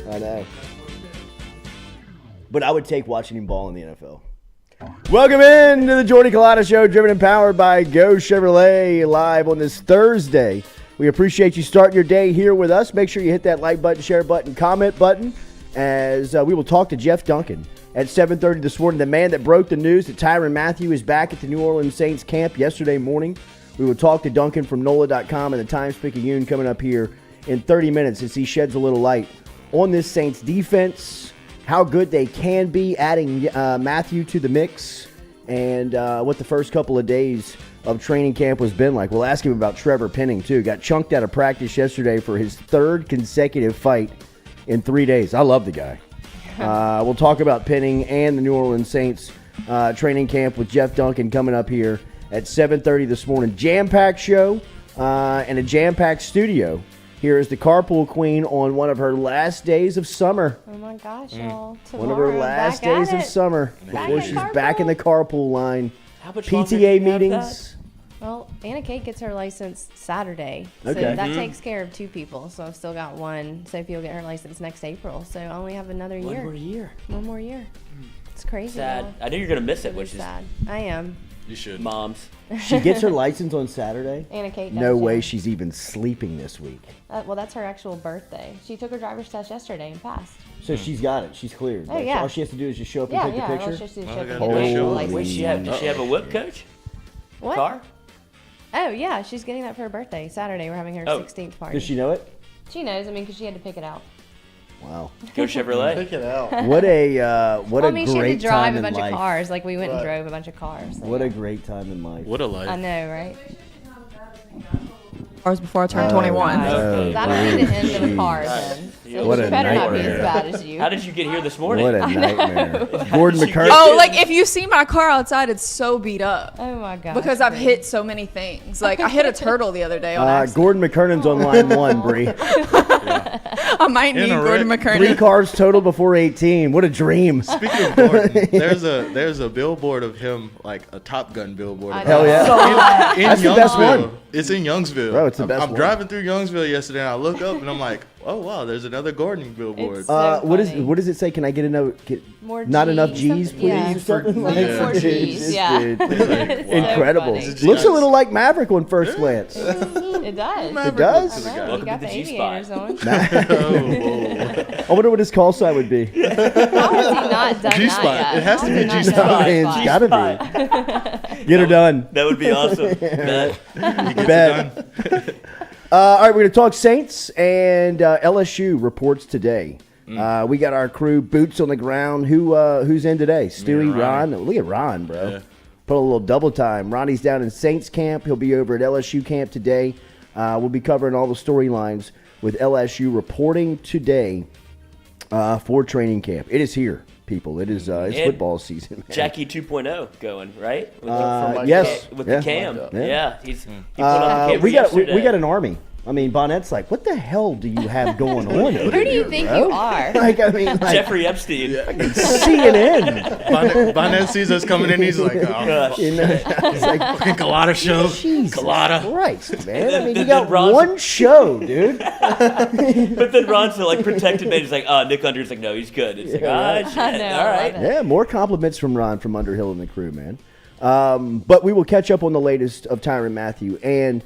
I know. But I would take watching him ball in the NFL. Welcome in to the Jordy Culotta Show, driven and powered by Go Chevrolet, live on this Thursday. We appreciate you starting your day here with us. Make sure you hit that like button, share button, comment button, as we will talk to Jeff Duncan at 7:30 this morning, the man that broke the news that Tyrann Mathieu is back at the New Orleans Saints camp yesterday morning. We will talk to Duncan from NOLA.com and the Times-Picayune coming up here in 30 minutes as he sheds a little light on this Saints defense, how good they can be, adding Mathieu to the mix, and what the first couple of days of training camp has been like. We'll ask him about Trevor Penning, too. Got chunked out of practice yesterday for his third consecutive fight in 3 days. I love the guy. We'll talk about Penning and the New Orleans Saints training camp with Jeff Duncan coming up here at 7:30 this morning. Jam-packed show and a jam-packed studio. Here is the carpool queen on one of her last days of summer. Oh my gosh, y'all. One of her last days of summer before she's back in the carpool line. How much PTA meetings. Well, Anna Kate gets her license Saturday. So Okay. that takes care of two people. So I've still got one. Sophie will get her license next April. So I only have another year. One more year. One more year. It's crazy. Sad. Y'all. I knew you were going to miss it, It which is sad. I am. You should. moms. She gets her license on Saturday. Anna Kate does, No way yeah. she's even sleeping this week. Well, that's her actual birthday. She took her driver's test yesterday and passed. So she's got it. She's cleared. Oh, yeah. All she has to do is just show up and Yeah, take yeah. the Let's picture. just do Oh, show I got and a get her show. license. Wait, does she have a whip coach? What? Car? Oh, yeah. She's getting that for her birthday. Saturday. We're having her 16th party. Does she know it? She knows. I mean, because she had to pick it out. Wow. Go Chevrolet. Pick it out. What a Well, I mean, she had great to drive time a in bunch life. of cars. Like, we went and Right. drove a bunch of cars. So, What yeah. a great time in life. What a life. I know, right? Hours before I turned 21. Oh, That'll be the end of the geez. cars then. So What she a better not be nightmare. as bad as you. How did you get here this morning? What a nightmare. Gordon Did you McCurdy. get- Oh, like if you see my car outside, it's so beat up. Oh my god. Because I've hit so many things. Like I hit a turtle the other day on accident. Gordon McKernan's on line one, Bree. I might In need a Gordon wreck. 3 McKernan. cars total before 18. What a dream. Speaking of Gordon, there's a billboard of him, like a Top Gun billboard. I of Hell him yeah. in That's the best Youngsville. one. It's in Youngsville. Bro, it's the best I'm one. driving through Youngsville yesterday, and I look up, and I'm like, oh, wow, there's another Gordon billboard. It's so What funny. does it say? Can I get More not enough G's, G's, something- yeah. please? Or something like Yeah. More that. G's, It's yeah. dude, It's so incredible. funny. Looks a little like Maverick on first glance. It does. It does? I know. You Welcome got to the the G-spot. aviators on. I wonder what his call sign would be. How has he not done G-spot. that yet? It has How to has be he not G-spot. done It's G-spot? gotta be. Get her done. That would be awesome. Bet. Bet. All right, we're going to talk Saints, and LSU reports today. We got our crew, boots on the ground. Who's in today? Stewie, Ron. Look at Ron, bro. Yeah. Put a little double time. Ronnie's down in Saints camp. He'll be over at LSU camp today. We'll be covering all the storylines with LSU reporting today for training camp. It is here, people. It is it's And football season. Man. Jackie 2.0 going, right? With Yes. With Yeah. the cam. Yeah. Yeah. He put on the camera we got yesterday. an army. I mean, Bonnet's like, what the hell do you have going on? Who do you think you are? Like, I mean, like, Jeffrey Epstein. CNN. Bonnet sees us coming in, he's like, oh, Gosh. You know, it's like, fucking Culotta show. Jesus Culotta. Christ, man. I mean, you Then got Ron's- one show, dude. But then Ron's the protected man. He's like, Nick Under's like, no, he's good. It's like, shit. I know, All I right. love it. Yeah, more compliments from Ron from Underhill and the crew, man. But we will catch up on the latest of Tyrann Mathieu. And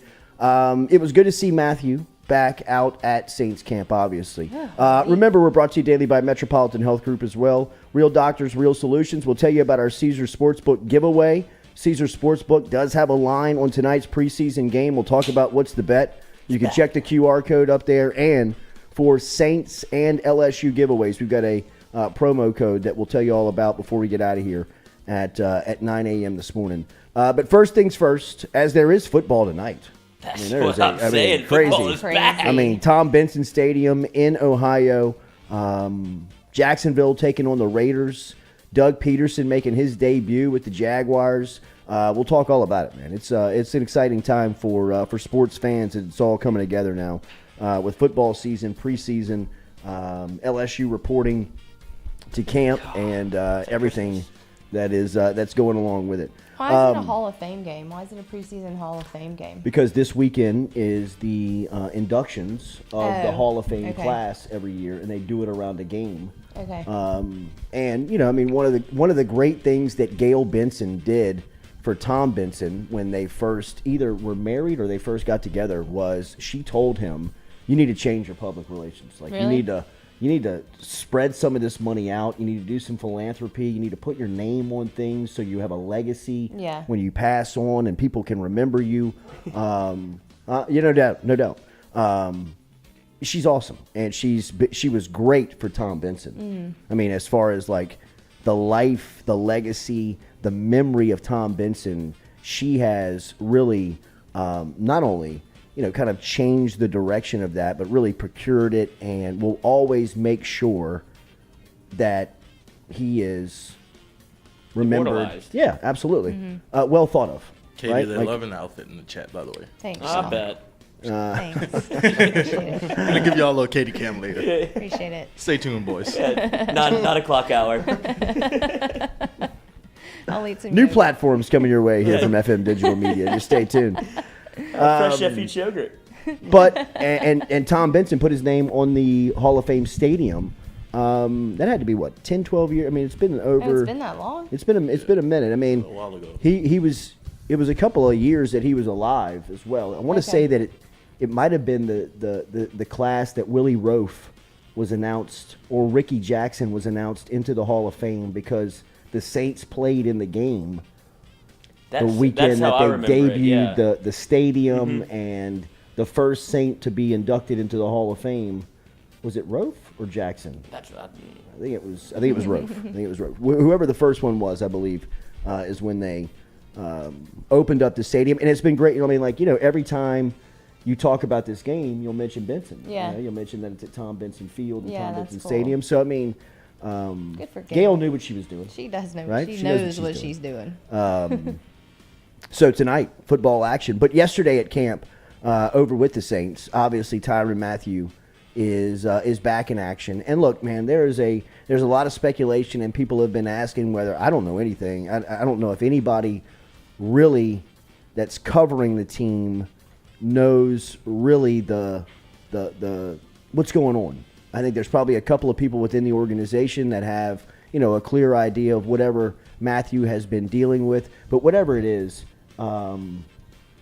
it was good to see Mathieu back out at Saints camp, obviously. Remember, we're brought to you daily by Metropolitan Health Group as well. Real doctors, real solutions. We'll tell you about our Caesar Sportsbook giveaway. Caesar Sportsbook does have a line on tonight's preseason game. We'll talk about what's the bet. You can check the QR code up there. And for Saints and LSU giveaways, we've got a promo code that we'll tell you all about before we get out of here at 9 a.m. this morning. But first things first, as there is football tonight. That's there what is I'm saying. Football is Crazy. back. I mean, Tom Benson Stadium in Ohio. Jacksonville taking on the Raiders. Doug Peterson making his debut with the Jaguars. We'll talk all about it, man. It's an exciting time for sports fans. It's all coming together now with football season, preseason, LSU reporting to camp, and everything that's going along with it. Why is it a Hall of Fame game? Why is it a preseason Hall of Fame game? Because this weekend is the inductions of the Hall of Fame class every year, and they do it around a game. Okay. And I mean, one of the great things that Gail Benson did for Tom Benson when they first either were married or they first got together was she told him, "You need to change your public relations. Like Really? you need to spread some of this money out. You need to do some philanthropy. You need to put your name on things so you have a legacy when you pass on and people can remember you." No doubt. She's awesome, and she was great for Tom Benson. I mean, as far as like the life, the legacy, the memory of Tom Benson, she has really not only kind of changed the direction of that, but really procured it and will always make sure that he is remembered. Immortalized. Yeah, absolutely. Well thought of. Katie, right? they're loving the outfit in the chat, by the way. Thanks. I Sean. bet. Thanks. Appreciate it. I'm going to give y'all a little Katie cam later. Appreciate it. Stay tuned, boys. 9 o'clock hour. I'll eat some New yogurt. platforms coming your way here from FM Digital Media. Just stay tuned. Fresh FH yogurt. But and Tom Benson put his name on the Hall of Fame stadium. That had to be what, 10, 12 years? I mean, it's been over. Oh, it's been that long? It's been a minute. I mean, A while ago. It was a couple of years that he was alive as well. I want to say that it might have been the class that Willie Roaf was announced, or Ricky Jackson was announced into the Hall of Fame because the Saints played in the game the weekend that they debuted the stadium, and the first Saint to be inducted into the Hall of Fame. Was it Roaf or Jackson? That's what I think it was Roaf. I think it was Roaf. Whoever the first one was, I believe, is when they opened up the stadium, and it's been great. I mean, every time you talk about this game, you'll mention Benson. Yeah. You'll mention that it's at Tom Benson Field and Tom that's Benson cool. Stadium. So I mean, Good for Gail knew what she was doing. She does know. Right? She She knows knows what what she's she's doing. So tonight, football action. But yesterday at camp, over with the Saints, obviously Tyrann Mathieu is back in action. And look, man, there's a lot of speculation, and people have been asking whether, I don't know anything. I don't know if anybody really that's covering the team knows really the what's going on. I think there's probably a couple of people within the organization that have a clear idea of whatever Mathieu has been dealing with. But whatever it is,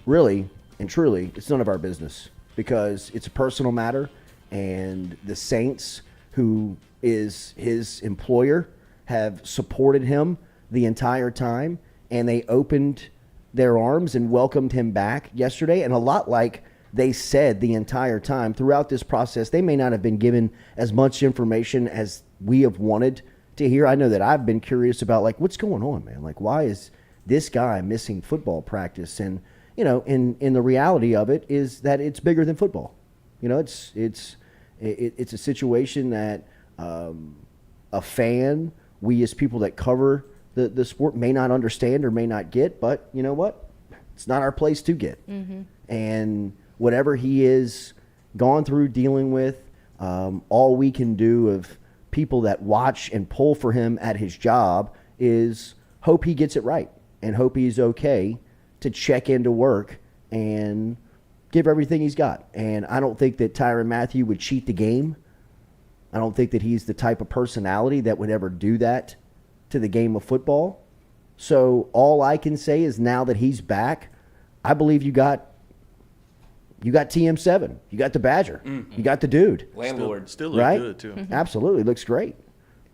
really and truly, it's none of our business because it's a personal matter. And the Saints, who is his employer, have supported him the entire time, and they opened their arms and welcomed him back yesterday. And a lot like they said the entire time throughout this process, they may not have been given as much information as we have wanted to hear. I know that I've been curious about, what's going on, man? Why is this guy missing football practice? And, in the reality of it is that it's bigger than football. It's a situation that a fan, we as people that cover the sport may not understand or may not get, but you know what? It's not our place to get. Mm-hmm. And whatever he is gone through dealing with, all we can do of people that watch and pull for him at his job is hope he gets it right and hope he's okay to check into work and give everything he's got. And I don't think that Tyrann Mathieu would cheat the game. I don't think that he's the type of personality that would ever do that to the game of football. So all I can say is now that he's back, I believe you got TM7. You got the Badger. Mm-hmm. You got the dude. Landlord. Still look right? good, too. Mm-hmm. Absolutely. Looks great.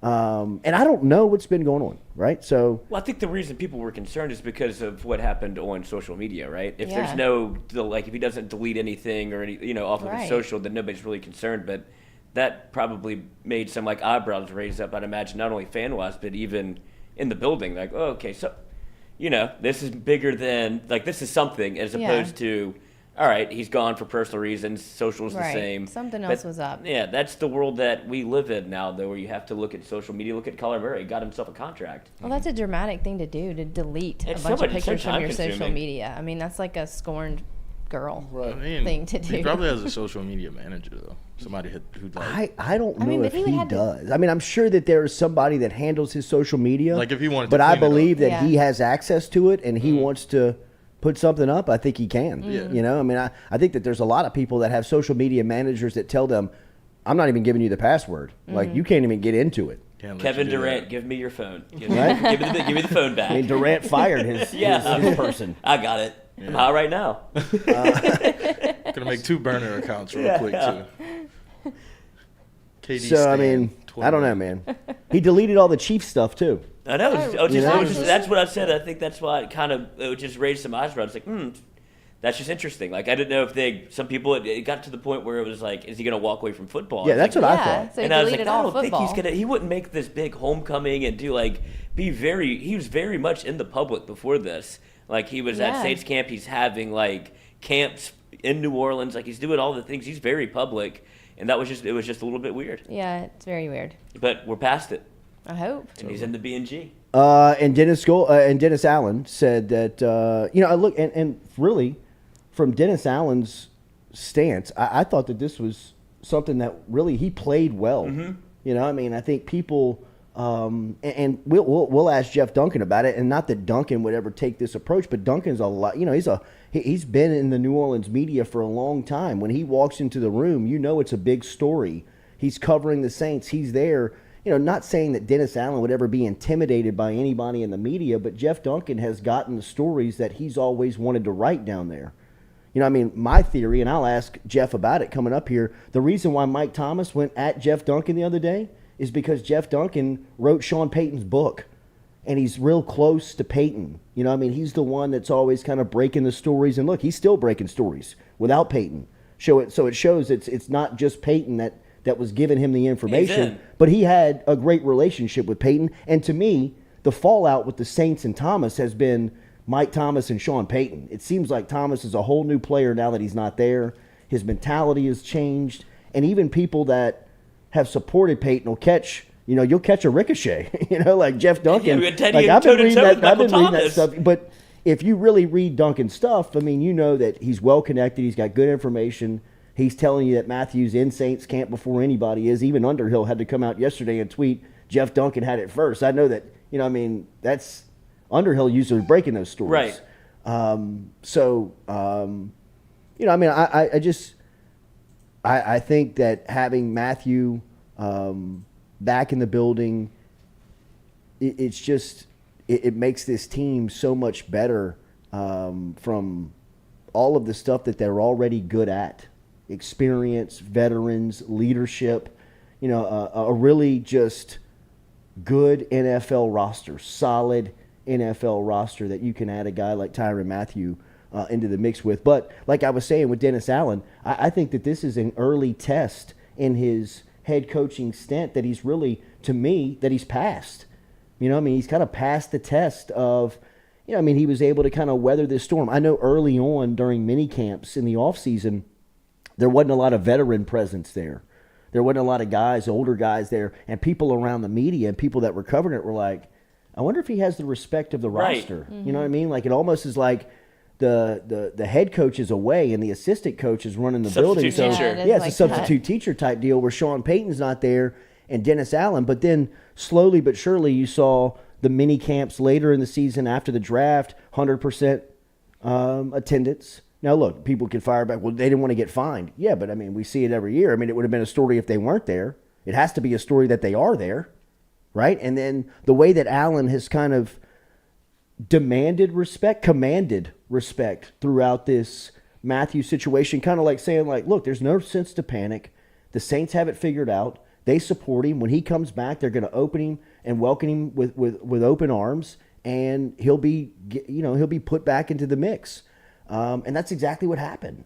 And I don't know what's been going on, right? So, Well, I think the reason people were concerned is because of what happened on social media, right? If Yeah. there's no, if he doesn't delete anything or any, off of his Right. social, then nobody's really concerned. But that probably made some eyebrows raise up, I'd imagine, not only fan-wise, but even in the building. Like, oh, okay, so, this is bigger than, this is something as Yeah. opposed to, all right, he's gone for personal reasons, social's Right. the same. Something But, else was up. Yeah, that's the world that we live in now, though, where you have to look at social media. Look at Kyler Murray, got himself a contract. Well, that's a dramatic thing to do, to delete It's a bunch so of much- so pictures from your social time-consuming. media. I mean, that's like a scorned girl I thing to do. He probably has a social media manager though. Somebody who like. I don't know mean, but if he would he have to- does. I mean, I'm sure that there is somebody that handles his social media. Like if he wanted to but I clean it up. believe that Yeah. he has access to it and he wants to put something up. I think he can. Yeah. You know, I mean, I think that there's a lot of people that have social media managers that tell them, I'm not even giving you the password. Like, you can't even get into it. Can't let Kevin you do Durant, that. give me your phone. Give Right? give me the phone back. I mean, Durant fired his, Yeah. his person. I got it. I'm hot right now. Gonna make 2 burner accounts real quick too. KD So, I Stan, mean, 20. I don't know, man. He deleted all the Chiefs stuff, too. I know. You know? That's what I said. I think that's why it just raised some eyebrows. Like, that's just interesting. Like, I didn't know if some people, it got to the point where it was like, is he going to walk away from football? Yeah, that's what I Yeah, thought. so he And I was deleted like, I all don't think football. he's going to, he wouldn't make this big homecoming and he was very much in the public before this. Like, he was at Yeah. Saints camp. He's having, like, camps in New Orleans. Like, he's doing all the things. He's very public. And it was just a little bit weird. Yeah, it's very weird. But we're past it. I hope. And he's in the B&G. And Dennis Allen said that, you know, I look, and really, from Dennis Allen's stance, I thought that this was something that really he played well. Mm-hmm. You know, I mean, I think people, and we'll ask Jeff Duncan about it, and not that Duncan would ever take this approach, but Duncan's a lot, you know, he's been in the New Orleans media for a long time. When he walks into the room, you know it's a big story. He's covering the Saints. He's there. You know, not saying that Dennis Allen would ever be intimidated by anybody in the media, but Jeff Duncan has gotten the stories that he's always wanted to write down there. You know, I mean, my theory, and I'll ask Jeff about it coming up here, the reason why Mike Thomas went at Jeff Duncan the other day is because Jeff Duncan wrote Sean Payton's book, and he's real close to Payton. You know, I mean, he's the one that's always kind of breaking the stories, and look, he's still breaking stories without Payton. So it shows it's not just Payton that was giving him the information, but he had a great relationship with Payton. And to me, the fallout with the Saints and Thomas has been Mike Thomas and Sean Payton. It seems like Thomas is a whole new player now that he's not there. His mentality has changed. And even people that have supported Payton will catch, you know, you'll catch a ricochet, you know, like Jeff Duncan. Yeah, Teddy like I've been reading toe-to-toe with that, I've been Michael reading that Thomas. stuff. But if you really read Duncan's stuff, I mean, you know that he's well connected. He's got good information. He's telling you that Mathieu's in Saints camp before anybody is. Even Underhill had to come out yesterday and tweet, Jeff Duncan had it first. I know that, you know, I mean, that's Underhill usually breaking those stories. Right. You know, I mean, I think that having Mathieu back in the building, it makes this team so much better from all of the stuff that they're already good at. Experience, veterans, leadership, you know, a really just good NFL roster, solid NFL roster that you can add a guy like Tyrann Mathieu into the mix with. But like I was saying with Dennis Allen, I think that this is an early test in his head coaching stint that he's really, to me, that he's passed. You know, I mean, he's kind of passed the test of, you know, I mean, he was able to kind of weather this storm. I know early on during mini camps in the offseason, there wasn't a lot of veteran presence there. There wasn't a lot of guys, older guys there, and people around the media and people that were covering it were like, I wonder if he has the respect of the roster. You know what I mean? Like, it almost is like the head coach is away and the assistant coach is running the building. Substitute So, teacher. Yeah, it is yeah, it's like a substitute teacher type deal where Sean Payton's not there and Dennis Allen. But then slowly but surely you saw the mini camps later in the season after the draft, 100% attendance. Now, look, people can fire back. Well, they didn't want to get fined. Yeah, but, I mean, we see it every year. I mean, it would have been a story if they weren't there. It has to be a story that they are there, right? And then the way that Allen has kind of commanded respect throughout this Mathieu situation, kind of like saying, like, look, there's no sense to panic. The Saints have it figured out. They support him. When he comes back, they're going to open him and welcome him with open arms, and he'll be put back into the mix. And that's exactly what happened,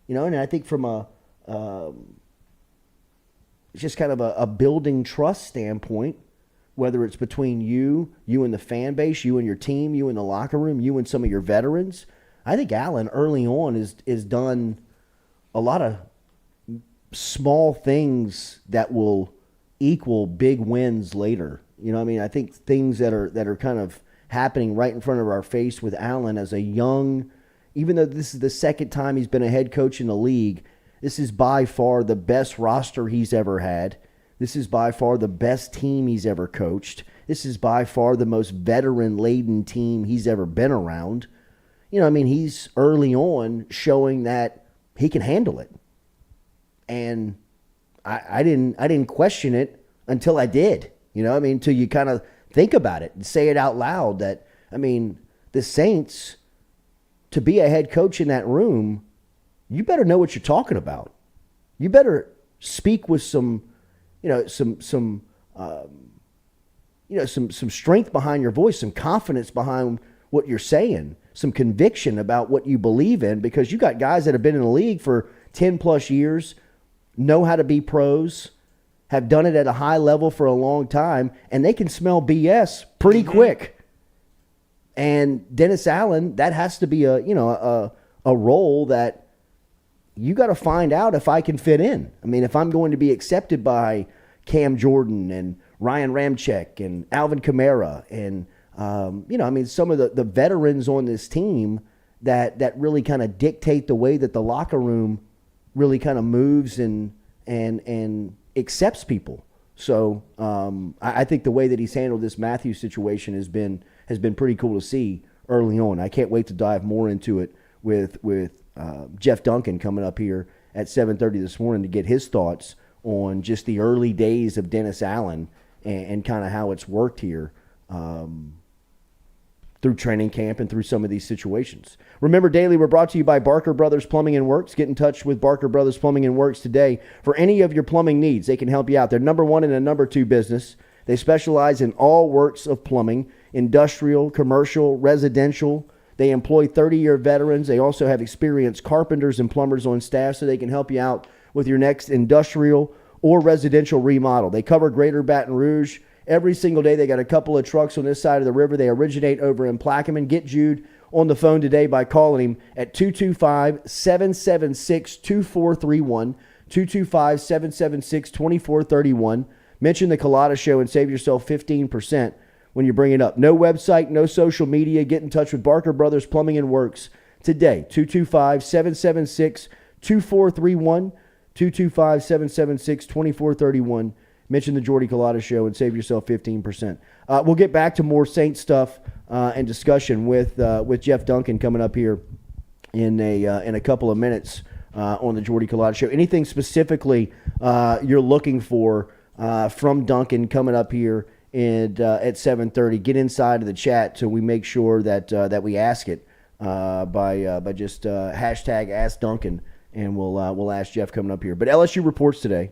you know. And I think from it's just kind of a building trust standpoint, whether it's between you and the fan base, you and your team, you and the locker room, you and some of your veterans. I think Allen early on is done a lot of small things that will equal big wins later. You know what I mean? I think things that are kind of happening right in front of our face with Allen as a young, even though this is the second time he's been a head coach in the league, this is by far the best roster he's ever had. This is by far the best team he's ever coached. This is by far the most veteran-laden team he's ever been around. He's early on showing that he can handle it. And I didn't question it until I did. Until you kind of think about it and say it out loud that, the Saints, to be a head coach in that room, you better know what you're talking about. You better speak with some strength behind your voice, some confidence behind what you're saying, some conviction about what you believe in, because you got guys that have been in the league for 10 plus years, know how to be pros, have done it at a high level for a long time, and they can smell BS pretty quick. And Dennis Allen, that has to be a role that you got to find out if I can fit in. If I'm going to be accepted by Cam Jordan and Ryan Ramczyk and Alvin Kamara and some of the veterans on this team that really kind of dictate the way that the locker room really kind of moves and accepts people. So I think the way that he's handled this Mathieu situation has been pretty cool to see early on. I can't wait to dive more into it with Jeff Duncan coming up here at 7:30 this morning to get his thoughts on just the early days of Dennis Allen and kind of how it's worked here through training camp and through some of these situations. Remember, Daily, we're brought to you by Barker Brothers Plumbing and Works. Get in touch with Barker Brothers Plumbing and Works today for any of your plumbing needs. They can help you out. They're number one and a number two business. They specialize in all works of plumbing, industrial, commercial, residential. They employ 30-year veterans. They also have experienced carpenters and plumbers on staff, so they can help you out with your next industrial or residential remodel. They cover Greater Baton Rouge. Every single day, they got a couple of trucks on this side of the river. They originate over in Plaquemine. Get Jude on the phone today by calling him at 225-776-2431, 225-776-2431. Mention the Culotta Show and save yourself 15% when you bring it up. No website, no social media. Get in touch with Barker Brothers Plumbing and Works today, 225-776-2431, 225-776-2431. Mention the Jordy Culotta Show and save yourself 15%. We'll get back to more Saints stuff and discussion with Jeff Duncan coming up here in a couple of minutes on the Jordy Culotta Show. Anything specifically you're looking for from Duncan coming up here at 7:30? Get inside of the chat so we make sure that we ask it by just hashtag Ask Duncan, and we'll ask Jeff coming up here. But LSU reports today.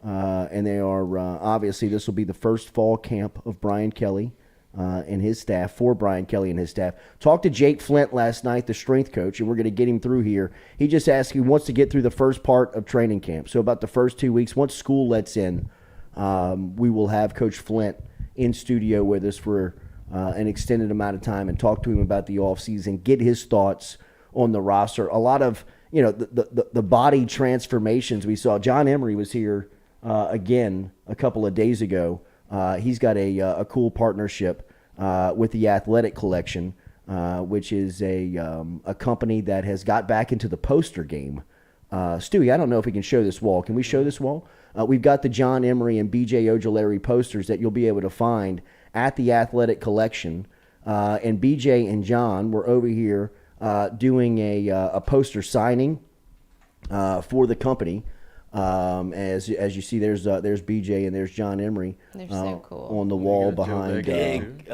And they are, obviously, this will be the first fall camp of Brian Kelly and his staff, for Brian Kelly and his staff. Talked to Jake Flint last night, the strength coach, and we're going to get him through here. He just asked, he wants to get through the first part of training camp. So about the first 2 weeks, once school lets in, we will have Coach Flint in studio with us for an extended amount of time and talk to him about the offseason, get his thoughts on the roster. A lot of, the body transformations we saw. John Emery was here again a couple of days ago. He's got a cool partnership with the Athletic Collection, which is a company that has got back into the poster game. Stewie, I don't know if we can show this wall. Can we show this wall? We've got the John Emery and B.J. Ojulari posters that you'll be able to find at the Athletic Collection. And B.J. and John were over here doing a poster signing for the company. As you see, there's BJ and there's John Emery. They're so cool. On the wall behind. Big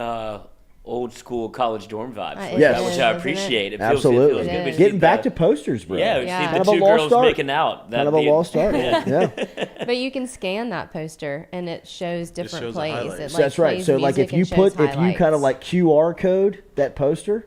old school college dorm vibes, Yes. which I appreciate. It feels, Absolutely. It feels good. We see Getting back to posters, bro. Yeah, we Yeah. see Kind the of a two lost girls start. making out. Kind of a lost start. Yeah. But you can scan that poster and it shows different shows the plays. highlights. It, That's right. plays So like music if you and shows kind highlights. of like QR code that poster,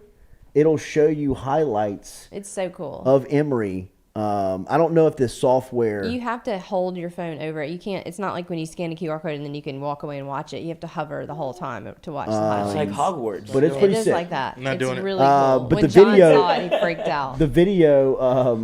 it'll show you highlights It's so cool. of Emery. I don't know if this software. You have to hold your phone over it. You can't. It's not like when you scan a QR code and then you can walk away and watch it. You have to hover the whole time to watch the highlights. It's like Hogwarts. But it's It pretty is sick. like that. Not It's doing it. really cool. but When the John video- saw it, he freaked out. The video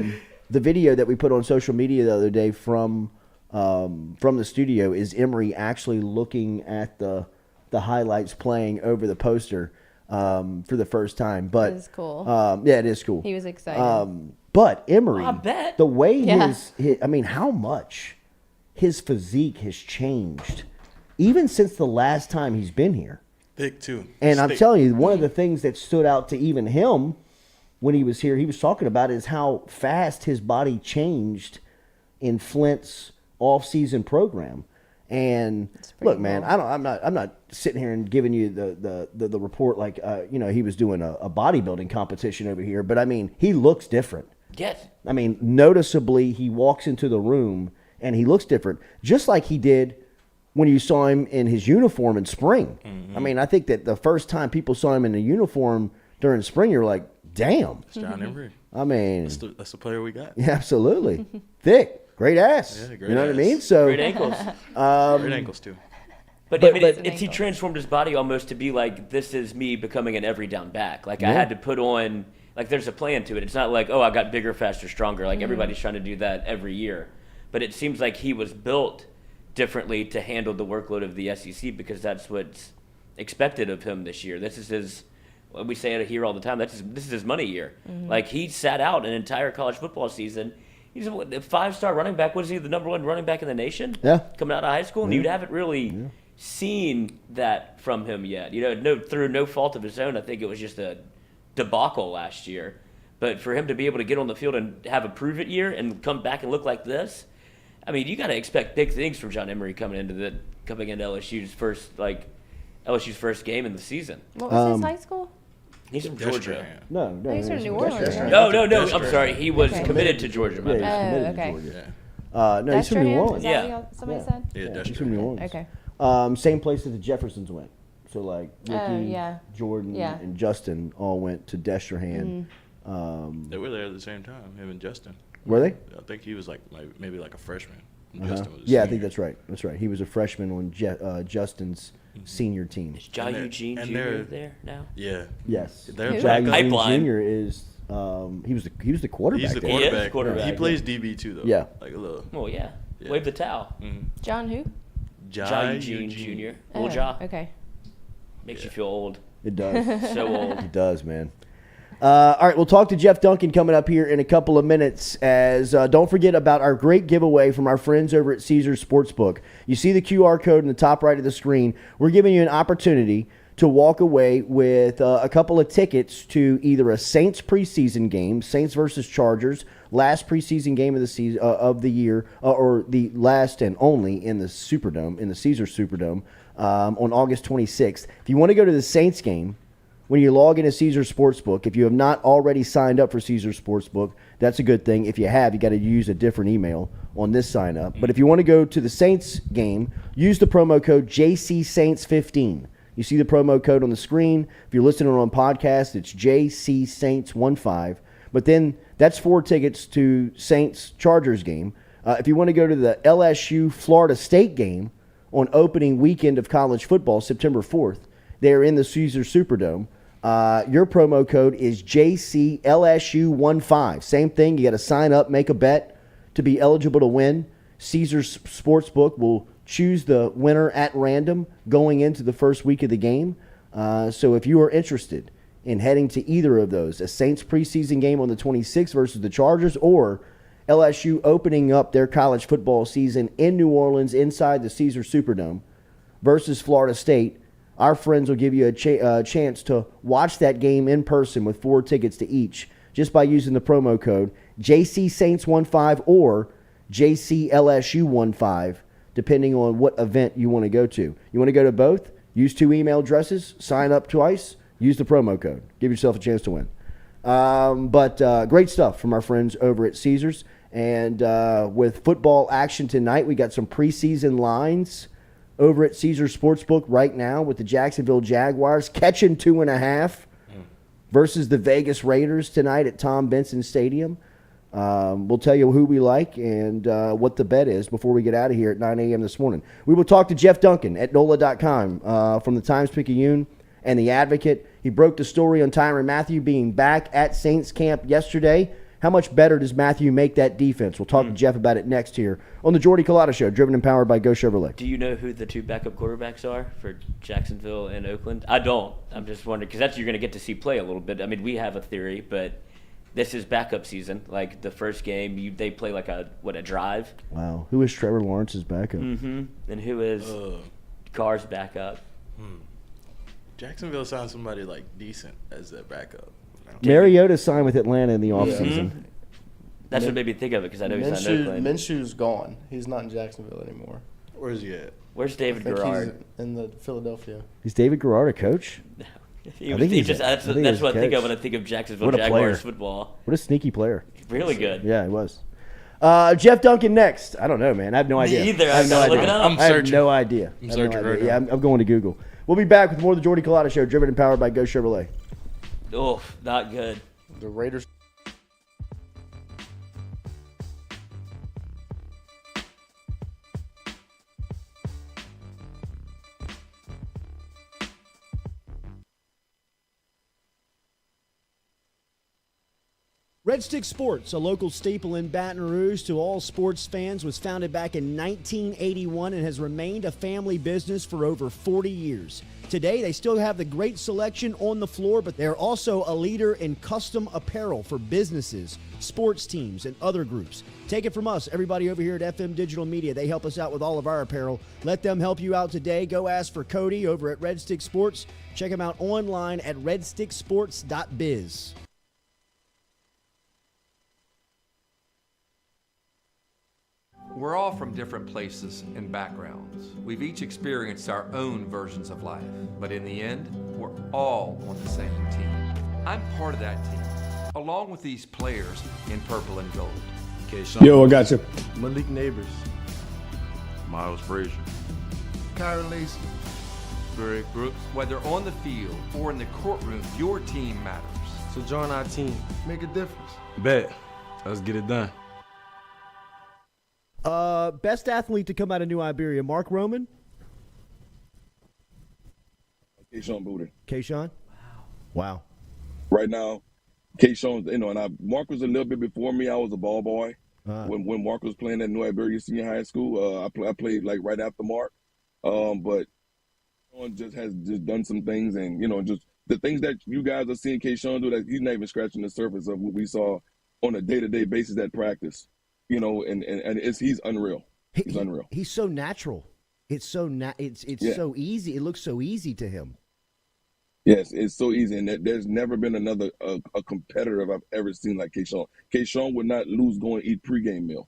that we put on social media the other day from the studio is Emery actually looking at the highlights playing over the poster. for the first time. But It is cool. Yeah, it is cool. He was excited. But Emory, I bet. the way Yeah. I mean, how much his physique has changed, even since the last time he's been here. Big too. And I'm Stick. telling you, one of the things that stood out to even him when he was here, he was talking about is how fast his body changed in Flint's off-season program. And pretty look, man, cool. I'm not sitting here and giving you the report like he was doing a bodybuilding competition over here, but I mean, he looks different. Yes. I mean, noticeably, he walks into the room and he looks different, just like he did when you saw him in his uniform in spring. Mm-hmm. I mean, I think that the first time people saw him in a uniform during spring, you're like, damn. It's John Emery. I mean, That's the player we got. yeah, absolutely. Thick, great ass. Yeah, great you know what I ass. mean? So, Great ankles. Great ankles too. But, But- I mean, but- he transformed his body almost to be like, this is me becoming an every down back. Like, I Yeah. had to put on, like, there's a plan to it. It's not like, oh, I got bigger, faster, stronger. Like, everybody's trying to do that every year. But it seems like he was built differently to handle the workload of the SEC because that's what's expected of him this year. This is his, we say it here all the time, this is his money year. Like, he sat out an entire college football season. He's a 5-star running back. Was he the number 1 running back in the nation? Yeah. Coming out of high school? And you haven't really seen that from him yet. You know, through no fault of his own, I think it was just a debacle last year. But for him to be able to get on the field and have a prove-it year and come back and look like this, I mean, you got to expect big things from John Emery coming into LSU's first game in the season. What was his high school? He's from That's Georgia. right. no. He's from it's- New that's Orleans, right. right? No, I'm That's sorry. He was Okay. committed to Georgia. My Yeah, bad. he's committed to okay. Georgia. Yeah. No, he's from New Destrehan? Orleans. Is that Yeah. what somebody Yeah. said? Yeah, He's that's from New Orleans. Okay. Same place that the Jeffersons went. So like Ricky, yeah. Jordan, Yeah. and Justin all went to Destrehan. They were there at the same time, him and Justin. Were they? I think he was like maybe like a freshman. And Justin was a Yeah, I senior. think that's right. That's right. He was a freshman on Justin's senior team. Is Jai And they're- Eugene and Jr. they're- there now? Yeah. Yes. They're Who? back up. Eugene Pipeline. Jr. is he was the quarterback. He's the there. He is quarterback. quarterback, He yeah. plays DB too, though. Yeah. Like a little. Well, yeah. Yeah. Wave the towel. John who? Jai Eugene Jr. Oh, Little Ja. Okay. Makes you feel old. It does. So old. It does, man. All right, we'll talk to Jeff Duncan coming up here in a couple of minutes. As don't forget about our great giveaway from our friends over at Caesars Sportsbook. You see the QR code in the top right of the screen. We're giving you an opportunity to walk away with a couple of tickets to either a Saints preseason game, Saints versus Chargers, last preseason game of the season of the year, or the last and only in the Superdome, in the Caesars Superdome, on August 26th. If you want to go to the Saints game, when you log into Caesars Sportsbook, if you have not already signed up for Caesars Sportsbook, that's a good thing. If you have, you got to use a different email on this sign up. But if you want to go to the Saints game, use the promo code JCSaints15. You see the promo code on the screen. If you're listening on podcast, it's JCSaints15. But then that's 4 tickets to Saints Chargers game. If you want to go to the LSU Florida State game on opening weekend of college football, September 4th, they're in the Caesars Superdome. Your promo code is JCLSU15. Same thing. You got to sign up, make a bet to be eligible to win. Caesars Sportsbook will choose the winner at random going into the first week of the game. So if you are interested in heading to either of those, a Saints preseason game on the 26th versus the Chargers, or LSU opening up their college football season in New Orleans inside the Caesars Superdome versus Florida State, our friends will give you a chance to watch that game in person with 4 tickets to each just by using the promo code JCSaints15 or JCLSU15, depending on what event you want to go to. You want to go to both? Use 2 email addresses, sign up twice, use the promo code. Give yourself a chance to win. But great stuff from our friends over at Caesars. And with football action tonight, we got some preseason lines over at Caesars Sportsbook right now with the Jacksonville Jaguars catching 2.5 versus the Vegas Raiders tonight at Tom Benson Stadium. We'll tell you who we like and what the bet is before we get out of here at 9 a.m. this morning. We will talk to Jeff Duncan at NOLA.com from the Times-Picayune and the Advocate. He broke the story on Tyrann Mathieu being back at Saints camp yesterday How much better does Mathieu make that defense? We'll talk to Jeff about it next here on the Jordy Culotta Show, driven and powered by Go Chevrolet. Do you know who the 2 backup quarterbacks are for Jacksonville and Oakland? I don't. I'm just wondering because you're going to get to see play a little bit. I mean, we have a theory, but this is backup season. Like the first game, they play like a drive. Wow. Who is Trevor Lawrence's backup? Mm-hmm. And who is Carr's backup? Jacksonville signed somebody like decent as their backup. Mariota signed with Atlanta in the offseason. Mm-hmm. That's what made me think of it because I know he's on Oakland. Minshew's gone. He's not in Jacksonville anymore. Where is he at? Where's David I think Garrard? he's in the Philadelphia. Is David Garrard a coach? That's what I think of when I think of Jacksonville What a Jaguars player. football. What a sneaky player. Really good. Yeah, he was. Jeff Duncan next. I don't know, man. I have no idea. either. I have no I gotta look idea. it up. I'm I have searching. no idea. I'm I have no searching idea. right Yeah, now. I'm going to Google. We'll be back with more of the Jordy Culotta Show, driven and powered by Go Chevrolet. Oh, not good. The Raiders. Red Stick Sports, a local staple in Baton Rouge to all sports fans, was founded back in 1981 and has remained a family business for over 40 years. Today, they still have the great selection on the floor, but they're also a leader in custom apparel for businesses, sports teams, and other groups. Take it from us, everybody over here at FM Digital Media. They help us out with all of our apparel. Let them help you out today. Go ask for Cody over at Red Stick Sports. Check him out online at redsticksports.biz. We're all from different places and backgrounds. We've each experienced our own versions of life, but in the end, we're all on the same team. I'm part of that team, along with these players in purple and gold. Yo, I got you. Malik Neighbors. Miles Frazier. Kyron Lacy. Greg Brooks. Whether on the field or in the courtroom, your team matters. So join our team. Make a difference. Bet. Let's get it done. Best athlete to come out of New Iberia, Mark Roman. Kayshawn Booty. Kayshawn? Wow. Right now, Kayshawn, and Mark was a little bit before me. I was a ball boy. When Mark was playing at New Iberia Senior High School, I played like right after Mark. But Kayshawn just has done some things, and just the things that you guys are seeing Kayshawn do, that he's not even scratching the surface of what we saw on a day-to-day basis at practice. And he's unreal. He's unreal. He's so natural. It's so so easy. It looks so easy to him. Yes, it's so easy, and there's never been another a competitor I've ever seen like Kayshawn. Kayshawn would not lose going to eat pregame meal.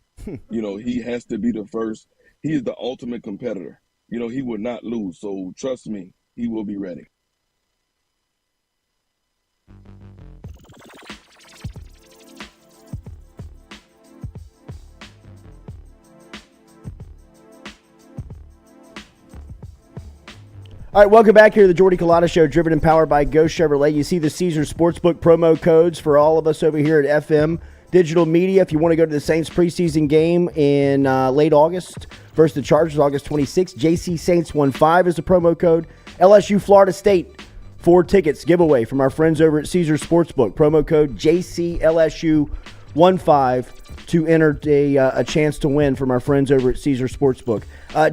He has to be the first. He is the ultimate competitor. He would not lose. So trust me, he will be ready. All right, welcome back here to the Jordy Culotta Show, driven and powered by Go Chevrolet. You see the Caesar Sportsbook promo codes for all of us over here at FM Digital Media. If you want to go to the Saints preseason game in late August versus the Chargers, August 26th, JC Saints 15 is the promo code. LSU Florida State 4 tickets giveaway from our friends over at Caesar Sportsbook. Promo code JCLSU 15 to enter a chance to win from our friends over at Caesar Sportsbook.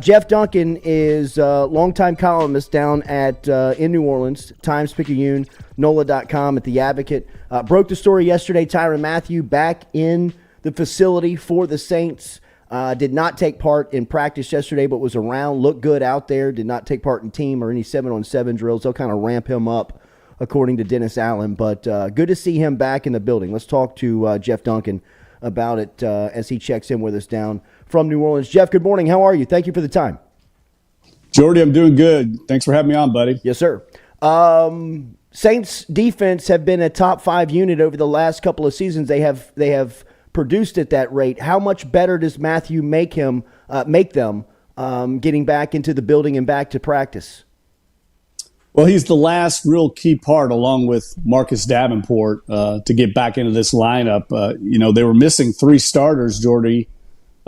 Jeff Duncan is a longtime columnist down at in New Orleans, Times-Picayune, NOLA.com at The Advocate. Broke the story yesterday. Tyrann Mathieu back in the facility for the Saints. Did not take part in practice yesterday, but was around, looked good out there. Did not take part in team or any 7-on-7 drills. They'll kind of ramp him up, according to Dennis Allen. But good to see him back in the building. Let's talk to Jeff Duncan about it as he checks in with us down from New Orleans. Jeff, good morning. How are you? Thank you for the time. Jordy, I'm doing good. Thanks for having me on, buddy. Yes, sir. Saints defense have been a top 5 unit over the last couple of seasons. They have produced at that rate. How much better does Mathieu make them getting back into the building and back to practice? Well, he's the last real key part, along with Marcus Davenport, to get back into this lineup. They were missing 3 starters, Jordy,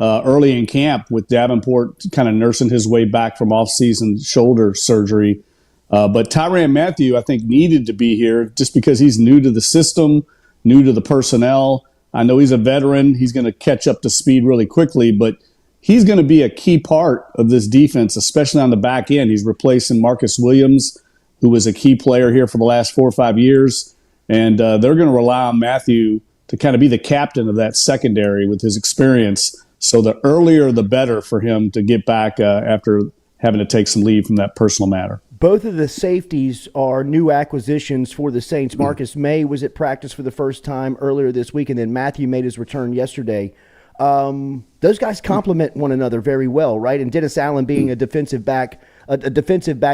early in camp, with Davenport kind of nursing his way back from off-season shoulder surgery. But Tyrann Mathieu, I think, needed to be here just because he's new to the system, new to the personnel. I know he's a veteran. He's going to catch up to speed really quickly, but he's going to be a key part of this defense, especially on the back end. He's replacing Marcus Williams, who was a key player here for the last 4 or 5 years. And they're going to rely on Mathieu to kind of be the captain of that secondary with his experience. So the earlier, the better for him to get back after having to take some leave from that personal matter. Both of the safeties are new acquisitions for the Saints. Marcus May was at practice for the first time earlier this week, and then Mathieu made his return yesterday. Those guys complement one another very well, right? And Dennis Allen being a defensive back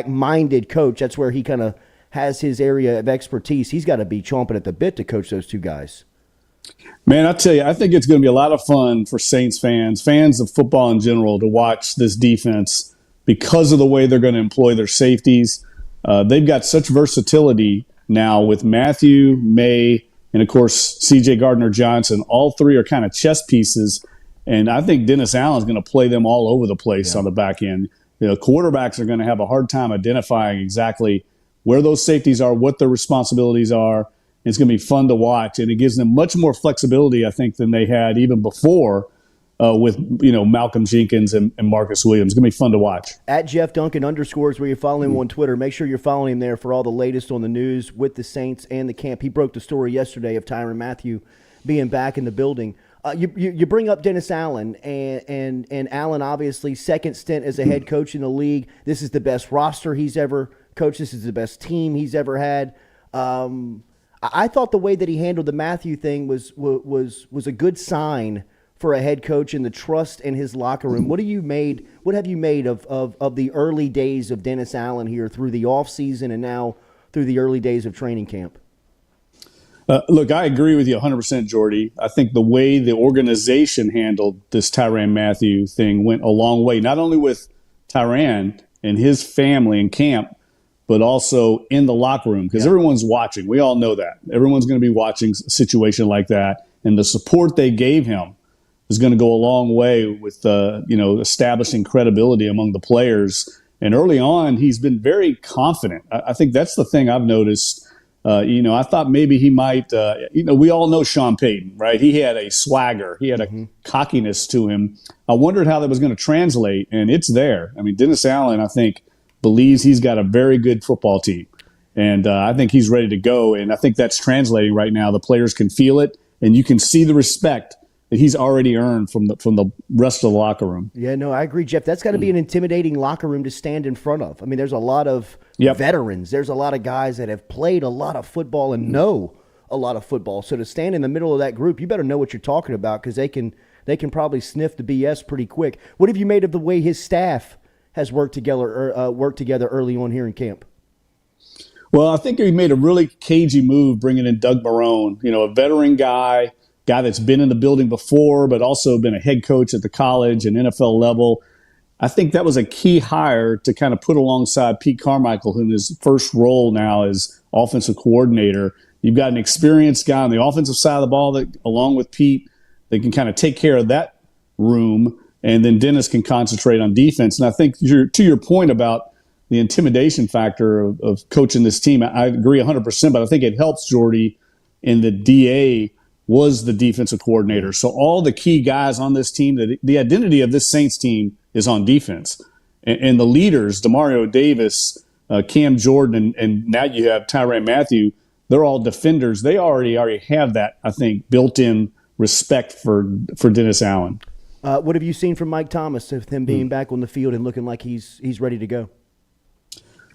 minded coach, that's where he kind of has his area of expertise. He's got to be chomping at the bit to coach those two guys. Man, I tell you, I think it's going to be a lot of fun for Saints fans of football in general, to watch this defense because of the way they're going to employ their safeties. They've got such versatility now with Mathieu, May, and, of course, C.J. Gardner-Johnson. All three are kind of chess pieces, and I think Dennis Allen's going to play them all over the place on the back end. Quarterbacks are going to have a hard time identifying exactly where those safeties are, what their responsibilities are. It's going to be fun to watch, and it gives them much more flexibility, I think, than they had even before with Malcolm Jenkins and Marcus Williams. It's going to be fun to watch. At Jeff Duncan _ where you're following him on Twitter. Make sure you're following him there for all the latest on the news with the Saints and the camp. He broke the story yesterday of Tyrann Mathieu being back in the building. You bring up Dennis Allen, and Allen, obviously, second stint as a head coach in the league. This is the best roster he's ever coached. This is the best team he's ever had. I thought the way that he handled the Mathieu thing was a good sign for a head coach and the trust in his locker room. What have you made of the early days of Dennis Allen here through the offseason and now through the early days of training camp? Look, I agree with you 100%, Jordy. I think the way the organization handled this Tyrann Mathieu thing went a long way, not only with Tyrann and his family in camp, but also in the locker room, because everyone's watching. We all know that. Everyone's going to be watching a situation like that. And the support they gave him is going to go a long way with establishing credibility among the players. And early on, he's been very confident. I think that's the thing I've noticed. I thought maybe he might, we all know Sean Payton, right? He had a swagger. He had a cockiness to him. I wondered how that was going to translate, and it's there. I mean, Dennis Allen, I think, believes he's got a very good football team. And I think he's ready to go. And I think that's translating right now. The players can feel it, and you can see the respect that he's already earned from the rest of the locker room. Yeah, no, I agree, Jeff. That's got to be an intimidating locker room to stand in front of. I mean, there's a lot of veterans. There's a lot of guys that have played a lot of football and know a lot of football. So to stand in the middle of that group, you better know what you're talking about, because they can probably sniff the BS pretty quick. What have you made of the way his staff has worked together early on here in camp? Well, I think he made a really cagey move bringing in Doug Marrone, a veteran guy that's been in the building before, but also been a head coach at the college and NFL level. I think that was a key hire to kind of put alongside Pete Carmichael, in his first role now as offensive coordinator. You've got an experienced guy on the offensive side of the ball that, along with Pete, they can kind of take care of that room. And then Dennis can concentrate on defense. And I think to your point about the intimidation factor of coaching this team, I agree 100%, but I think it helps Jordy in the DA was the defensive coordinator. So all the key guys on this team, the identity of this Saints team is on defense. And the leaders, Demario Davis, Cam Jordan, and now you have Tyrann Mathieu, they're all defenders. They already have that, I think, built-in respect for Dennis Allen. What have you seen from Mike Thomas with him being back on the field and looking like he's ready to go?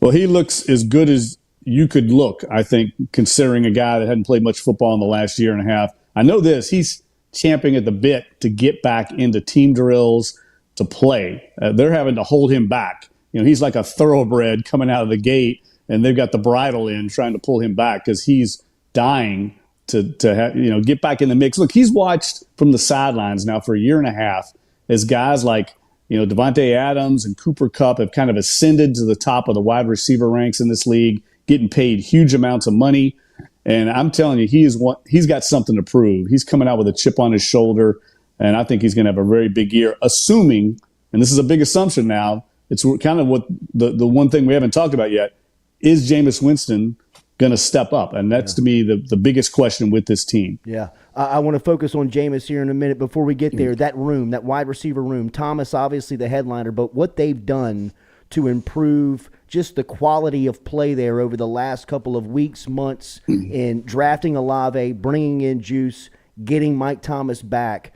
Well, he looks as good as you could look, I think, considering a guy that hadn't played much football in the last year and a half. I know this. He's champing at the bit to get back into team drills, to play. They're having to hold him back. He's like a thoroughbred coming out of the gate, and they've got the bridle in trying to pull him back because he's dying to get back in the mix. Look, he's watched from the sidelines now for a year and a half as guys like Devontae Adams and Cooper Kupp have kind of ascended to the top of the wide receiver ranks in this league, getting paid huge amounts of money. And I'm telling you, he's got something to prove. He's coming out with a chip on his shoulder, and I think he's going to have a very big year, assuming, and this is a big assumption now, it's kind of what the one thing we haven't talked about yet, is Jameis Winston going to step up? And that's, to me, the biggest question with this team. Yeah. I want to focus on Jameis here in a minute. Before we get there, that room, that wide receiver room, Thomas obviously the headliner, but what they've done to improve just the quality of play there over the last couple of weeks, months, in drafting Olave, bringing in Juice, getting Mike Thomas back.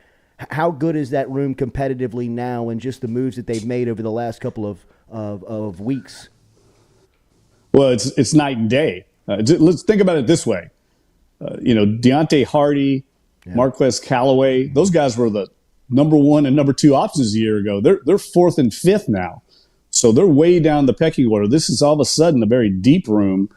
How good is that room competitively now, and just the moves that they've made over the last couple of weeks? Well, it's night and day. Let's think about it this way. Deontay Hardy, Marquez Callaway, those guys were the number 1 and number 2 options a year ago. They're 4th and 5th now. So they're way down the pecking order. This is all of a sudden a very deep room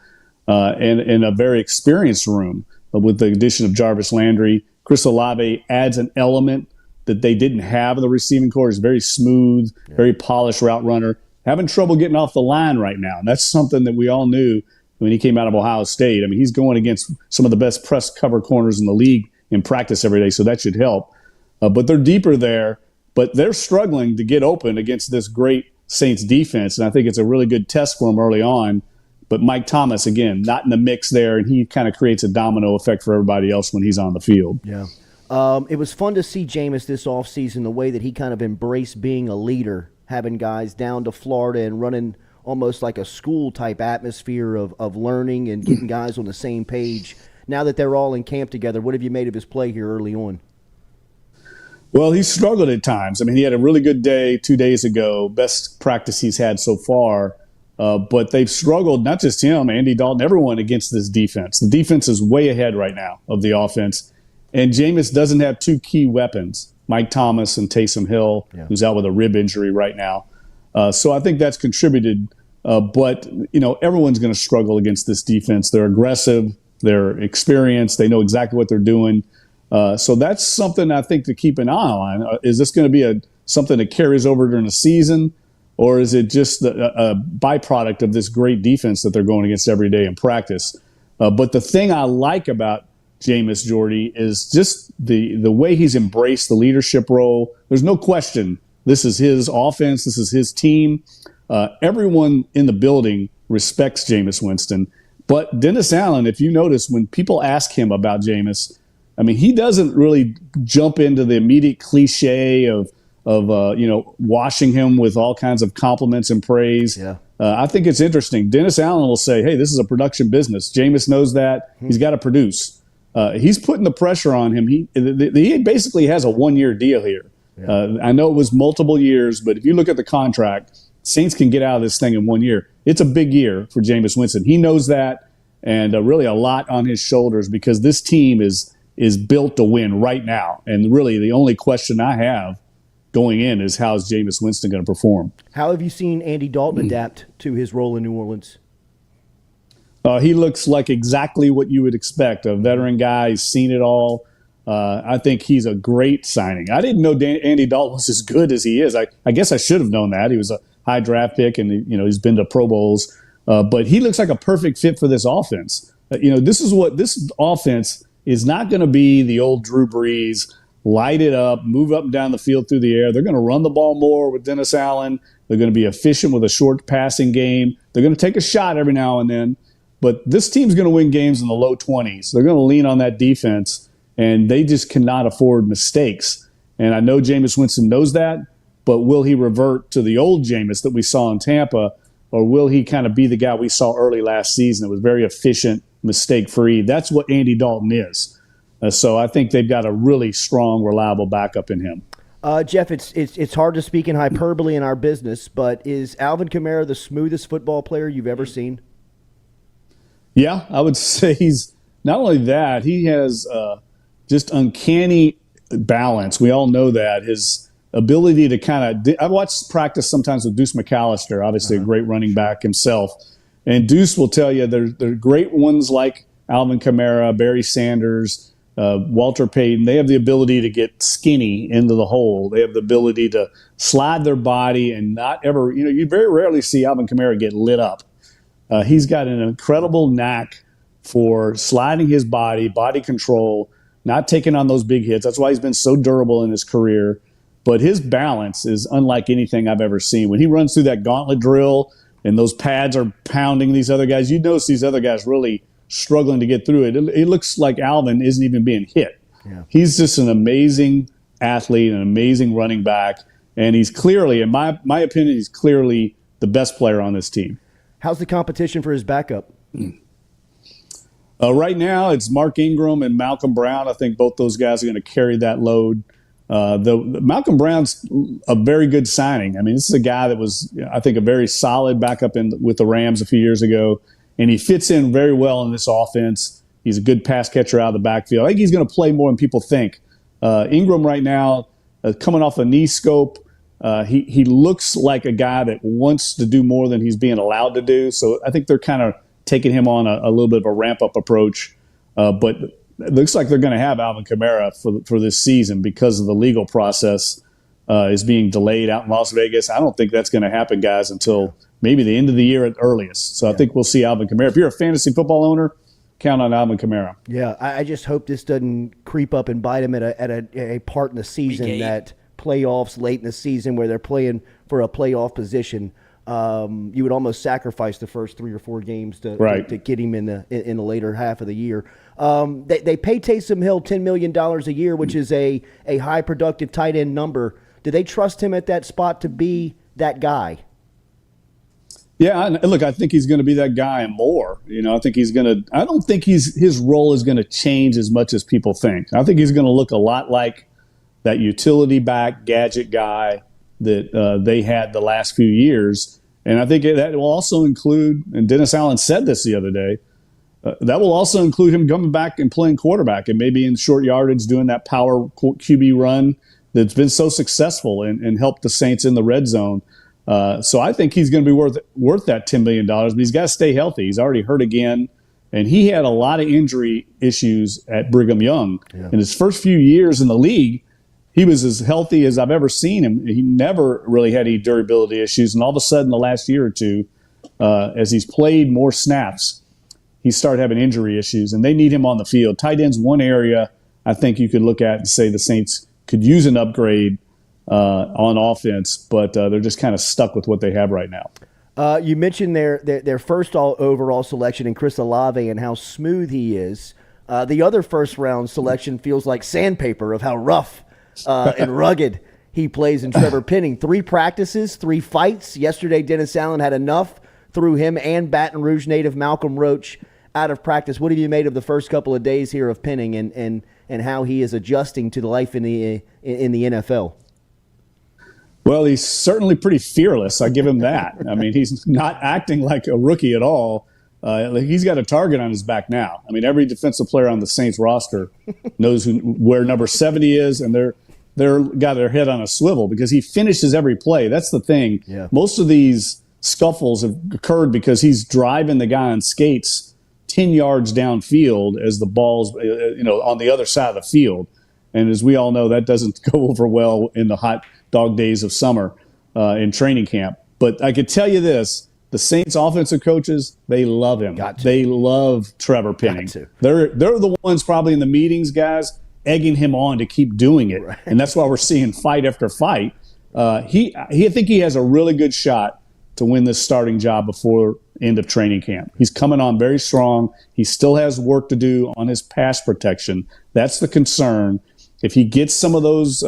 and a very experienced room with the addition of Jarvis Landry. Chris Olave adds an element that they didn't have in the receiving corps. He's very smooth, very polished route runner. Having trouble getting off the line right now. And that's something that we all knew when he came out of Ohio State. I mean, he's going against some of the best press cover corners in the league in practice every day, so that should help. But they're deeper there, but they're struggling to get open against this great Saints defense, and I think it's a really good test for them early on. But Mike Thomas, again, not in the mix there, and he kind of creates a domino effect for everybody else when he's on the field. Yeah. It was fun to see Jameis this offseason, the way that he kind of embraced being a leader, having guys down to Florida and running almost like a school-type atmosphere of learning and getting guys on the same page. Now that they're all in camp together, what have you made of his play here early on? Well, he struggled at times. I mean, he had a really good day 2 days ago, best practice he's had so far. But they've struggled, not just him, Andy Dalton, everyone against this defense. The defense is way ahead right now of the offense. And Jameis doesn't have 2 key weapons, Mike Thomas and Taysom Hill, who's out with a rib injury right now. So I think that's contributed. But everyone's going to struggle against this defense. They're aggressive. They're experienced. They know exactly what they're doing. So that's something I think to keep an eye on. Is this going to be something that carries over during the season, or is it just a byproduct of this great defense that they're going against every day in practice? But the thing I like about Jameis, Jordy, is just the way he's embraced the leadership role. There's no question this is his offense. This is his team. Everyone in the building respects Jameis Winston. But Dennis Allen, if you notice, when people ask him about Jameis, I mean, he doesn't really jump into the immediate cliche of washing him with all kinds of compliments and praise. Yeah. I think it's interesting. Dennis Allen will say, hey, this is a production business. Jameis knows that. He's got to produce. He's putting the pressure on him. He basically has a 1-year deal here. Yeah. I know it was multiple years, but if you look at the contract, Saints can get out of this thing in 1 year. It's a big year for Jameis Winston. He knows that, and really a lot on his shoulders because this team is built to win right now. And really the only question I have going in is how is Jameis Winston going to perform? How have you seen Andy Dalton adapt to his role in New Orleans? He looks like exactly what you would expect. A veteran guy, he's seen it all. I think he's a great signing. I didn't know Andy Dalton was as good as he is. I guess I should have known that. He was a high draft pick, and he's been to Pro Bowls. But he looks like a perfect fit for this offense. This offense is not going to be the old Drew Brees, light it up, move up and down the field through the air. They're going to run the ball more with Dennis Allen. They're going to be efficient with a short passing game. They're going to take a shot every now and then. But this team's going to win games in the low 20s. They're going to lean on that defense, and they just cannot afford mistakes. And I know Jameis Winston knows that, but will he revert to the old Jameis that we saw in Tampa, or will he kind of be the guy we saw early last season that was very efficient, mistake-free? That's what Andy Dalton is. So I think they've got a really strong, reliable backup in him. Jeff, it's hard to speak in hyperbole in our business, but is Alvin Kamara the smoothest football player you've ever seen? Yeah, I would say he's not only that, he has just uncanny balance. We all know that. His ability to kind of – I've watched practice sometimes with Deuce McAllister, obviously a great running back himself. And Deuce will tell you there are great ones like Alvin Kamara, Barry Sanders, Walter Payton. They have the ability to get skinny into the hole. They have the ability to slide their body and not ever – you very rarely see Alvin Kamara get lit up. He's got an incredible knack for sliding his body control, not taking on those big hits. That's why he's been so durable in his career. But his balance is unlike anything I've ever seen. When he runs through that gauntlet drill and those pads are pounding these other guys, you notice these other guys really struggling to get through it. It looks like Alvin isn't even being hit. Yeah. He's just an amazing athlete, an amazing running back, and he's clearly, in my opinion, he's clearly the best player on this team. How's the competition for his backup? Right now, it's Mark Ingram and Malcolm Brown. I think both those guys are going to carry that load. The Malcolm Brown's a very good signing. I mean, this is a guy that was, I think, a very solid backup with the Rams a few years ago, and he fits in very well in this offense. He's a good pass catcher out of the backfield. I think he's going to play more than people think. Ingram right now, coming off a knee scope, he looks like a guy that wants to do more than he's being allowed to do. So I think they're kind of taking him on a little bit of a ramp-up approach. But it looks like they're going to have Alvin Kamara for this season because of the legal process is being delayed out in Las Vegas. I don't think that's going to happen, guys, until maybe the end of the year at earliest. So I think we'll see Alvin Kamara. If you're a fantasy football owner, count on Alvin Kamara. Yeah, I just hope this doesn't creep up and bite him at a part in the season, that playoffs late in the season where they're playing for a playoff position. You would almost sacrifice the first 3 or 4 games to get him in the later half of the year. They pay Taysom Hill $10 million a year, which is a high productive tight end number. Do they trust him at that spot to be that guy? Yeah, look, I think he's going to be that guy and more. I think he's going to. I don't think his role is going to change as much as people think. I think he's going to look a lot like that utility back gadget guy that they had the last few years. And I think that will also include, and Dennis Allen said this the other day, that will also include him coming back and playing quarterback and maybe in short yardage doing that power QB run that's been so successful and helped the Saints in the red zone. So I think he's going to be worth that $10 million, but he's got to stay healthy. He's already hurt again, and he had a lot of injury issues at Brigham Young. Yeah. In his first few years in the league, he was as healthy as I've ever seen him. He never really had any durability issues. And all of a sudden, the last year or two, as he's played more snaps, he started having injury issues, and they need him on the field. Tight end's one area I think you could look at and say the Saints could use an upgrade on offense, but they're just kind of stuck with what they have right now. You mentioned their first overall selection in Chris Olave and how smooth he is. The other first-round selection feels like sandpaper of how rough and rugged he plays in Trevor Penning. 3 practices, 3 fights. Yesterday, Dennis Allen had enough, threw him and Baton Rouge native Malcolm Roach out of practice. What have you made of the first couple of days here of Penning and how he is adjusting to the life in the NFL? Well, he's certainly pretty fearless. I give him that. I mean, he's not acting like a rookie at all. He's got a target on his back now. I mean, every defensive player on the Saints roster knows where number 70 is, and they're got their head on a swivel because he finishes every play. That's the thing. Yeah. Most of these scuffles have occurred because he's driving the guy on skates 10 yards downfield as the ball's on the other side of the field. And as we all know, that doesn't go over well in the hot dog days of summer in training camp. But I could tell you this. The Saints offensive coaches, they love him. They love Trevor Penning. They're the ones probably in the meetings, guys, egging him on to keep doing it. Right. And that's why we're seeing fight after fight. I think he has a really good shot to win this starting job before end of training camp. He's coming on very strong. He still has work to do on his pass protection. That's the concern. If he gets some of those,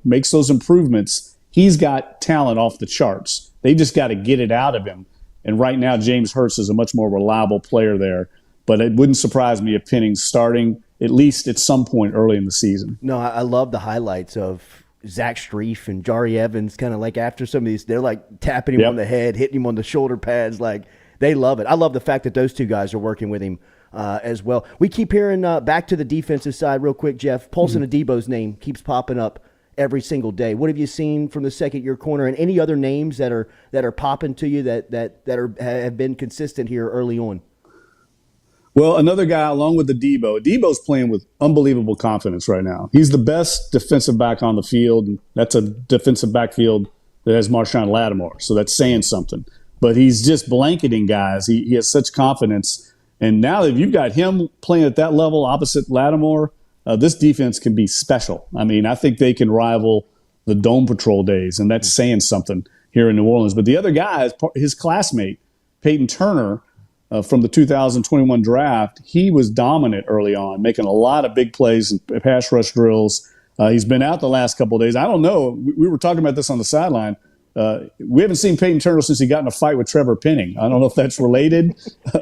makes those improvements, he's got talent off the charts. They just got to get it out of him. And right now, James Hurst is a much more reliable player there. But it wouldn't surprise me if Penning's starting at least at some point early in the season. No, I love the highlights of Zach Strief and Jari Evans, kind of like after some of these, they're like tapping him on the head, hitting him on the shoulder pads. Like, they love it. I love the fact that those two guys are working with him as well. We keep hearing back to the defensive side real quick, Jeff. Paulson Adebo's name keeps popping up every single day. What have you seen from the second-year corner, and any other names that are popping to you that have been consistent here early on? Well, another guy along with Adebo's playing with unbelievable confidence right now. He's the best defensive back on the field. That's a defensive backfield that has Marshawn Lattimore, so that's saying something. But he's just blanketing guys. He has such confidence. And now that you've got him playing at that level opposite Lattimore, this defense can be special. I mean, I think they can rival the Dome Patrol days, and that's saying something here in New Orleans. But the other guy is his classmate, Peyton Turner. from the 2021 draft, he was dominant early on, making a lot of big plays and pass rush drills. He's been out the last couple of days. I don't know. We were talking about this on the sideline. We haven't seen Peyton Turner since he got in a fight with Trevor Penning. I don't know if that's related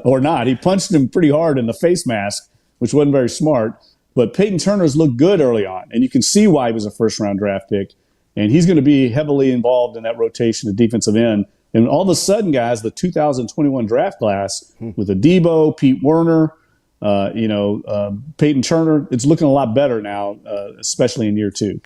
or not. He punched him pretty hard in the face mask, which wasn't very smart. But Peyton Turner's looked good early on, and you can see why he was a first-round draft pick. And he's going to be heavily involved in that rotation at defensive end. And all of a sudden, guys, the 2021 draft class with Adebo, Pete Werner, Peyton Turner, it's looking a lot better now, especially in year 2.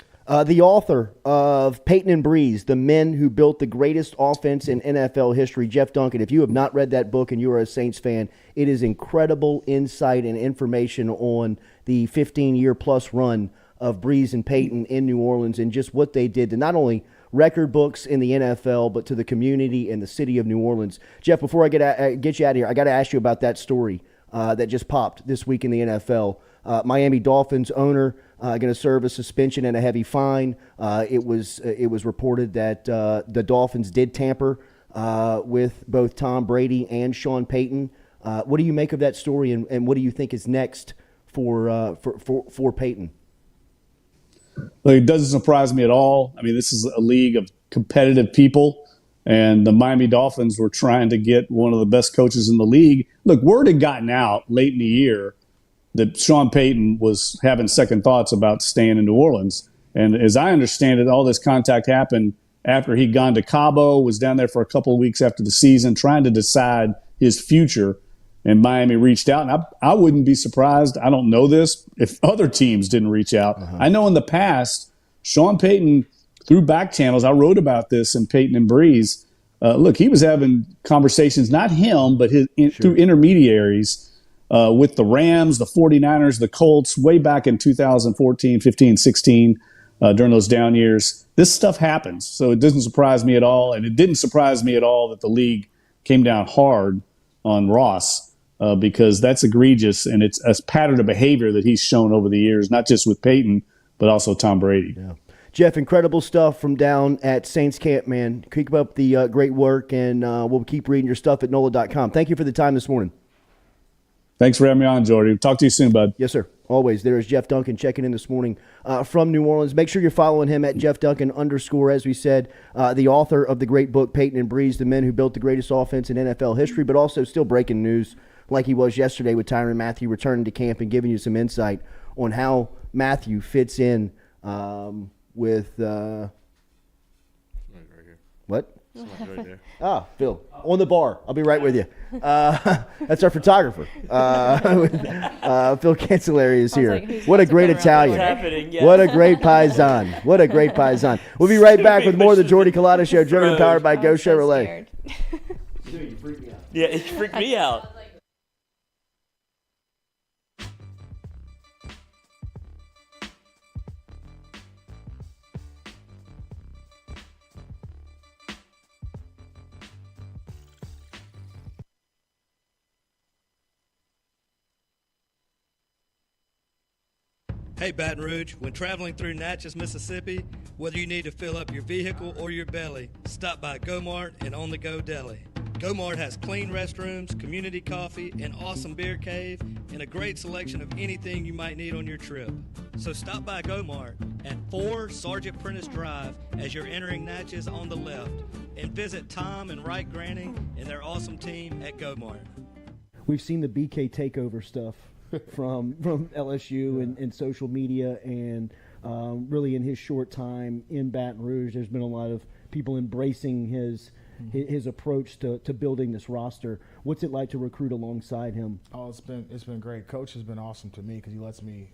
The author of Peyton and Breeze, The Men Who Built the Greatest Offense in NFL History, Jeff Duncan. If you have not read that book and you are a Saints fan, it is incredible insight and information on the 15-year-plus run of Breeze and Peyton in New Orleans and just what they did to not only record books in the NFL, but to the community and the city of New Orleans. Jeff, before I get you out of here, I got to ask you about that story that just popped this week in the NFL. Miami Dolphins owner going to serve a suspension and a heavy fine. It was reported that the Dolphins did tamper with both Tom Brady and Sean Payton. What do you make of that story, and what do you think is next for Payton? Well, it doesn't surprise me at all. I mean, this is a league of competitive people, and the Miami Dolphins were trying to get one of the best coaches in the league. Look, word had gotten out late in the year that Sean Payton was having second thoughts about staying in New Orleans. And as I understand it, all this contact happened after he'd gone to Cabo, was down there for a couple of weeks after the season, trying to decide his future. And Miami reached out. And I wouldn't be surprised, I don't know this, if other teams didn't reach out. I know in the past, Sean Payton, through back channels, I wrote about this in Peyton and Breeze. Look, he was having conversations, not him, but through intermediaries with the Rams, the 49ers, the Colts, way back in 2014, 15, 16, during those down years. This stuff happens, so it doesn't surprise me at all. And it didn't surprise me at all that the league came down hard on Ross. Because that's egregious, and it's a pattern of behavior that he's shown over the years, not just with Peyton, but also Tom Brady. Yeah. Jeff, incredible stuff from down at Saints Camp, man. Keep up the great work, and we'll keep reading your stuff at NOLA.com. Thank you for the time this morning. Thanks for having me on, Jordy. Talk to you soon, bud. Yes, sir. Always. There is Jeff Duncan checking in this morning from New Orleans. Make sure you're following him at Jeff Duncan _ as we said, the author of the great book, Peyton and Breeze, The Men Who Built the Greatest Offense in NFL History, but also still breaking news like he was yesterday with Tyrann Mathieu returning to camp and giving you some insight on how Mathieu fits in with what? Right there. Ah, Phil, on the bar. I'll be right with you. That's our photographer. Phil Cancelleri is here. Like, what a great Italian. What a great paisan. What a great paisan. We'll be right back with more of the Jordy Culotta Show, driven and powered by Go Chevrolet. Dude, you freaked me out. Yeah, it freaked me out. Hey Baton Rouge, when traveling through Natchez, Mississippi, whether you need to fill up your vehicle or your belly, stop by Go-Mart and On The Go Deli. Go-Mart has clean restrooms, community coffee, an awesome beer cave, and a great selection of anything you might need on your trip. So stop by Go-Mart at 4 Sergeant Prentice Drive as you're entering Natchez on the left, and visit Tom and Wright Granning and their awesome team at Go-Mart. We've seen the BK takeover stuff from LSU and social media, and really in his short time in Baton Rouge, there's been a lot of people embracing his approach to building this roster. What's it like to recruit alongside him? Oh, it's been great. Coach has been awesome to me because he lets me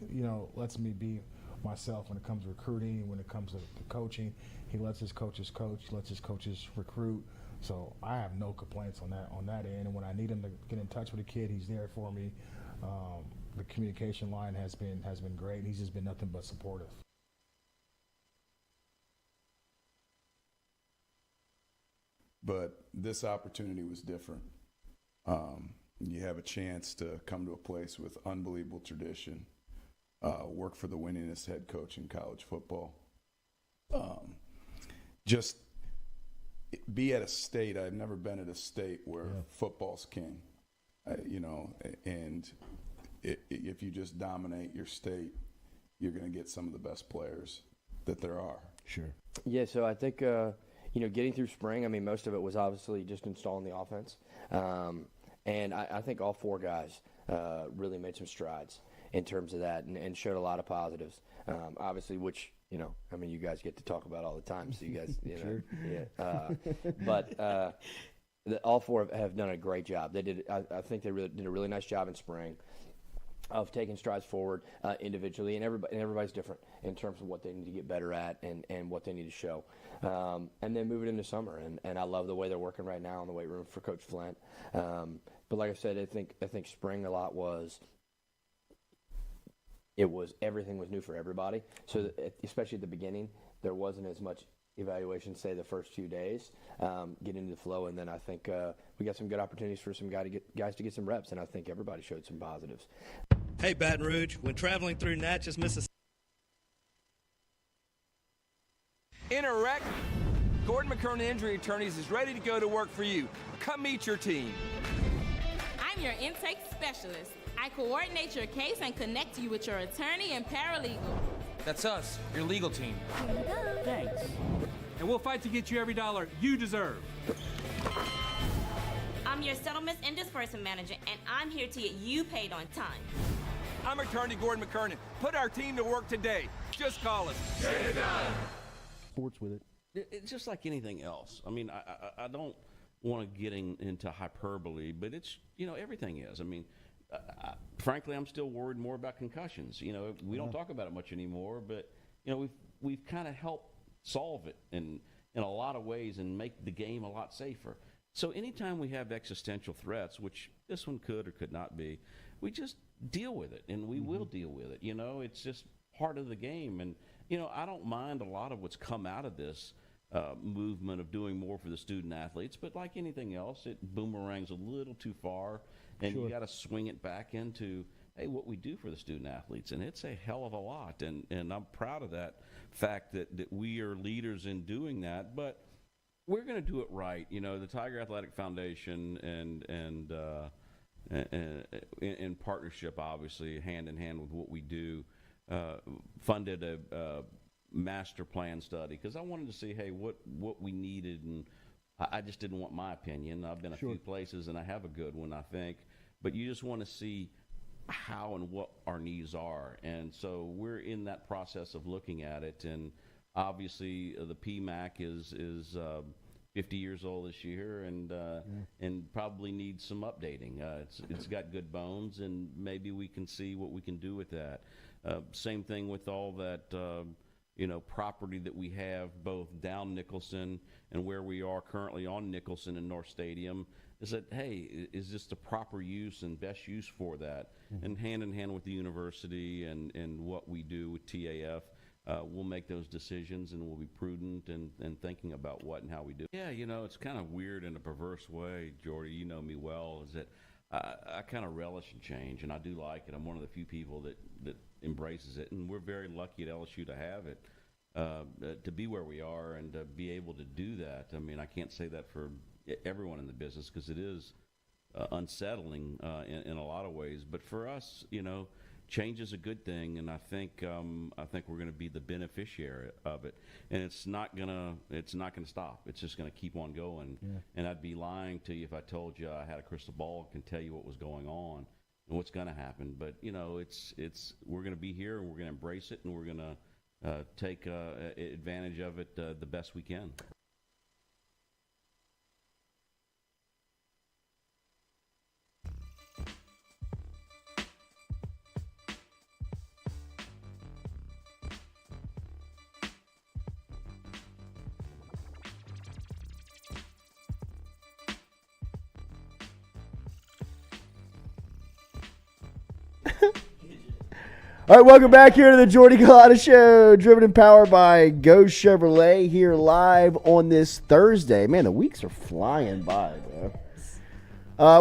be myself when it comes to recruiting, when it comes to coaching. He lets his coaches coach, he lets his coaches recruit. So I have no complaints on that end. And when I need him to get in touch with a kid, he's there for me. The communication line has been great. He's just been nothing but supportive. But this opportunity was different. You have a chance to come to a place with unbelievable tradition, work for the winningest head coach in college football. Just be at a state. I've never been at a state where football's king. And if you just dominate your state, you're going to get some of the best players that there are. Sure. Yeah, so I think, getting through spring, I mean, most of it was obviously just installing the offense. And I think all four guys really made some strides in terms of that and showed a lot of positives. Obviously, which, you guys get to talk about all the time. So you guys, Sure. But all four have done a great job. They did. I think they really did a really nice job in spring of taking strides forward individually, and everybody's different in terms of what they need to get better at and what they need to show. And then move it into summer, and I love the way they're working right now in the weight room for Coach Flint. But like I said, I think spring a lot was everything was new for everybody. So especially at the beginning, there wasn't as much evaluation, say the first few days, get into the flow, and then I think we got some good opportunities for some guys to get some reps, and I think everybody showed some positives. Hey, Baton Rouge, when traveling through Natchez, Mississippi. In a wreck, Gordon McKernan Injury Attorneys is ready to go to work for you. Come meet your team. I'm your intake specialist. I coordinate your case and connect you with your attorney and paralegal. That's us, your legal team. Thanks. And we'll fight to get you every dollar you deserve. I'm your settlements and disbursement manager, and I'm here to get you paid on time. I'm attorney Gordon McKernan. Put our team to work today. Just call us. Get it done. Sports with it. It's just like anything else. I mean, I don't want to get into hyperbole, but it's, everything is. I mean, frankly, I'm still worried more about concussions. We don't talk about it much anymore, but, we've kind of helped solve it in a lot of ways and make the game a lot safer. So anytime we have existential threats, which this one could or could not be, we just deal with it, and we will deal with it. It's just part of the game. And, I don't mind a lot of what's come out of this movement of doing more for the student athletes, but like anything else, it boomerangs a little too far, and you got to swing it back into, hey, what we do for the student athletes, and it's a hell of a lot, and I'm proud of that fact that we are leaders in doing that, but we're going to do it right. The Tiger Athletic Foundation and in partnership, obviously, hand in hand with what we do, funded a master plan study because I wanted to see, hey, what we needed, and I just didn't want my opinion. I've been a few places, and I have a good one, I think, but you just want to see how and what our needs are, and so we're in that process of looking at it, and obviously the PMAC is 50 years old this year, and probably needs some updating. It's got good bones, and maybe we can see what we can do with that. Same thing with all that property that we have both down Nicholson and where we are currently on Nicholson and North Stadium. Is that, hey, is this the proper use and best use for that? And hand in hand with the university and what we do with TAF, we'll make those decisions, and we'll be prudent and thinking about what and how we do. Yeah, it's kind of weird in a perverse way, Jordy, you know me well, is that I kind of relish in change, and I do like it. I'm one of the few people that embraces it, and we're very lucky at LSU to have it, to be where we are and to be able to do that. I mean, I can't say that for everyone in the business because it is unsettling in a lot of ways, but for us, change is a good thing, and I think we're going to be the beneficiary of it, and it's not gonna stop. It's just going to keep on going. Yeah. And I'd be lying to you if I told you I had a crystal ball and can tell you what was going on and what's going to happen. But we're going to be here, and we're going to embrace it, and we're going to take advantage of it the best we can. All right, welcome back here to the Jordy Culotta Show, driven and powered by Go Chevrolet, here live on this Thursday. Man, the weeks are flying by, man.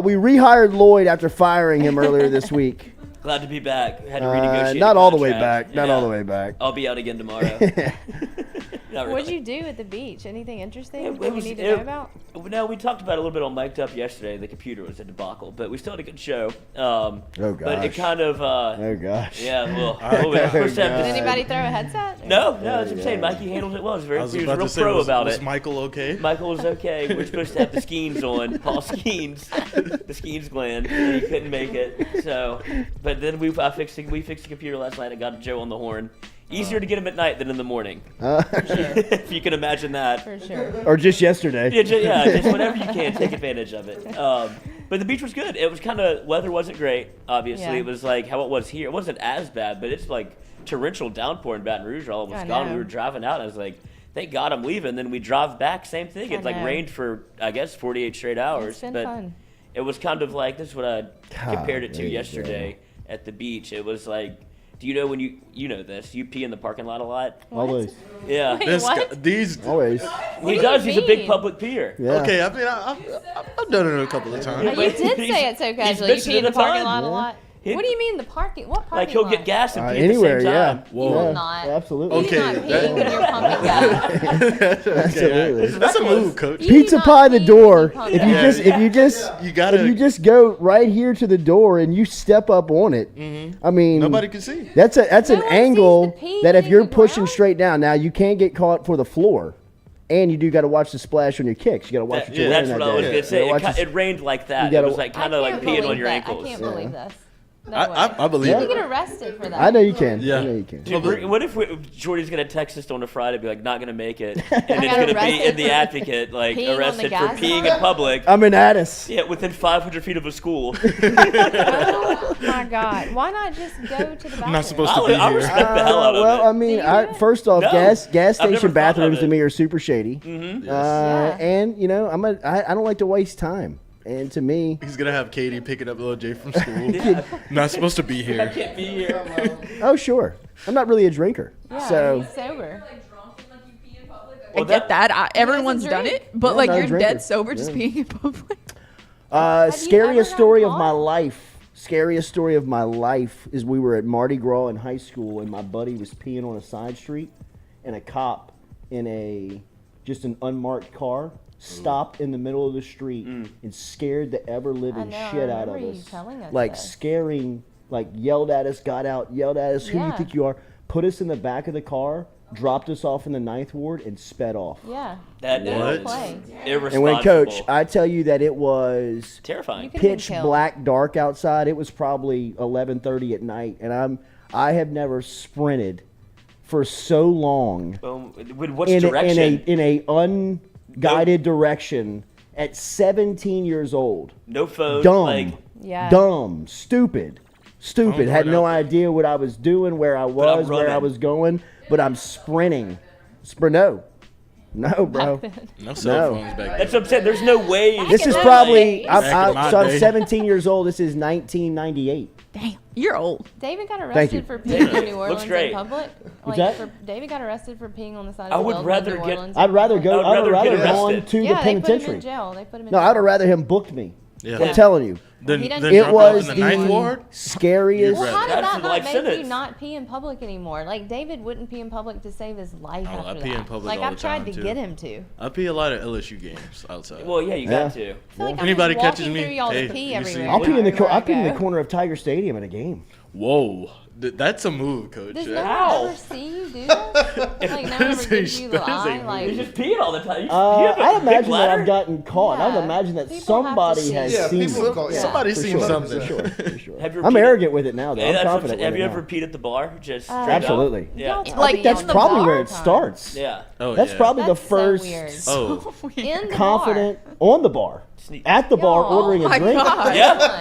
We rehired Lloyd after firing him earlier this week. Glad to be back. Had to renegotiate. Not all the way back. Not all the way back. I'll be out again tomorrow. Not What'd really. you do at the beach? Anything interesting It that we was- need to know about? No, we talked about it a little bit on Mic'd Up yesterday. The computer was a debacle, but we still had a good show. Oh, But it gosh. kind of. Oh, gosh. Yeah, well, Oh, we were supposed to have Did this- anybody throw a headset? No, that's what I'm saying. Mikey handled it well. He was about real to say, pro was- about was it. Michael okay? Michael was okay. We're supposed to have the Skeens on, Paul Skeens, the Skeens gland, and he couldn't make it. So, but then we fixed the computer last night and got Joe on the horn. Easier to get him at night than in the morning. If you can imagine that. For sure. Or just yesterday. Just whenever you can, take advantage of it. But the beach was good. It was kind of, weather wasn't great, obviously. Yeah. It was like how it was here. It wasn't as bad, but it's like torrential downpour in Baton Rouge. All of us I gone. know. We were driving out, and I was like, thank God I'm leaving. Then we drive back, same thing. I It like know. rained for, I guess, 48 straight hours. It's been but fun. it was kind of like, this is what I compared it to Golly, yesterday at the beach. It was like, do you know when you know this, you pee in the parking lot a lot? Always. Yeah. Wait, This what? guy- these. Always. He do does. you He's a big mean? public peer. Yeah. Okay, I mean, I've done it a couple of times. You did say it so casually. You missing pee in it the a parking ton. lot a lot. He- What do you mean the parking? What parking Like he'll lot? get gas and pee Anywhere, at the same yeah. time. You will Yeah, not. absolutely. You do Okay, not pee that- when you're pumping gas. Absolutely. That's a move, coach. You do Pizza not pie the pee door. when If you you pump just gas. You gotta. if you just go right here to the door and you step up on it, I mean, Nobody can see. That's an No one sees angle the pee that if hitting you're the pushing ground. straight down, now you can't get caught for the floor, and you do got to watch the splash on your kicks. You got to watch what you're That's wearing what that I was day. going to say. You gotta watch It rained like that. It gotta- was like kind I of like can't peeing on believe your that. ankles. I can't believe this. No I way. believe Yeah. You it. get arrested for that. I know you can. Yeah. I know you can. Dude, what if Jordy's going to text us on a Friday, be like, not going to make it, and it's got going to be arrested in the for Advocate, like peeing on the arrested for gas peeing line? in public. I'm in Addis. Yeah, within 500 feet of a school. Oh my God! Why not just go to the bathroom? I'm not supposed to be I here. respect the hell out of Well, it. I mean, Do you do it? first off, No. gas I've never station thought of bathrooms to it. me are super shady. Mm-hmm. Yeah. And you know, I don't like to waste time. And to me, He's gonna have Katie picking up little Jay from school. Not supposed to be I here. can't be here. oh sure, I'm not really a drinker, Yeah, so he's sober. I get that. Everyone's done drink. it, but Yeah, like not a you're drinker. dead sober, just Yeah. being in public. you ever scariest gotten story of caught? my life. Scariest story of my life is we were at Mardi Gras in high school, and my buddy was peeing on a side street, and a cop in just an unmarked car stopped in the middle of the street and scared the ever living I know, I shit out of remember you us. telling us Like this. scaring, like yelled at us, got out, yelled at us. Who do you Yeah. think you are? Put us in the back of the car, dropped us off in the 9th Ward, and sped off. Yeah. That No is play. irresponsible. And when Coach, I tell you that it was terrifying. You could've been pitch killed. black dark outside. It was probably 11:30 at night, and I have never sprinted for so long With what in direction? a unguided direction at 17 years old. No phone. Dumb, Like, Yeah. dumb, stupid. Phone Had right no out. idea what I was doing, where I I'm was, where I running. was going, but I'm sprinting. No, bro. No cell No. phones back that's then. what I'm saying. There's no way. This is those probably days. Back in my so I'm day. 17 years old. This is 1998. Damn, you're old. David got you. arrested for peeing in New Looks Orleans great. in public. What's Like, that? David got arrested for peeing on the side I of the would building rather in New get- Orleans. I'd rather I go. would I'd rather rather get gone arrested. to Yeah, the they put him in penitentiary. jail. They put him in No, jail. I'd have rather him booked me. Yeah. I'm telling you, He doesn't- then it drop off was in the 9th Ward. the scariest. Well, how did That's that the not life make you sentence. not pee in public anymore? Like, David wouldn't pee in public to save his life Oh, I after pee in that. public Like, all I've the tried time, to too. get him to. I pee a lot of LSU games outside. Well, yeah, you Yeah. got to. I feel like Anybody I'm just catches walking me, through y'all hey, to pee you everywhere. see- I'll pee in the everywhere I I'll pee in the go. corner of Tiger Stadium at a game. Whoa, that's a move, coach. Does no Ow. one ever see you do that? Like, no one ever gives you the that is a eye? move. Like, You're just peeing all the time. You I have a big imagine that bladder? I've gotten caught. I Yeah. would imagine that People have to somebody see has it. seen people me. have caught- Yeah, Somebody's for seen sure, something. For sure, for sure. Have you I'm repeated- arrogant with it now, though. Hey, I'm that's what I'm confident saying. Have with you it ever now. repeated at the bar? Just straight up? Absolutely. Yeah. Y'all talk Like that's in the probably bar where it time. starts. Yeah. Oh, That's yeah. probably That's the so first weird. Oh, In the confident on the bar, Sneak- at the bar, Y'all. ordering a my drink, God. Yeah. Bar.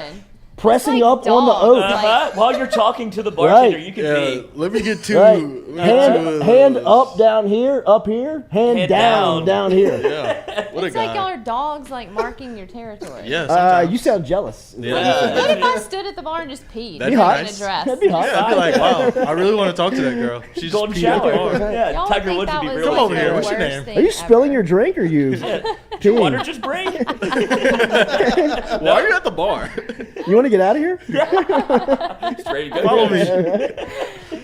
pressing like up on the dogs. oak. Uh-huh. While you're talking to the bartender, you can yeah. be. Let me get two. Right. let me get two of Hand those. up, down here, up here. Hand Hand down, down. down here. Yeah. What It's a like y'all guy. are dogs, like, marking your territory. Yeah. Sometimes. You sound jealous. Yeah. What if I stood at the bar and just peed? That'd in be a nice. dress? That'd be hot. Yeah, I'd be like, wow, I really want to talk to that girl. She's Golden just peed at the shower. bar. Yeah, Y'all Tiger think Woods would that be was, really Come like, over the here. What's your worst name? thing Are you spilling ever. your drink or you? Water peeing? just break. Why are you at the bar? You want to get out of here? Just ready to go. Follow me.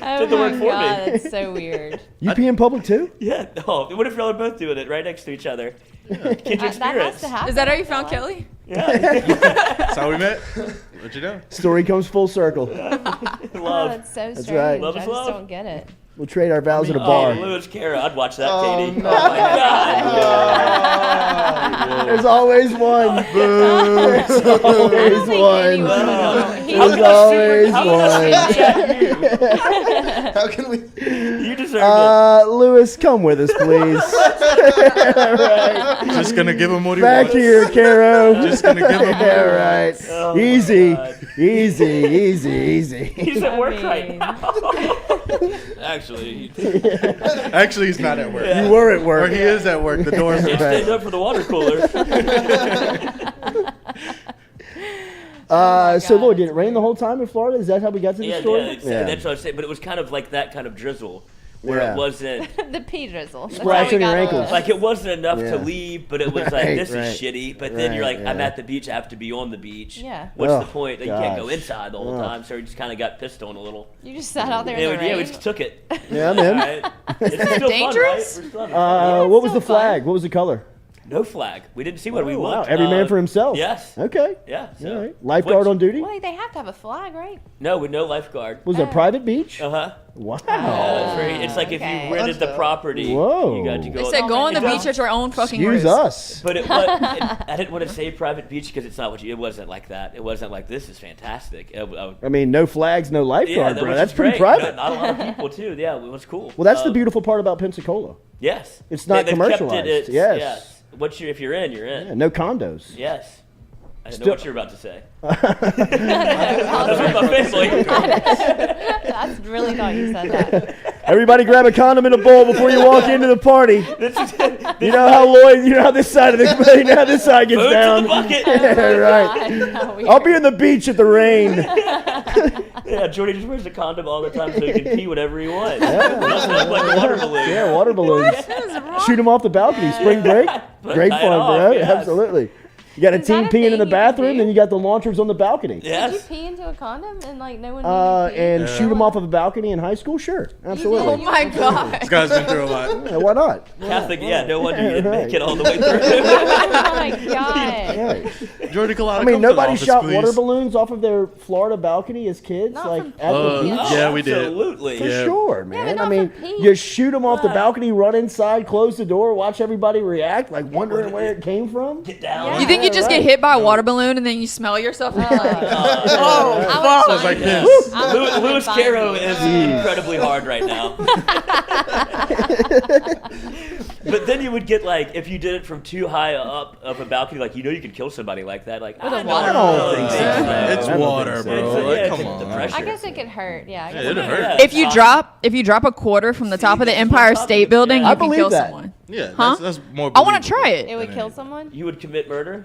Oh Did the work my for God, me. that's so weired. You pee in public too? Yeah. Oh, what if y'all are both doing it right next to each other? Kindred That has spirits. to happen. Is that how you found Kelly? Yeah. That's how we met. What you know? Story comes full circle. Oh, Love. that's so That's strange. right. Love I is just love. don't get it. We'll trade our vows at a Oh, bar. Lewis Carroll. I'd watch that, Oh, Katie. no. Oh, my God. There's always one. There's always one. There's always one. How can we? You deserve it. Lewis, come with us, please. Right. Just gonna give him what he Back wants. here, Caro. Just gonna give him what he Yeah, wants. right. Oh, my Easy. God. Easy. He's at work right mean- now. Actually, Actually, he's not at work. You were at work. Or he is at work. The door's he open. stayed up for the water cooler. So, Lloyd, did it rain the whole time in Florida? Is that how we got to the Yeah, story? that's what I was saying. But it was kind of like that kind of drizzle, where Yeah. it wasn't The pea drizzle. That's Splash how we on your got ankles. this. like it wasn't enough Yeah. to leave, but it was like Right, this right. is shitty. But then you're Right, like, I'm yeah. at the beach, I have to be on the beach. Yeah. What's Oh, the point? That you can't go gosh. inside the whole Oh. time, so we just kind of got pissed on a little. You just sat out there Yeah, in the yeah, rain. we just took it. Yeah, I'm in. All right. It's still dangerous? fun, right? We're still having fun. What was still the flag? What was the color? No flag. We didn't see what we Oh, looked. wow. Every man for himself. Yes. Okay. Yeah. So. All right. Lifeguard on duty? Well, they have to have a flag, right? No, with no lifeguard. Was it a private beach? Uh huh. Wow. It's like if okay. you rented the property, Whoa. you got to go. They said go on the It beach at your own fucking Excuse risk. us. But it was, I didn't want to say private beach because it's not what you. It wasn't like that. It wasn't like this is fantastic. I mean, no flags, no lifeguard, bro. which That's is pretty great. private. Not a lot of people too. Yeah, it was cool. Well, that's the beautiful part about Pensacola. Yes. It's not They've kept commercialized. It, Yes. If you're in, you're in. Yeah, no condos. Yes. I didn't know Still- what you were about to say. That's with my family. I really thought you said that. Everybody grab a condom in a bowl before you walk into the party. You know how Lloyd, you know how this side of the, you know how this side gets Food to down. the bucket. Yeah, right. I'll be in the beach at the rain. Yeah, Jordy just wears a condom all the time so he can pee whatever he wants. Like a water balloon. Yeah, water balloons. Shoot them off the balcony. Spring break. Great Tie it fun, off, bro. yes. Absolutely. You got a Is that team a peeing in thing the you can bathroom, do? then you got the launchers on the balcony. Yes. Did you pee into a condom and like no one knew you peed? And shoot them off of a balcony in high school? Sure. Absolutely. Oh my god. This guy's been through a lot. Yeah, why not? Catholic, no wonder you didn't make it all the way through. Oh my god. Yeah. Jordy Culotta, I mean, come to the nobody office, shot please. water balloons off of their Florida balcony as kids, Not like from at the beach. Yeah, we did. Absolutely. For Yeah. sure, but man. I not mean, for pee. you shoot them off the balcony, run inside, close the door, watch everybody react, like wondering where it came from. Get down. Yeah. You think you just get hit by a water balloon and then you smell yourself? And you're like, oh, I fuck. would like find this. it. I would Louis find Caro it. is incredibly hard right now. But then you would get like, if you did it from too high up of a balcony, like you could kill somebody like that. Like I water balloon. think so. It's I don't water, think so. bro. It's, Come it's on. the pressure. I guess it could hurt. Yeah. I guess it'd it hurt. Yeah, If you drop a quarter from the top of the this is what Empire I'm talking State about. Building, Yeah. you I can believe kill that. someone. Yeah, Huh? that's more. I want to believable. try it. It would kill someone. You would commit murder.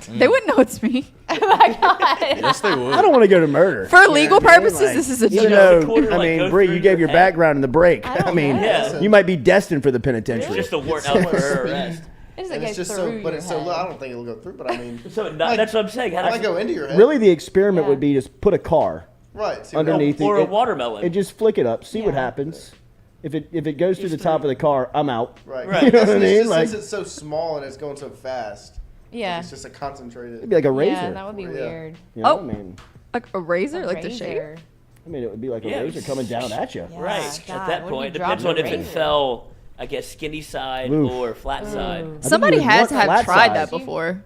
They wouldn't know it's me. Oh my god. Yes, they would. I don't want to go to murder. For legal purposes, Like, this is a even joke. though, I mean, Bree, you gave your background in the break. I mean, know. you might be destined for the It's penitentiary. just a warrant out for her arrest. It just And goes it's just through so, but your it's so head. low. I don't think it'll go through. But I mean, So that's what I'm saying. How it might does go into your head. Really, the experiment Yeah. would be just put a car Right. See what underneath or it, a watermelon. and just flick it up, see what Yeah. happens. If it goes through the top of the car, I'm out. Right. Right. You know what I It's mean? just, Like, since it's so small and it's going so fast. Yeah. It's just a concentrated. it'd be like a razor. Yeah, that would be Yeah. weird. You know, Oh. I mean, Like a razor, A like the shape. razor. I mean, it would be like a Yeah, razor coming down at you. Yeah. Right. God, At that what if point, you depends dropped on a if it razor? fell, I guess, skinny side Oof. or flat side. I think Somebody you would has want to have flat tried side. that before.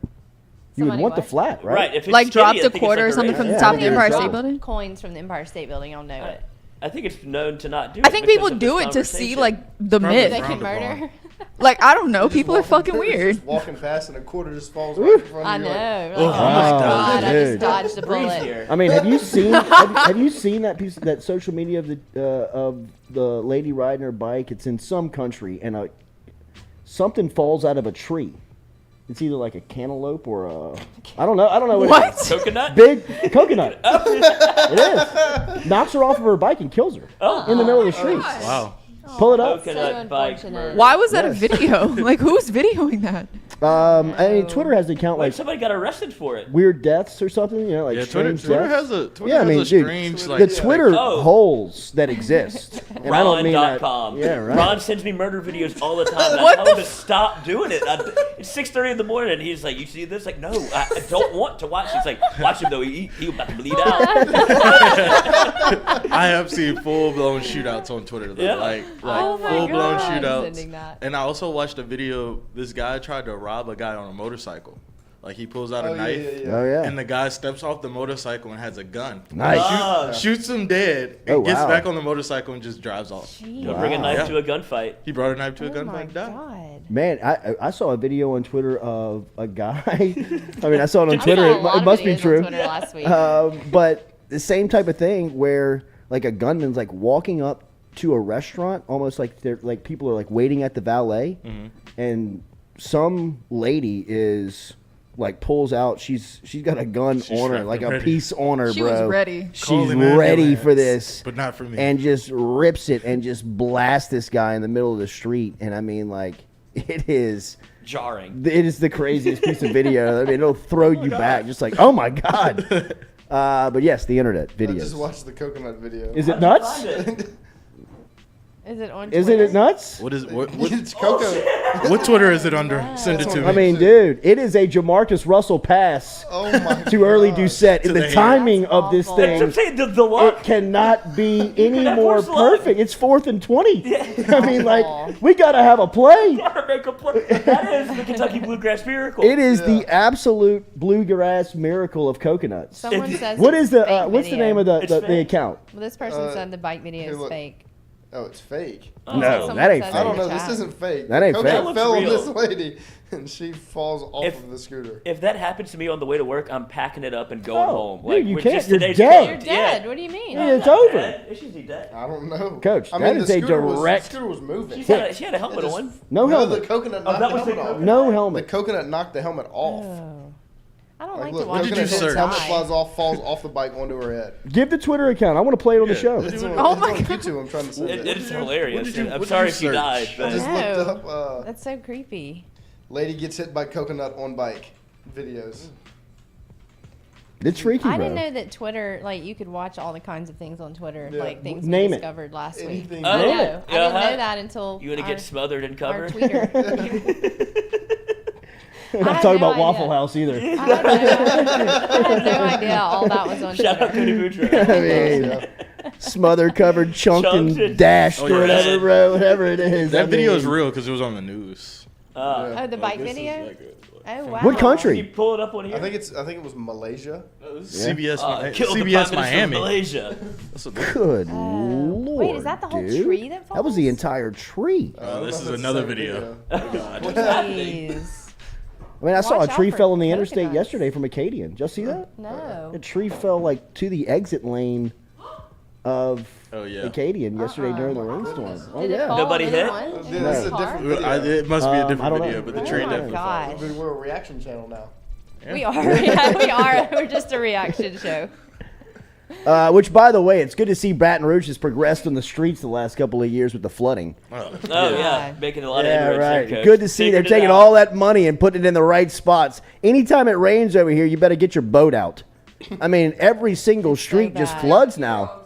You would Somebody want the what? flat, right? Right. If it's Like skinny, dropped I a think it's quarter like or a something razor. from the Yeah, top of the yeah, Empire drop State it. Building. Coins from the Empire State Building. You'll know it. I think it's known to not do it. I think because people of this do it to see conversation. like the Probably myth. They frowned can upon. murder. Like I don't know, Just people are walking- fucking just weird. Walking past and a quarter just falls right in front I of you. know. Like, Like, oh my Oh, god! I just dude. dodged a Breeze bullet. here. I mean, have you seen that piece, that social media of the lady riding her bike? It's in some country, and something falls out of a tree. It's either like a cantaloupe or a I don't know what it is. Coconut? Big coconut. It is. Knocks her off of her bike and kills her in the middle of the street. Wow. Pull it up. Coconut bike unfortunate. murder. Why was that a Yes. video? Like who's videoing that? I mean, Twitter has the account Like like somebody got arrested for it. weird deaths or something. You know, like Yeah, strange Twitter deaths. has a Twitter yeah, I has mean, a dude, strange the like Twitter Oh. holes that exist. And I don't mean that. Ron.com. Yeah, right. Ron sends me murder videos all the time. And I tell him to stop doing it. It's 6:30 in the morning, and he's like, "You see this?" Like, no, I don't want to watch. He's like, "Watch him though. He about to bleed out." I have seen full blown shootouts on Twitter. Though. Yeah. Like Oh my full blown God. shootouts. Sending that. And I also watched a video. This guy tried to rob a guy on a motorcycle. Like he pulls out Oh, a yeah, knife, yeah, yeah. Oh, yeah. and the guy steps off the motorcycle and has a gun. Nice. Shoots him dead, and Oh, gets wow. back on the motorcycle and just drives off. Don't bring a knife to a gunfight. He brought a knife to a Oh my gunfight. Died. God. Man, I saw a video on Twitter of a guy. I mean, I saw it on I Twitter. saw a lot It of must be videos on true. Twitter last week. But the same type of thing where like a gunman's like walking up to a restaurant, almost like they're like people are like waiting at the valet, and some lady is like pulls out. She's got a gun on her, like a ready. piece on her, She bro. was ready. She's Call an ready ambulance, for this, but not for me. and just rips it and just blasts this guy in the middle of the street. And I mean, like, it is Jarring. it is the craziest piece of video. I mean, it'll throw you back, just like, oh my god. But yes, the internet I videos. just watched the coconut video. Is it nuts? Is it on Isn't it nuts? What is what? It's Coco. What Twitter is it under? Send it to me. I mean, dude, it is a Jamarcus Russell pass Oh my to early God. Doucette. To And the the timing That's of this awful. That's what I'm thing, saying. The luck. it cannot be any That more first line. perfect. It's 4th and 20. I mean, Aw. like, we got to have a play. Gotta make a play. That is the Kentucky Bluegrass Miracle. It is the absolute bluegrass miracle of coconuts. Someone says What it's is the fake what's the video. name of It's the fake. account? Well, this person said the bike video hey, is look. fake. Oh, it's fake. Oh. No, Someone that ain't said fake. I don't in the know. This chat. isn't fake. That ain't Coco fake. That fell on looks this real. lady, and she falls off If- of the scooter. If that happens to me on the way to work, I'm packing it up and going home. dude, you we're can't. just You're today's dead. You're cooked. dead. Yeah. What do you mean? Yeah, it's over. Dead. Is she dead? I don't know. Coach, I that mean, is the a scooter was, direct the scooter was moving. She had a helmet on. No No, helmet. the coconut knocked that the was the helmet off. No The helmet. coconut knocked the helmet off. Oh. I don't Like, like look, to watch coconut you hits, search? helmet die. flies off, falls off the bike onto her head. Give the Twitter account. I want to play it on the show. It's on, Oh it's my on God. YouTube. I'm trying to send it. It is hilarious. what did I'm you sorry if she search? died, I but just No. looked up That's so creepy. lady gets hit by coconut on bike videos. It's freaky, I bro. didn't know that Twitter, like, you could watch all the kinds of things on Twitter, Yeah. like things Name we it. discovered last week. Anything. I Oh, know. yeah. I didn't Uh-huh. know that until you want to our- get smothered and our covered? tweeter. I'm not had talking no about Waffle idea. House either. I had no idea all that was on Shout out Twitter. Cody Boudreaux. I mean, smothered, covered, chunked, Chunked and and- dashed, Oh, or yeah. whatever, bro. Whatever it is. That I video mean, is real because it was on the news. Oh, the bike this is video? like Oh, wow. What country? You pull it up on here. I think it was Malaysia. CBS, Killed the Prime CBS Minister of Miami. Malaysia. That's a Good lord. Wait, is that the whole dude. tree that falls? That was the entire tree. This is another video. Jeez. I mean, I saw a Watch out tree for fell on the interstate coconuts. yesterday from Acadian. Did y'all see that? No. A tree fell like to the exit lane of Acadian yesterday during the rainstorm. Oh Did it yeah. fall Nobody in hit? one? Yeah, In this is the a car? different video. It must be a I different don't know. video, but the Oh tree my definitely gosh. We're a reaction channel now. We are. Yeah, we are. We're just a reaction show. Which, by the way, it's good to see Baton Rouge has progressed on the streets the last couple of years with the flooding. Oh yeah, making a lot of Yeah, inroads right. there, Coach. Good to see Figured they're it taking out. all that money and putting it in the right spots. Anytime it rains over here, you better get your boat out. I mean, every single street just bad. floods now.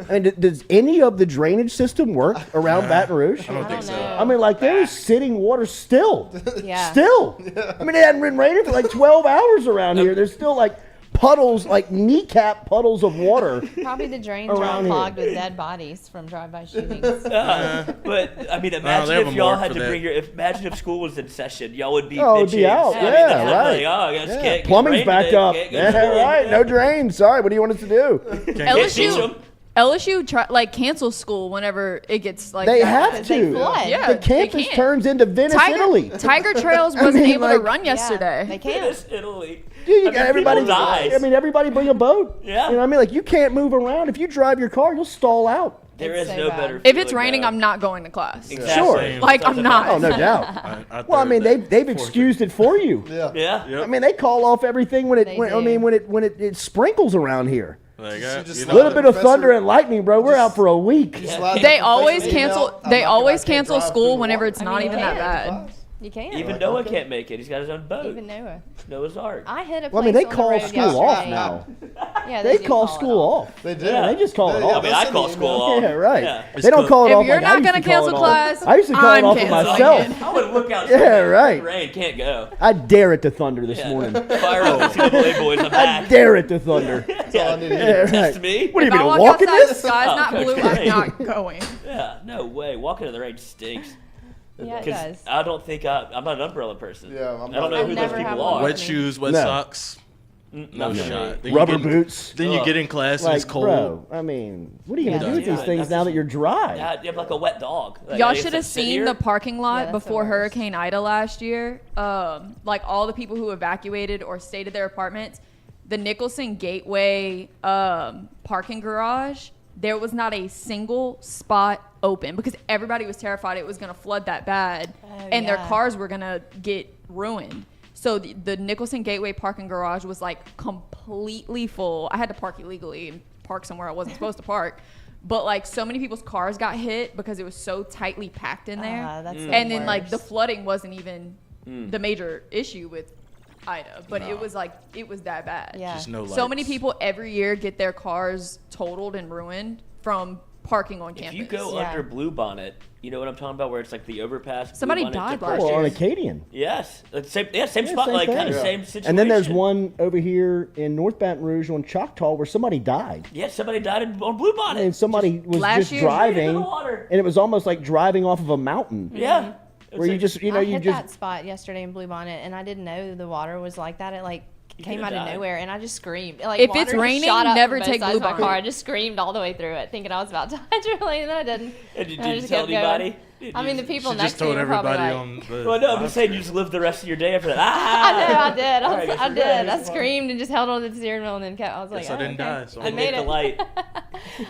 I mean, does any of the drainage system work around Baton Rouge? I don't think so. I mean, like, there is sitting water still. Yeah. Still. I mean, it hadn't been raining for like 12 hours around here. There's still like puddles, like kneecap puddles of water. Probably the drains are all Around clogged here. with dead bodies from drive-by shootings. But I mean, they imagine have if a y'all mark had for to that. bring your. Imagine if school was in session, y'all would be. Oh, it'd be bitching. out. I mean, Yeah, that's right. Like, oh, I guess Yeah. can't get Plumbing's rain backed today, up. can't go Yeah, to school. right. No drains. Sorry. What do you want us to do? Can't teach LSU 'em. LSU cancels school whenever it gets like They that. have They to. flood. Yeah, The they campus can't. turns into Venice, Italy. Tiger Trails I wasn't mean, able like- to run yesterday. They can't. It's Italy. Dude, you I mean, got everybody. people dies. I mean, everybody bring a boat. Yeah. You know what I mean? Like, you can't move around. If you drive your car, you'll stall out. There It's is so no bad. better. If it's feeling raining, than- I'm not going to class. Exactly. Sure. Like, I'm not. Oh, no doubt. Well, I mean, they've excused it for you. Yeah. Yeah. I mean, they call off everything when They it. do. I mean, when it sprinkles around here. Like, just A slide little the bit of professor- thunder and lightning, bro. We're out for a week. Slide the They professor always email, cancel. I'm They not- always I can't cancel drive school through the whenever water. it's not mean, even you that can. bad. You can. Even Noah can't make it. He's got his own boat. Even Noah. Noah's Ark. I hit a place Well, I mean, they on the call road school off yesterday. now. Yeah, They do call it school off. They do. Yeah, they just call it I off. mean, I call school off. Yeah, right. Yeah. They don't call it If off you're like not I used gonna to call cancel it off. class, I used to call I'm it off for canceling myself. it. I would look out. Yeah, right. Rain can't go. I dare it to thunder this Yeah. morning. Fire up the NCAA boys. I'm I back. dare it to thunder. That's all I need to Yeah, hear. right. Test me. What are you If I going walk to walk in outside, the this? sky's Oh, not Coach blue, I'm Ray. not going. Yeah, no way. Walking in the rain stinks. Yeah, it 'Cause does. I don't think I'm not an umbrella person. Yeah, I don't know I've who those never had people one. are. Wet shoes, wet No. socks. No shot. Then you Rubber get- boots. Then you get in class and it's Like, cold. bro, I mean, what are you going to Yeah, do with dude. these things That's now just- that you're dry? Yeah, you have like a wet dog. Like, Y'all I guess should have I sit seen here. the parking Yeah, lot that's the before worst. Hurricane Ida last year. Like all the people who evacuated or stayed at their apartments, the Nicholson Gateway parking garage, there was not a single spot open because everybody was terrified it was going to flood that bad and their yeah. cars were going to get ruined. So the Nicholson Gateway parking garage was like completely full. I had to park illegally and park somewhere I wasn't supposed to park. But like so many people's cars got hit because it was so tightly packed in there. That's the And then like the worst. flooding wasn't even the major issue with Ida, but it was that bad. Yeah. Just no lights. So many people every year get their cars totaled and ruined from parking on campus. If you go Yeah. under Bluebonnet, you know what I'm talking about, where it's like the overpass. Somebody Bluebonnet died to last First Well, on Year. Acadian. Yes, same spot, same like thing. kind of Yeah. same situation. And then there's one over here in North Baton Rouge on Choctaw where somebody died. Yeah, somebody died on Bluebonnet. And somebody was last just year? driving, In the water. and it was almost like driving off of a mountain. Yeah. Where you just, I you hit just that spot yesterday in Bluebonnet, and I didn't know the water was like that. It like came could've out of died. nowhere, and I just screamed. Like, If water it's just raining, shot up never from both take sides of my Bluebonnet. car. I just screamed all the way through it, thinking I was about to hydralate, and then I didn't. And did I you just tell kept going. anybody? I mean, the people She next just to me told were probably everybody like, on the. Well, no, I'm just saying you just live the rest of your day after that. I did. All right, I guess did. we're good. I screamed and just held on to the steering wheel and then kept. I was like, Guess I oh, didn't okay. die, so I Didn't made make the it. light.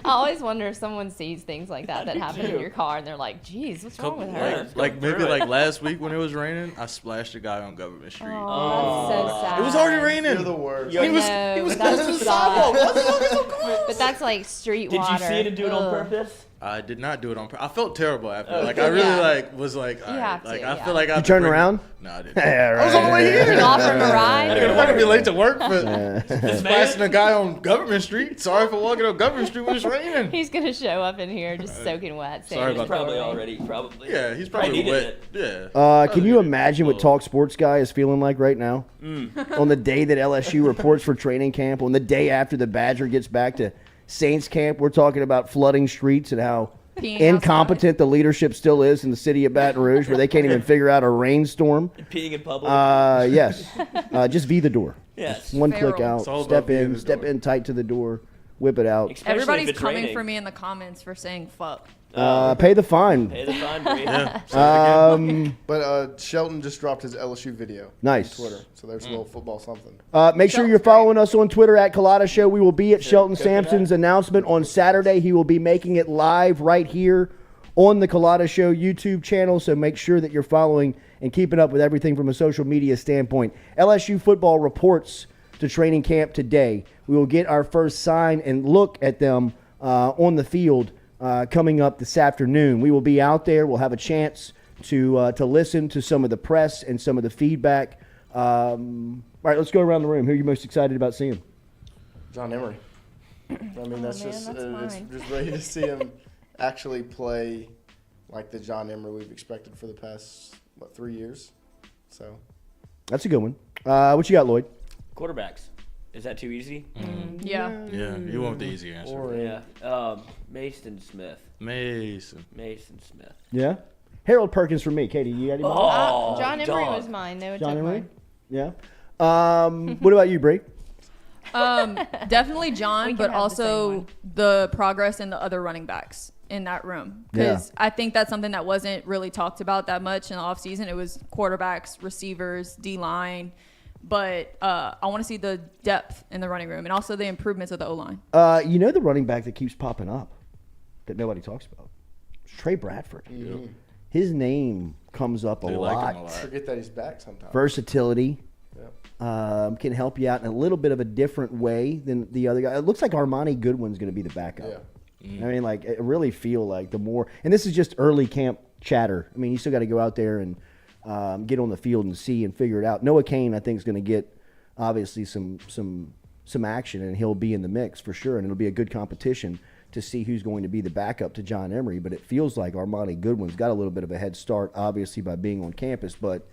I always wonder if someone sees things like that happen too. in your car, and they're like, "Geez, what's wrong with her?" Like maybe through it. like last week when it was raining, I splashed a guy on Government Street. Oh, that's so sad. It was already raining. You're the worst. He was No, close that's to the sad. sidewalk. Why was he so close? But that's like street Did water. you see it and do it on Ugh. purpose? I did not do it on purpose. I felt terrible after. Oh, Like I really yeah. like was like, all You right. have Like to, I yeah. feel like I You turn around? No, I didn't. Yeah, right. I was on the way here. Did you offer him a ride? I'm not gonna be late to work, but This splashing man, a guy on Government Street. Sorry for walking on Government Street when it's raining. He's gonna show up in here just soaking wet. Sorry standing about in probably the doorway. already, probably. Yeah, he's Probably probably needed wet. it. Yeah. Can you imagine what Talk Sports Guy is feeling like right now? On the day that LSU reports for training camp, on the day after the Badger gets back to Saints camp, we're talking about flooding streets and how Peeing incompetent the leadership still is in the city of Baton Rouge, where they can't even figure out a rainstorm. Peeing in public. Yes. Just be the door. Yes. One Feral. click out, It's all step about being in, the step door. in tight to the door, whip it out. Especially if Everybody's it's coming raining. for me in the comments for saying fuck. Pay the fine. Pay the fine, Bree. But Shelton just dropped his LSU video Nice. on Twitter. So there's a little football something. Make sure you're following us on Twitter at Culotta Show. We will be at Shelton Sampson's announcement on Saturday. He will be making it live right here on the Culotta Show YouTube channel, so make sure that you're following and keeping up with everything from a social media standpoint. LSU football reports to training camp today. We will get our first sign and look at them on the field coming up this afternoon. We will be out there. We'll have a chance to listen to some of the press and some of the feedback. All right, let's go around the room. Who are you most excited about seeing? John Emery. I mean, that's man, just that's it's mine. just ready to see him actually play like the John Emery we've expected for the past 3 years. So That's a good one. What you got, Lloyd? Quarterbacks. Is that too easy? Yeah. Yeah, you want the easy answer. Yeah. Mason Smith. Mason. Mason Smith. Yeah? Harold Perkins for me. Katie, you got any? Oh, John Emery dog. was mine. No, John took Emery? mine. Yeah. What about you, Bree? Definitely John, We can but have the same also one. the progress in the other running backs in that room. Because Yeah. I think that's something that wasn't really talked about that much in the offseason. It was quarterbacks, receivers, D-line. But I want to see the depth in the running room and also the improvements of the O-line. You know the running back that keeps popping up that nobody talks about? It's Trey Bradford. His name comes up a They lot. like him a lot. forget that he's back sometimes. Versatility. Yep. Can help you out in a little bit of a different way than the other guy. It looks like Armani Goodwin's going to be the backup. Yeah. I mean, like, I really feel like the more, and this is just early camp chatter. I mean, you still got to go out there and get on the field and see and figure it out. Noah Cain, I think, is going to get obviously some action, and he'll be in the mix for sure, and it'll be a good competition to see who's going to be the backup to John Emery. But it feels like Armani Goodwin's got a little bit of a head start, obviously, by being on campus, but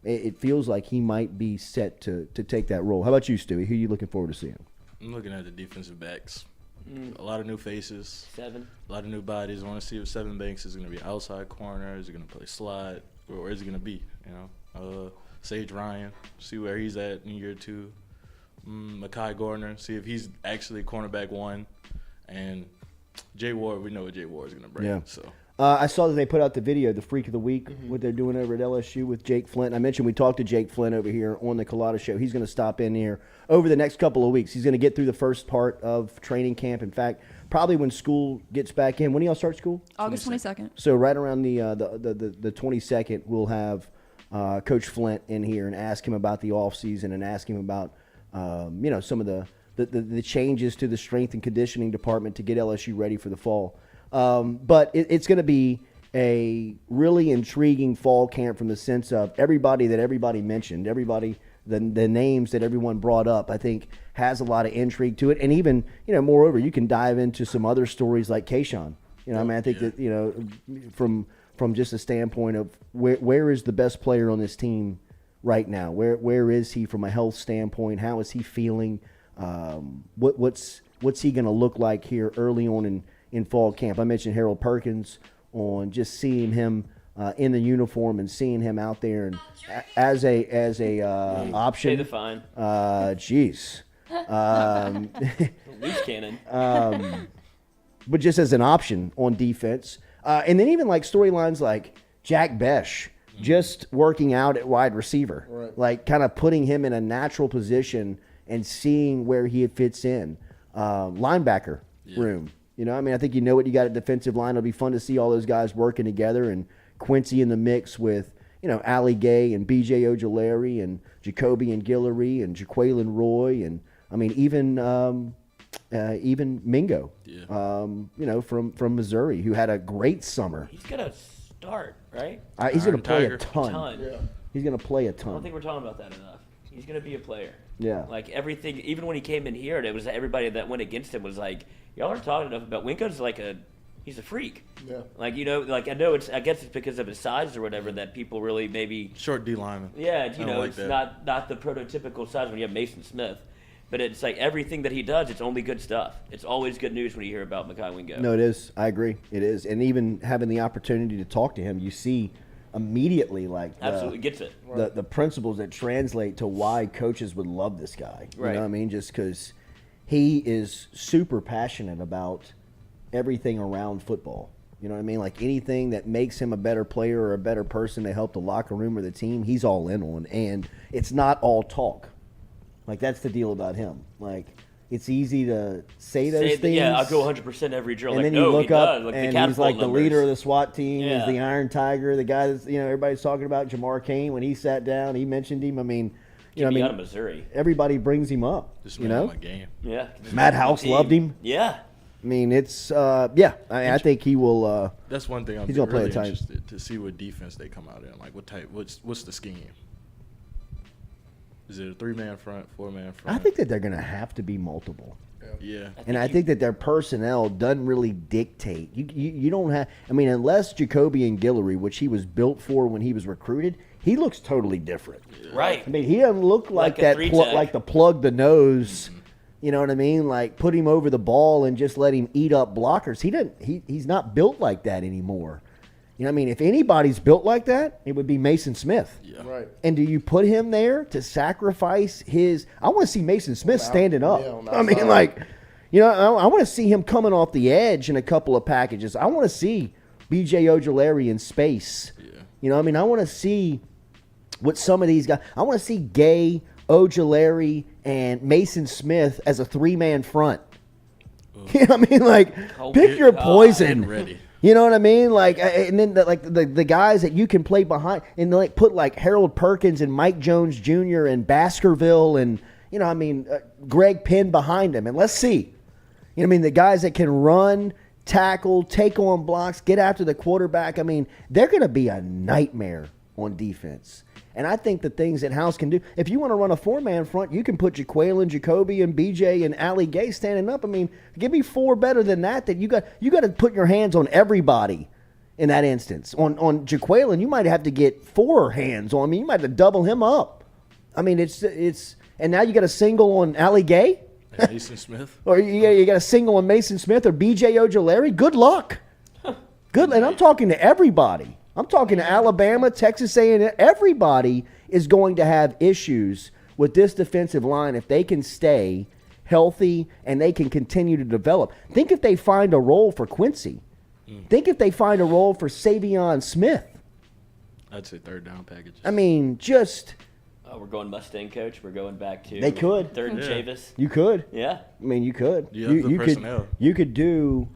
it feels like he might be set to take that role. How about you, Stewie? Who are you looking forward to seeing? I'm looking at the defensive backs. A lot of new faces. Seven. A lot of new bodies. I want to see if Seven Banks is going to be outside corner. Is he going to play slot? Or where is he going to be? Sage Ryan, see where he's at in year 2. Mekhi Gardner, see if he's actually cornerback 1. And Jay Ward, we know what Jay Ward is going to bring. Yeah. So I saw that they put out the video, the Freak of the Week, what they're doing over at LSU with Jake Flint. I mentioned we talked to Jake Flint over here on the Culotta Show. He's going to stop in here over the next couple of weeks. He's going to get through the first part of training camp. In fact, probably when school gets back in. When do y'all start school? August 22nd. So right around the 22nd, we'll have Coach Flint in here and ask him about the offseason and ask him about some of the changes to the strength and conditioning department to get LSU ready for the fall. But it's going to be a really intriguing fall camp from the sense of everybody that everybody mentioned, the names that everyone brought up, I think has a lot of intrigue to it. And even, moreover, you can dive into some other stories like Kayshawn. I think that, from just a standpoint of where is the best player on this team right now? Where is he from a health standpoint? How is he feeling? What's he going to look like here early on in fall camp? I mentioned Harold Perkins on just seeing him in the uniform and seeing him out there and as a option. Pay the fine. Jeez. Loose cannon. But just as an option on defense. And then even like storylines like Jack Besh just working out at wide receiver. Right. Like kind of putting him in a natural position and seeing where he fits in. Linebacker room. I think what you got at defensive line. It'll be fun to see all those guys working together and Quincy in the mix with, Ali Gay and B.J. Ojolari and Jacoby and Guillory and Jaquelin Roy and, even Mingo, from Missouri, who had a great summer. He's going to start, right? He's going to play Tiger. a ton. Yeah. He's going to play a I ton. don't think we're talking about that enough. He's going to be a player. Yeah. Like everything, even when he came in here, and it was everybody that went against him was like, y'all aren't talking enough about Winko's he's a freak. Yeah. I guess it's because of his size or whatever that people really maybe. short D lineman. Yeah, like it's that. not the prototypical size when you have Mason Smith. But it's like everything that he does, it's only good stuff. It's always good news when you hear about Mekhi Wingo. No, it is. I agree. It is. And even having the opportunity to talk to him, you see immediately absolutely gets it. The principles that translate to why coaches would love this guy. You Right. know what I mean? Just because he is super passionate about everything around football. You know what I mean? Like anything that makes him a better player or a better person to help the locker room or the team, he's all in on. And it's not all talk. Like, that's the deal about him. Like, it's easy to say those things. Yeah, I'll go 100% every drill. And like, then you look up, like and the he's like the leader of the SWAT team. Yeah. He's the Iron Tiger, the guy that's, everybody's talking about. Jamar Cain, when he sat down, he mentioned him. Out of Missouri. Everybody brings him up, This man my game. Yeah. Matt House loved him. Yeah. It's, I think he will. That's one thing he's I'm gonna play really a tight. interested to see what defense they come out in. Like, what's the scheme? Is it a 3-man front, 4-man front? I think that they're going to have to be multiple. Yeah. And I think that their personnel doesn't really dictate. You don't have – unless Jacoby and Guillory, which he was built for when he was recruited, he looks totally different. Right. He doesn't look like that like the plug the nose, you know what I mean? Like put him over the ball and just let him eat up blockers. He's not built like that anymore. You know what I mean? If anybody's built like that, it would be Mason Smith. Yeah. Right. And do you put him there to sacrifice his – I want to see Mason Smith standing up. I want to see him coming off the edge in a couple of packages. I want to see B.J. Ojolari in space. Yeah. You know what I mean? I want to see what some of these guys – I want to see Gay, Ojolari, and Mason Smith as a 3-man front. You know what I mean? Like, pick your poison. Ready. You know what I mean? Like, and then the guys that you can play behind, and like put like Harold Perkins and Mike Jones Jr. and Baskerville and Greg Penn behind him, and let's see. You know what I mean? The guys that can run tackle, take on blocks, get after the quarterback. I mean, they're going to be a nightmare on defense. And I think the things that House can do, if you want to run a four-man front, you can put Jaquelin, Jacoby, and BJ and Ali Gay standing up. I mean, give me four better than that. That you got to put your hands on everybody in that instance. On Jaquelin, you might have to get four hands on me. You might have to double him up. I mean, it's and now you got a single on Ali Gay. Mason Smith. Or you got a single on Mason Smith or BJ Ojolari. Good luck. Good, and I'm talking to everybody. I'm talking to Alabama, Texas A&M. Everybody is going to have issues with this defensive line if they can stay healthy and they can continue to develop. Think if they find a role for Quincy. Think if they find a role for Savion Smith. I'd say third down packages. I mean, just... we're going Mustang coach. We're going back to they could. Third and Chavis. You could. Yeah. I mean, you could. You personnel. You could do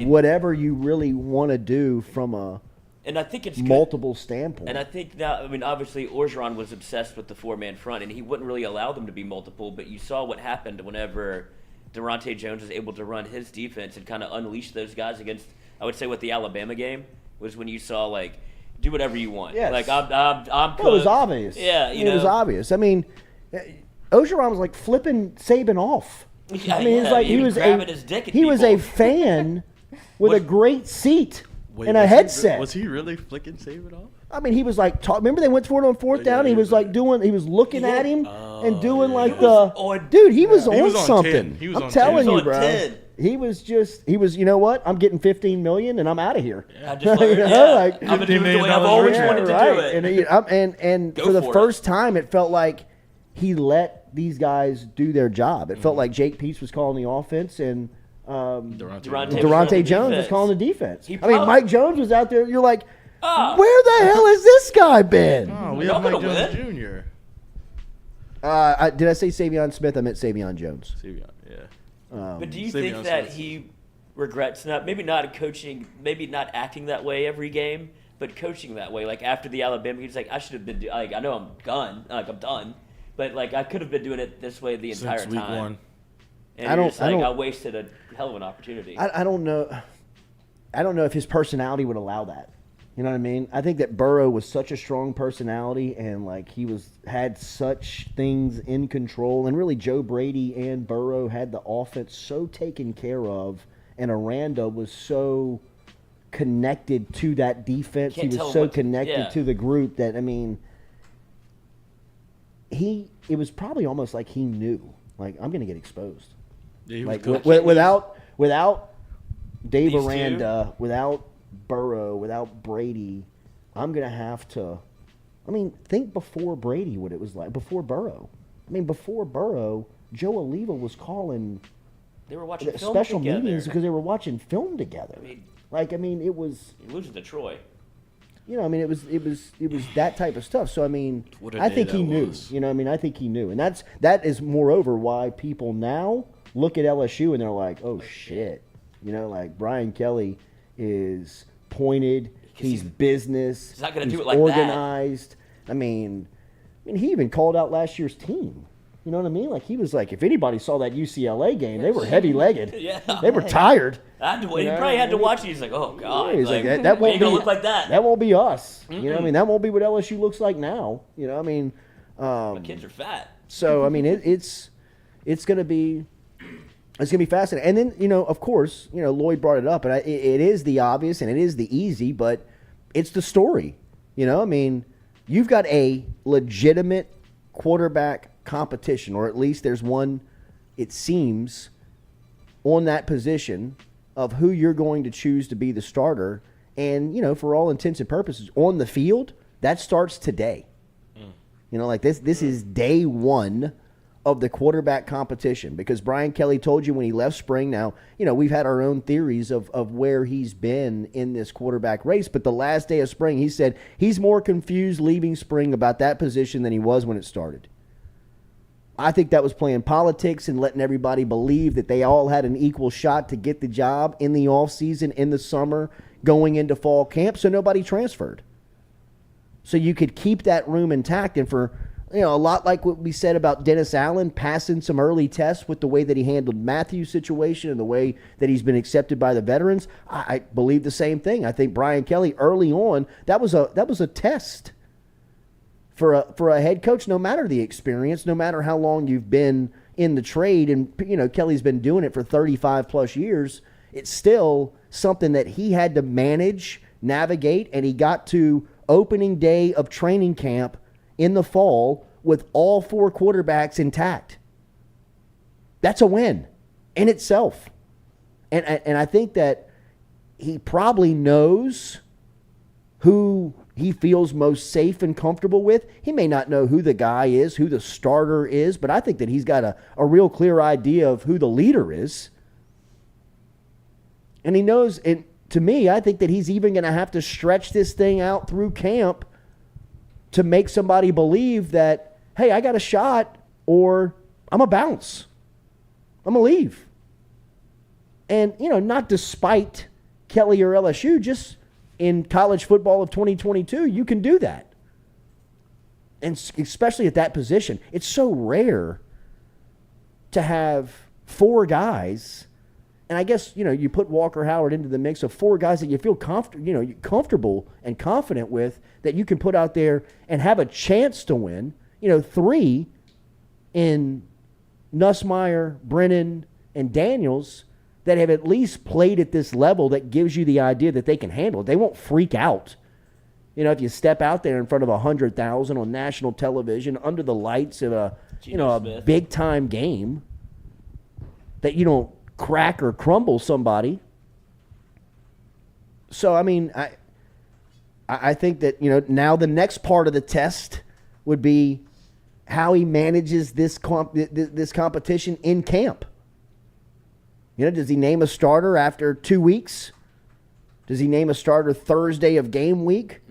whatever you really want to do from a and I think it's multiple standpoint. And I think now, I mean, obviously Orgeron was obsessed with the four-man front, and he wouldn't really allow them to be multiple, but you saw what happened whenever Durante Jones was able to run his defense and kind of unleash those guys against, I would say, what the Alabama game was when you saw, like, do whatever you want. Yes. Like, I'm well, it was obvious. Yeah, it was obvious. I mean, Orgeron was like flipping Saban off. Yeah, I mean, it's like he was grabbing his dick at he was people. a fan with a great seat Wait, and a headset. Was he really flicking Saban off? I mean, he was like, remember they went for it on fourth down? He was like he was looking at him and doing like dude, he was on something. He was I'm on telling 10. you, bro. He was, you know what? I'm getting $15 million and I'm out of here. I just learned, I'm gonna do it the way I've always wanted to do it. And Go for the for first time, it felt like he let these guys do their job. It felt like Jake Peace was calling the offense and Durante Jones was calling the defense. I mean, Mike Jones was out there. You're like, where the hell has this guy been? Oh, we have Mike Jones Jr. Did I say Savion Smith? I meant Savion Jones. Savion, yeah. But do you think that he regrets maybe not coaching, maybe not acting that way every game, but coaching that way? Like after the Alabama, he's like, I should have been. Like I know I'm done. Like I'm done, but like I could have been doing it this way the entire Since week time. one. And I wasted a hell of an opportunity. I don't know. I don't know if his personality would allow that. You know what I mean? I think that Burrow was such a strong personality and like he had such things in control, and really Joe Brady and Burrow had the offense so taken care of, and Aranda was so connected to that defense. He was so connected to the group that, I mean, it was probably almost like he knew, like, I'm going to get exposed. Yeah, like without Dave Aranda, without Burrow, without Brady, I'm going to have to, I mean, think before Brady what it was like, before Burrow. I mean, before Burrow, Joe Oliva was calling they were watching film special together. meetings because they were watching film together. I mean, it was... You're losing to Troy. You know, I mean, it was that type of stuff. So, I mean, I think he knew. You know, I mean, I think he knew. And that is moreover why people now look at LSU and they're like, oh, shit. You know, like Brian Kelly is pointed. He's business. He's not going to do it like organized. That. I mean, he even called out last year's team. You know what I mean? Like, he was like, if anybody saw that UCLA game, they were heavy-legged. Yeah. They were tired. He probably had to watch it. He's like, oh, God. Yeah, he's like that won't gonna look like that. That won't be us. Mm-mm. You know what I mean? That won't be what LSU looks like now. You know what I mean? My kids are fat. So, I mean, it's going to be fascinating. And then, you know, of course, you know, Lloyd brought it up, and it is the obvious and it is the easy, but it's the story. You know, I mean, you've got a legitimate quarterback competition, or at least there's one, it seems, on that position of who you're going to choose to be the starter. And, you know, for all intents and purposes, on the field, that starts today. You know, like this is day one of the quarterback competition, because Brian Kelly told you when he left spring. Now, you know, we've had our own theories of where he's been in this quarterback race, but the last day of spring, he said he's more confused leaving spring about that position than he was when it started. I think that was playing politics and letting everybody believe that they all had an equal shot to get the job in the offseason, in the summer, going into fall camp, so nobody transferred. So you could keep that room intact. And for a lot like what we said about Dennis Allen, passing some early tests with the way that he handled Matthew's situation and the way that he's been accepted by the veterans. I believe the same thing. I think Brian Kelly early on, that was a test for a head coach, no matter the experience, no matter how long you've been in the trade. And, Kelly's been doing it for 35 plus years. It's still something that he had to manage, navigate, and he got to opening day of training camp in the fall with all 4 quarterbacks intact. That's a win in itself. And I think that he probably knows who he feels most safe and comfortable with. He may not know who the guy is, who the starter is, but I think that he's got a real clear idea of who the leader is. And he knows, and to me, I think that he's even going to have to stretch this thing out through camp to make somebody believe that, hey, I got a shot, or I'm a bounce. I'm going to leave. And, not despite Kelly or LSU, just in college football of 2022, you can do that. And especially at that position. It's so rare to have 4 guys, and I guess, you put Walker Howard into the mix of 4 guys that you feel comfortable and confident with, that you can put out there and have a chance to win. 3 in Nussmeier, Brennan, and Daniels that have at least played at this level that gives you the idea that they can handle it. They won't freak out. If you step out there in front of 100,000 on national television under the lights of a big-time game, that you don't crack or crumble somebody. So, I think that, now the next part of the test would be how he manages this competition in camp. Does he name a starter after 2 weeks? Does he name a starter Thursday of game week?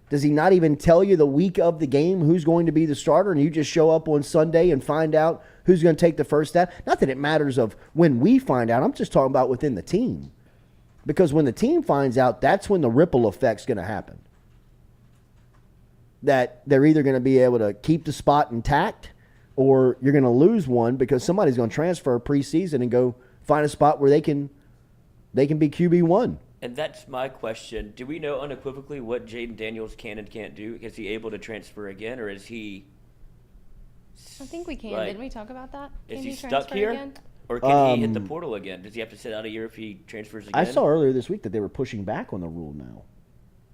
Does he not even tell you the week of the game who's going to be the starter, and you just show up on Sunday and find out who's going to take the first snap? Not that it matters of when we find out. I'm just talking about within the team. Because when the team finds out, that's when the ripple effect's going to happen. That they're either going to be able to keep the spot intact, or you're going to lose one because somebody's going to transfer preseason and go find a spot where they can be QB1. And that's my question. Do we know unequivocally what Jaden Daniels can and can't do? Is he able to transfer again, or is he... I think we can. Didn't we talk about that? Is Can he you stuck transfer here? again? Or can he hit the portal again? Does he have to sit out a year if he transfers again? I saw earlier this week that they were pushing back on the rule now.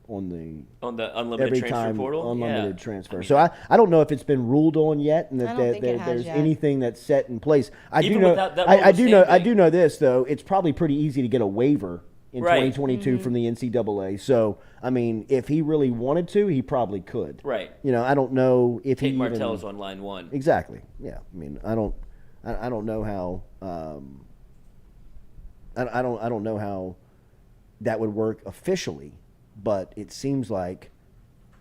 On the unlimited every transfer time portal? unlimited transfer. So I don't know if it's been ruled on yet, and that there's yet. anything that's set in place. I Even do know. without that I rule do know this though. It's probably pretty easy to get a waiver in 2022 from the NCAA. So if he really wanted to, he probably could. Right. I don't know if Tate he Martell's even, on line 1. Exactly. Yeah. I don't know how. I don't know how that would work officially. But it seems like,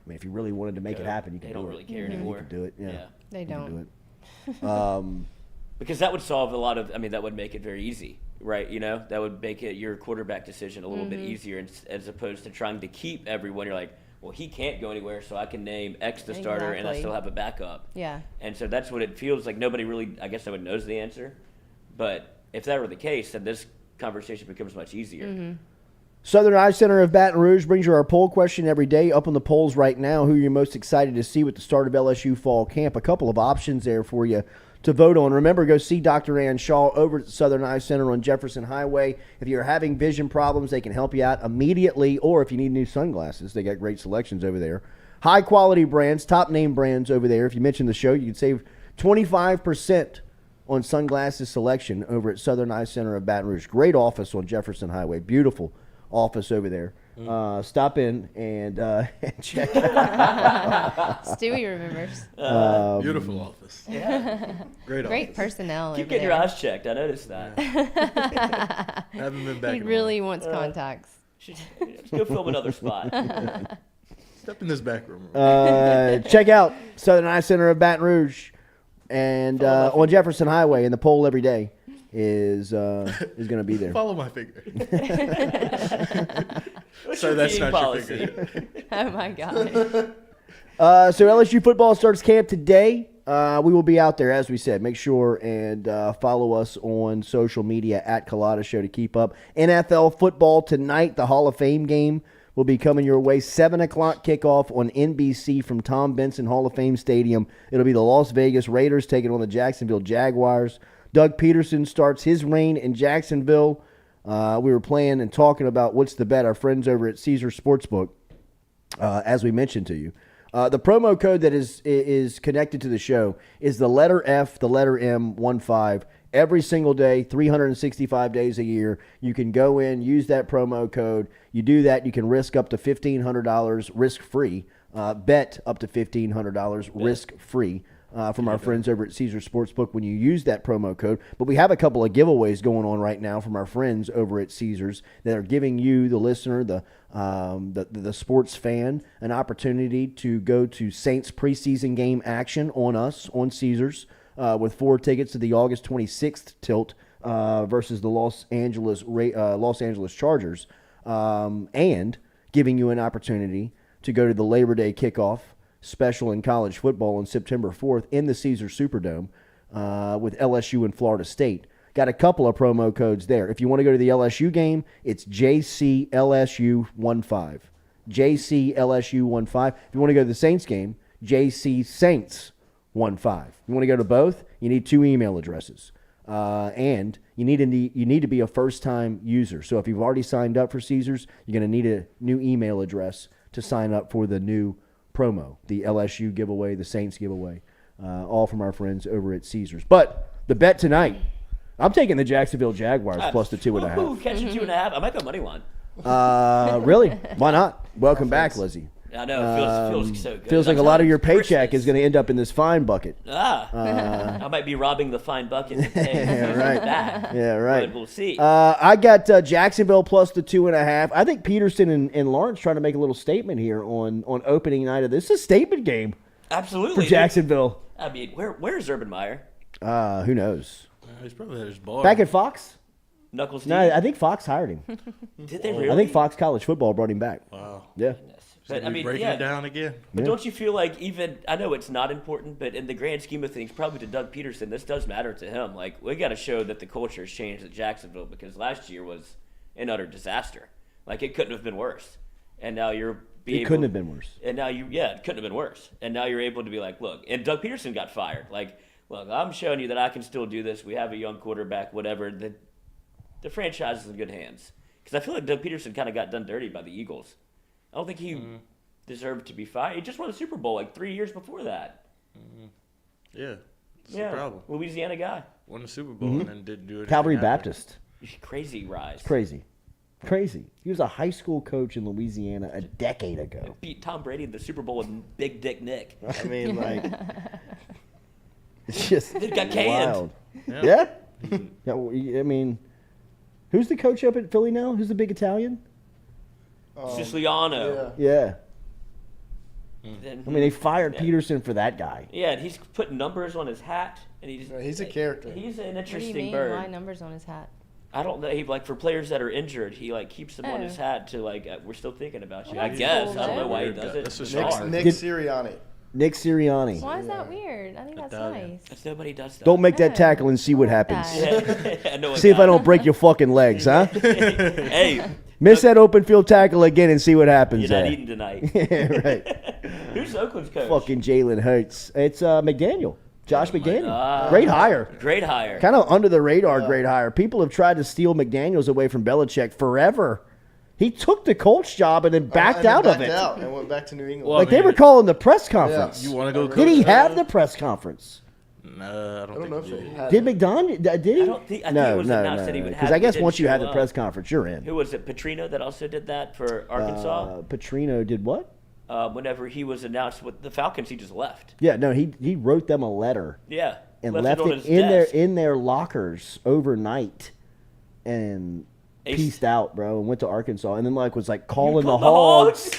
if you really wanted to make it happen, you can do it. They don't really care anymore. You can do it. Yeah. They don't. Do it. Because that would solve a lot of, that would make it very easy, right? That would make it your quarterback decision a little bit easier, as opposed to trying to keep everyone. You're like, well, he can't go anywhere, so I can name X the starter, and I still have a backup. Yeah. And so that's what it feels like. Nobody really, I guess, knows the answer. But if that were the case, then this conversation becomes much easier. Southern Eye Center of Baton Rouge brings you our poll question every day. Up on the polls right now, who you're most excited to see with the start of LSU fall camp. A couple of options there for you to vote on. Remember, go see Dr. Ann Shaw over at the Southern Eye Center on Jefferson Highway. If you're having vision problems, they can help you out immediately. Or if you need new sunglasses, they got great selections over there. High-quality brands, top-name brands over there. If you mention the show, you can save 25% on sunglasses selection over at Southern Eye Center of Baton Rouge. Great office on Jefferson Highway. Beautiful office over there. Stop in and check. Stewie remembers. Beautiful office. Yeah. Great personnel. Keep over getting there. your eyes checked. I noticed that. Haven't been back. He really wants contacts. Let's go film another spot. Step in this back room. Check out Southern Eye Center of Baton Rouge and on Jefferson Highway, and the poll every day is going to be there. Follow my finger. So that's not policy? your finger. Oh my God. So LSU football starts camp today. We will be out there, as we said. Make sure and follow us on social media at Culotta Show to keep up. NFL football tonight, the Hall of Fame game will be coming your way. 7 o'clock kickoff on NBC from Tom Benson Hall of Fame Stadium. It'll be the Las Vegas Raiders taking on the Jacksonville Jaguars. Doug Peterson starts his reign in Jacksonville. We were playing and talking about what's the bet. Our friends over at Caesar Sportsbook, as we mentioned to you. The promo code that is connected to the show is the letter F, the letter M, 15. Every single day, 365 days a year, you can go in, use that promo code. You do that, you can risk up to $1,500 risk-free. Bet up to $1,500 risk-free from our friends over at Caesar Sportsbook when you use that promo code. But we have a couple of giveaways going on right now from our friends over at Caesars that are giving you, the listener, the sports fan, an opportunity to go to Saints preseason game action on us, on Caesars, with 4 tickets to the August 26th tilt versus the Los Angeles Chargers, and giving you an opportunity to go to the Labor Day kickoff special in college football on September 4th in the Caesars Superdome with LSU and Florida State. Got a couple of promo codes there. If you want to go to the LSU game, it's JCLSU15. JCLSU15. If you want to go to the Saints game, JC Saints 15. If you want to go to both, you need 2 email addresses. And you need to be a first-time user. So if you've already signed up for Caesars, you're going to need a new email address to sign up for the new promo, the LSU giveaway, the Saints giveaway, all from our friends over at Caesars. But the bet tonight, I'm taking the Jacksonville Jaguars plus the 2.5. Catching 2.5. I might go money line. Really? Why not? Welcome back, Lizzie. I know. It feels so good. Feels like a lot of your paycheck is going to end up in this fine bucket. I might be robbing the fine bucket. Yeah, right. Yeah, right. But we'll see. I got Jacksonville plus the 2.5. I think Peterson and Lawrence trying to make a little statement here on opening night of this. It's a statement game. Absolutely. For Jacksonville. I mean, where's Urban Meyer? Who knows? He's probably at his bar. Back at Fox? Knuckles. No, I think Fox hired him. Did they really? I think Fox College Football brought him back. Wow. Yeah. But I mean, breaking it down again. But don't you feel like I know it's not important, but in the grand scheme of things, probably to Doug Peterson, this does matter to him. Like, we got to show that the culture has changed at Jacksonville because last year was an utter disaster. Like, it couldn't have been worse. And now it couldn't have been worse. And now it couldn't have been worse. And now you're able to be like, look, and Doug Peterson got fired. Like, look, I'm showing you that I can still do this. We have a young quarterback, whatever. The franchise is in good hands. Because I feel like Doug Peterson kind of got done dirty by the Eagles. I don't think he deserved to be fired. He just won a Super Bowl like 3 years before that. Yeah. That's the problem. Louisiana guy. Won the Super Bowl and then didn't do anything. Calvary Baptist. Crazy rise. Crazy. He was a high school coach in Louisiana a decade ago. Beat Tom Brady in the Super Bowl with Big Dick Nick. I mean, like, it's just it got canned. Wild. Yeah? Yeah. I mean, who's the coach up at Philly now? Who's the big Italian? Siciliano. Yeah. I mean, they fired Peterson for that guy. Yeah, and he's put numbers on his hat, and he's a character. He's an What do you interesting mean? bird. Why numbers on his hat? I don't know. He for players that are injured, he keeps them on his hat to we're still thinking about you. Well, I that's guess cool, I don't know though. why he does it. That's a Nick Sirianni. Nick Sirianni. Why is that weird? I think that's nice. That's nobody does that. Don't make that tackle and see what happens. I know See if I don't break your fucking legs, huh? Hey. Miss that open field tackle again and see what happens. You're not eating tonight. Yeah, right. Who's Oakland's coach? Fucking Jalen Hurts. It's McDaniel. Josh McDaniel. Great hire. Great hire. Kind of under the radar great hire. People have tried to steal McDaniels away from Belichick forever. He took the Colts job and then backed out of it. And went back to New England. Like they were calling the press conference. You want to go? Did he have the press conference? No, I don't know if he had. Did McDonald? Did he? I think it was announced that he would have. Because I guess he once you didn't have show the up. press conference, you're in. Who was it? Petrino that also did that for Arkansas. Petrino did what? Whenever he was announced with the Falcons, he just left. Yeah, no, he wrote them a letter. Yeah, and left on it his in desk. their lockers overnight, and pieced out, bro, and went to Arkansas, and then was calling the Hogs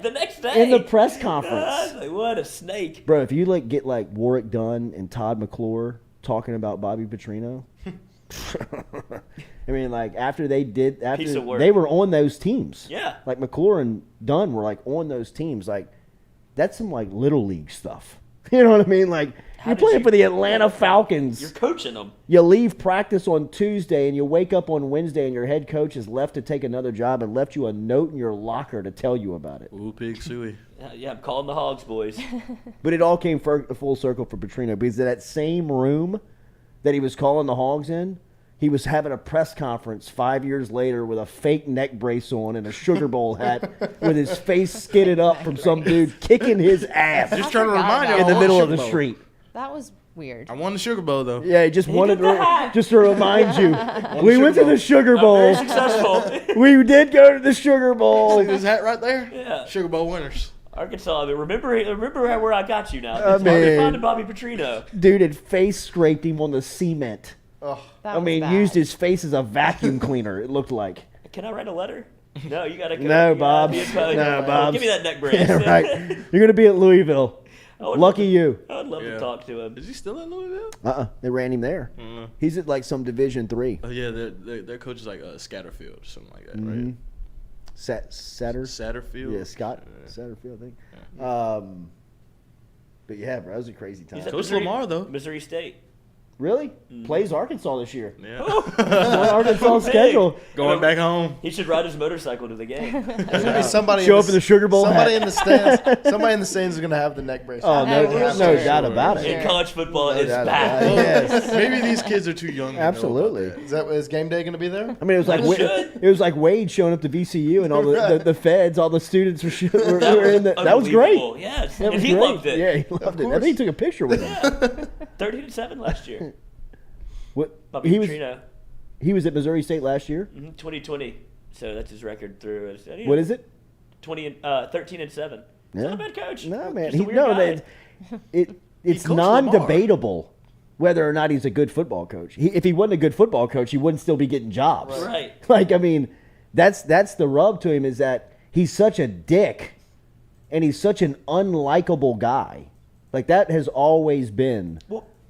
the next day in the press conference. Like, what a snake, bro! If you get Warwick Dunn and Todd McClure talking about Bobby Petrino, I mean, after they were on those teams. Yeah, McClure and Dunn were on those teams. that's some like little league stuff. You know what I mean? Like you're playing for the Atlanta Falcons. You're coaching them. You leave practice on Tuesday and you wake up on Wednesday and your head coach has left to take another job and left you a note in your locker to tell you about it. Ooh, pig suey. Yeah, I'm calling the Hogs, boys. But it all came full circle for Petrino because that same room that he was calling the Hogs in, he was having a press conference 5 years later with a fake neck brace on and a Sugar Bowl hat with his face skidded up from some dude kicking his ass. Just trying to remind you, in the middle of the street. That was weird. I won the Sugar Bowl though. Yeah, he just wanted just to remind you. We went to the Sugar Bowl. Very successful. We did go to the Sugar Bowl. See this hat right there? Yeah. Sugar Bowl winners. Arkansas. I mean, remember where I got you now. I It's hard to mean, find Bobby Petrino. Dude had face scraped him on the cement. Oh, I mean, used his face as a vacuum cleaner, it looked like. Can I write a letter? No, you gotta. No, Bob. No, Bob. Give me that neck brace. Yeah, right. You're gonna be at Louisville. Lucky you. I'd love to talk to him. Is he still in Louisville? They ran him there. He's at like some Division III. Oh yeah, their coach is like Scatterfield or something like that, Mm-hmm. right? Satterfield? Yeah, Scott Satterfield, I think. But yeah, bro, that was a crazy time. He's at Coach Lamar though. Missouri State. Really? Plays Arkansas this year. Yeah. On Arkansas schedule. Going back home. He should ride his motorcycle to the game. There's gonna be somebody Show up in the Sugar Bowl Somebody hat. in the stands. Somebody in the stands is gonna have the neck brace. Oh, no doubt about it. And college football No is doubt back. about it. Yes. Maybe these kids are too young. To Absolutely. Know about that. Is game day gonna be there? I mean, it was like it was like Wade showing up to VCU and all the feds, all the students were in the. That was great. Unbelievable. Yes, That and was he great. loved it. Yeah, he loved it. I think he took a picture with him. 30-7 last year. What? Bobby He was Petrino. he was at Missouri State last year. 2020. So that's his record through. What is it? 13-7. It's Yeah. not a bad coach. No, man. Just a weird guy. It's coached non-debatable whether or not he's a good football coach. If he wasn't a good football coach, he wouldn't still be getting jobs. Right. Like, I mean, that's the rub to him is that he's such a dick and he's such an unlikable guy. Like, that has always been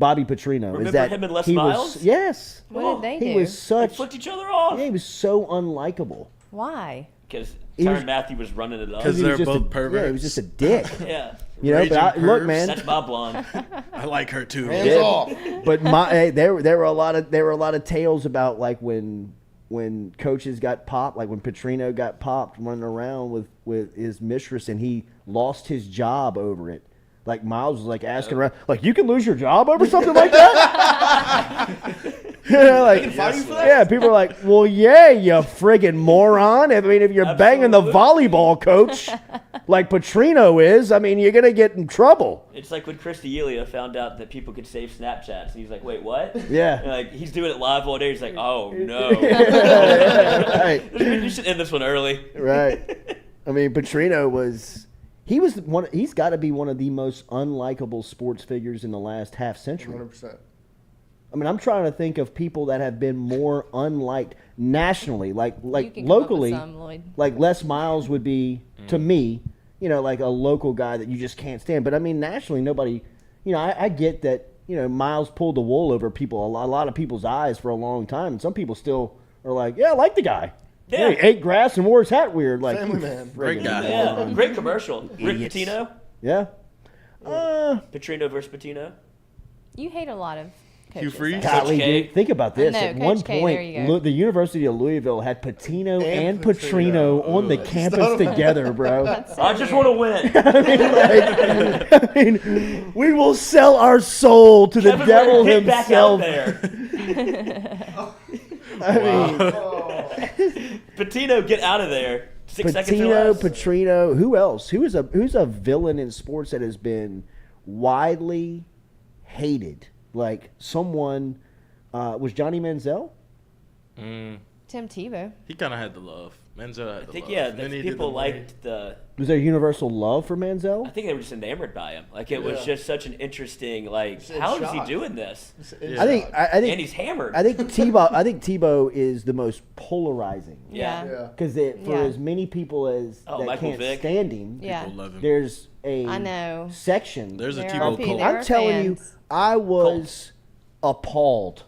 Bobby Petrino. Remember is that him and Les he Miles? Was, yes. What did they He do? was such. They flipped each other off. Yeah, he was so unlikable. Why? Because He was- Tyrann Mathieu was running it up. Because He was they're just both perverts. Yeah, he was just a dick. Yeah. You know, but Raging look, pervs. man. That's my blonde. I like her too. Hands off. But there were a lot of tales about like when coaches got popped, like when Petrino got popped running around with his mistress and he lost his job over it. Like Miles was like asking around, like, you can lose your job over something like that? You know, like, yeah, people are like, well, yeah, you friggin' moron. I mean, if you're banging the volleyball coach like Petrino is, I mean, you're going to get in trouble. It's like when Chris D'Elia found out that people could save Snapchats. And he's like, wait, what? Yeah. And like, he's doing it live all day. He's like, oh, no. Right. You should end this one early. Right. I mean, Petrino he's got to be one of the most unlikable sports figures in the last half century. 100%. I mean, I'm trying to think of people that have been more unliked nationally, like You can come up with locally, some, Lloyd. like Les Miles would be to me, you know, like a local guy that you just can't stand. But I mean, nationally, nobody, you know, I get that, you know, Miles pulled the wool over people, a lot of people's eyes for a long time, and some people still are like, yeah, I like the guy. Yeah. He ate grass and wore his hat weird, like Family man. Great guy. Yeah, great commercial. Rick Idiots. Pitino. Yeah. Petrino versus Pitino. You hate a lot of coaches. Hugh Freeze? though. Golly, Coach K. dude, think about this. No, At Coach one K, point, there you go. the University of Louisville had Patino and Petrino Petrino. on the campus together, bro. I just want to win. I mean, we will sell our soul to the Kevin devil Ware, get back out himself. there. I mean, Pitino, get out of there. 6 seconds or Patino, less. Petrino. Who else? Who's a villain in sports that has been widely hated? Like someone was Johnny Manziel. Tim Tebow. He kind of had the love. Manziel had the I think, love. yeah, And then he did people the money. liked the... Was there universal love for Manziel? I think they were just enamored by him. Like, it was just such an interesting, like, It's in how is he shock. doing this? I think And he's hammered. I think Tebow is the most polarizing. Yeah. Yeah. Because for Yeah. as many people as Oh, that Michael can't Vick. stand him, Yeah. People love him. there's a I know. section. There's a There Tebow are people- cult. there I'm are telling you, fans. I was appalled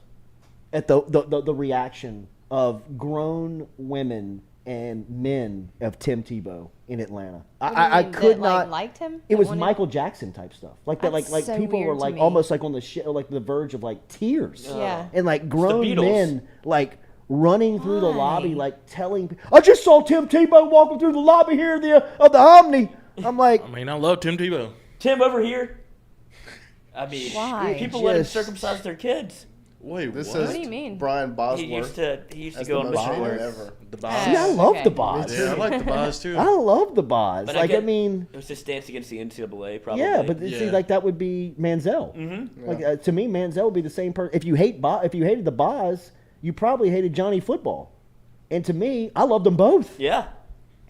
at the reaction of grown women and men of Tim Tebow in Atlanta. What do you I mean, could that, not. liked him? It That was wanted- Michael Jackson type stuff, like that. That's Like so people were weird to like me. almost like on the like the verge of like tears. Yeah. And like grown Beatles. men like running through the lobby, like telling, "I just saw Tim Tebow walking through the lobby here of the Omni." I'm like, I mean, I love Tim Tebow. Tim over here. I mean, Why? people let him Just- circumcise their kids. Wait, This what? is What do you mean? Brian Bosworth. He used to That's go the on most mission hated work. ever. The boss. see, I love okay. the Boz. Yeah, I like the boss too. I love the Boz. But Like, I get- mean, it was his stance against the NCAA, probably. yeah, but see, Yeah. like that would be Manziel. Mm-hmm. Like to me, Manziel would be the same person. If you hated the Boz, you probably hated Johnny Football. And to me, I loved them both. Yeah,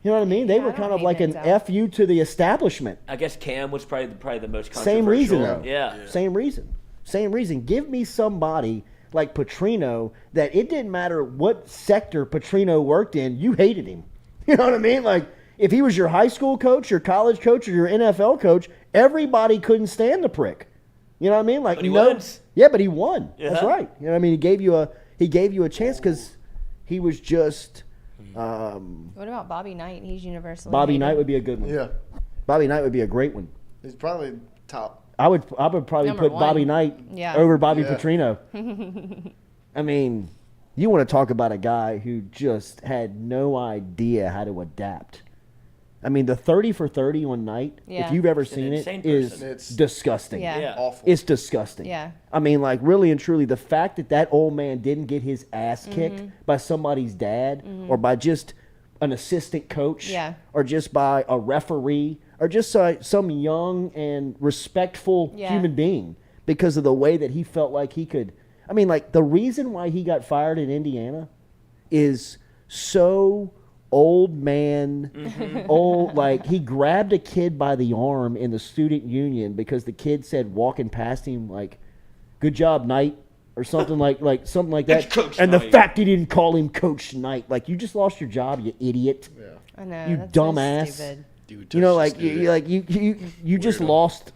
You know what I mean? They Yeah, were I kind don't of like hate an Manziel. FU to the establishment. I guess Cam was probably the most controversial. Same reason, though. Yeah. Same reason. Same reason. Give me somebody like Petrino that it didn't matter what sector Petrino worked in, you hated him. You know what I mean? Like, if he was your high school coach, your college coach, or your NFL coach, everybody couldn't stand the prick. You know what I mean? Like, But he wins. Yeah, but he won. That's Yeah. right. You know what I mean? He gave you a chance because he was just. What about Bobby Knight? He's universally Bobby hated. Knight would be a good one. Yeah. Bobby Knight would be a great one. He's probably top. I would probably Number put one. Bobby Knight Yeah. over Bobby Yeah. Petrino. I mean, you want to talk about a guy who just had no idea how to adapt. I mean, the 30 for 30 on Knight, Yeah. if you've ever He's an seen it, insane is person. It's disgusting. Yeah. Yeah. awful. It's disgusting. Yeah. I mean, like, really and truly, the fact that old man didn't get his ass kicked by somebody's dad or by just an assistant coach Yeah. or just by a referee or just some young and respectful Yeah. human being because of the way that he felt like he could. I mean, like, the reason why he got fired in Indiana is so old man, old, like, he grabbed a kid by the arm in the student union because the kid said walking past him, like, "Good job, Knight," or something like something like that. It's Coach and the Knight. fact he didn't call him Coach Knight, like, you just lost your job, you idiot. I know. You that's so dumbass. stupid. Dude, You know, just like do it. you just lost.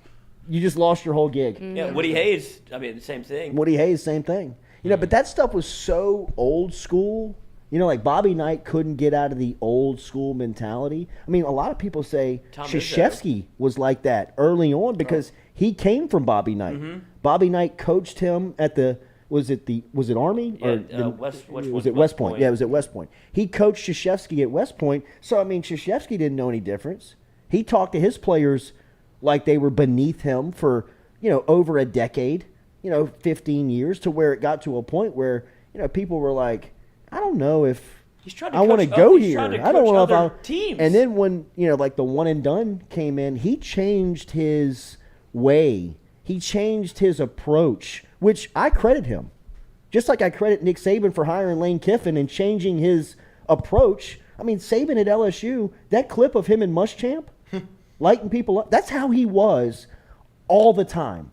You just lost your whole gig. Yeah, Woody Hayes. I mean, the same thing. Woody Hayes, same thing. You know, but that stuff was so old school. You know, like Bobby Knight couldn't get out of the old school mentality. I mean, a lot of people say Tom Krzyzewski was like that early on because he came from Bobby Knight. Bobby Knight coached him at the was it Army Yeah, or West was it West Point? Yeah, it was at West Point. He coached Krzyzewski at West Point. So I mean, Krzyzewski didn't know any difference. He talked to his players like they were beneath him for, over a decade, 15 years, to where it got to a point where, people were like, I don't know if He's trying to I want to coach go he's here. trying to I don't coach know if other I teams. And then when, like the one and done came in, he changed his way. He changed his approach, which I credit him. Just like I credit Nick Saban for hiring Lane Kiffin and changing his approach. I mean, Saban at LSU, that clip of him in Muschamp, lighting people up, that's how he was all the time.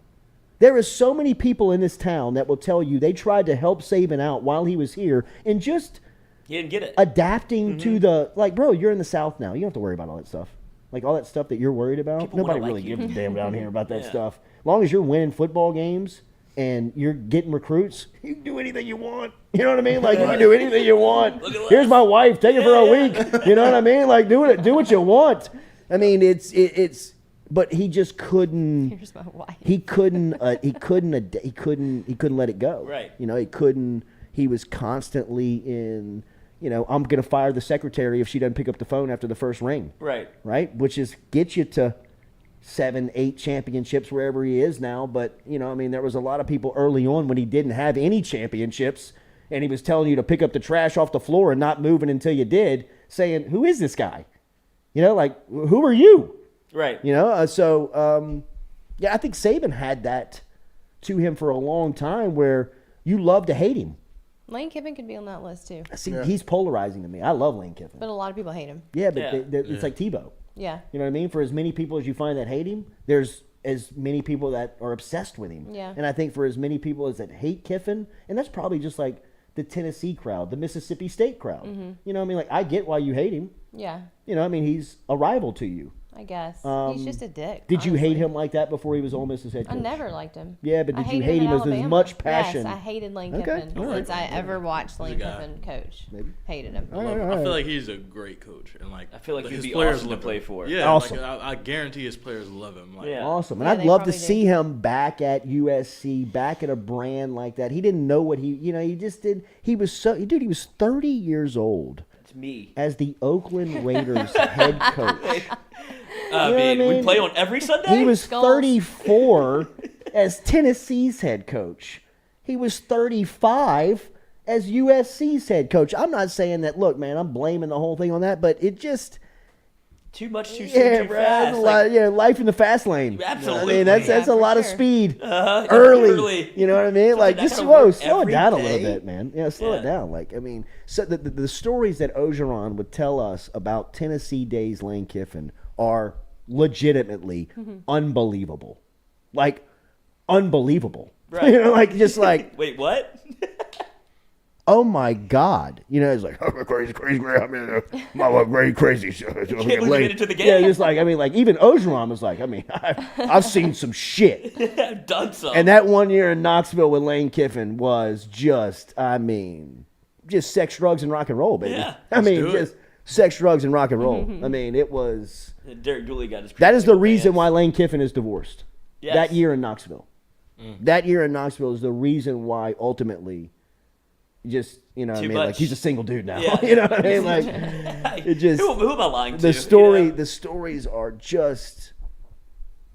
There is so many people in this town that will tell you they tried to help Saban out while he was here and just He didn't get it. adapting to the, like, bro, you're in the South now. You don't have to worry about all that stuff. Like, all that stuff that you're worried about, People nobody wanna really like you. gives a damn down here about that Yeah. stuff. As long as you're winning football games and you're getting recruits, you can do anything you want. You know what I mean? Like, you can do anything you want. Look at Here's that. my wife. Take it for a week. You know what I mean? Like, do what you want. I mean, it's but he just couldn't. Here's my wife. He couldn't let it go. Right. He couldn't. He was constantly in. I'm going to fire the secretary if she doesn't pick up the phone after the first ring. Right. Right. Which is get you to 7, 8 championships wherever he is now. But there was a lot of people early on when he didn't have any championships, and he was telling you to pick up the trash off the floor and not moving until you did, saying, "Who is this guy? Like, who are you?" Right. I think Saban had that to him for a long time where you love to hate him. Lane Kiffin could be on that list too. See, he's polarizing to me. I love Lane Kiffin. But a lot of people hate him. Yeah, but Yeah. it's like Tebow. Yeah. You know what I mean? For as many people as you find that hate him, there's as many people that are obsessed with him. Yeah. And I think for as many people as that hate Kiffin, and that's probably just like the Tennessee crowd, the Mississippi State crowd. Mm-hmm. You know what I mean? Like, I get why you hate him. Yeah. He's a rival to you. I guess. He's just a dick. Did you honestly. hate him like that before he was Ole Miss's head coach? I never liked him. Yeah, but did you hated hate him in with as Alabama. much passion? Yes, I hated Lane Okay, Kiffin all right. since I ever watched Lane guy. Kiffin coach. Maybe. Hated him. I feel like he's a great coach, and like I feel like he'd his be players awesome to love play him. for. Yeah, Awesome. Like, I guarantee his players love him. Like, Yeah. Awesome. And Yeah, I'd they love to probably see do. him back at USC, back at a brand like that. He didn't know what he just did. He was 30 years old It's me. as the Oakland Raiders head coach. I You know mean, what I mean? we play on every Sunday. He was Skulls. 34 as Tennessee's head coach. He was 35 as USC's head coach. I'm not saying that, look, man, I'm blaming the whole thing on that, but it just... too much too soon, Yeah, too bro, fast. that's a lot, life in the fast lane. Absolutely. I mean, that's Yeah, a for lot of sure. speed Early. early. You know what I mean? Like, that just kinda slow work it every down a little day. bit, man. Yeah, slow it Yeah. down. Like, I mean, so the stories that Ogeron would tell us about Tennessee days Lane Kiffin are legitimately unbelievable. Like, unbelievable. Right. You know, like, just like, Wait, what? oh my God. You know, it's like, I'm a crazy, I mean, my crazy, crazy. Can't believe you made it to the game. Yeah, just like, I mean, like, even Ogeron was like, I mean, I've seen some shit. I've done some. And that 1 year in Knoxville with Lane Kiffin was just, I mean, just sex, drugs, and rock and roll, baby. Yeah. I mean, do it. just sex, drugs, and rock and roll. I mean, it was. Derek Dooley got his. That is the single reason bands. why Lane Kiffin is divorced. Yes. That year in Knoxville. That year in Knoxville is the reason why ultimately, just, you know what I Too mean? Like, much. he's a single dude now. Yeah. You know what I mean? Like, it just. Who am I lying to? The you story, know? the stories are just,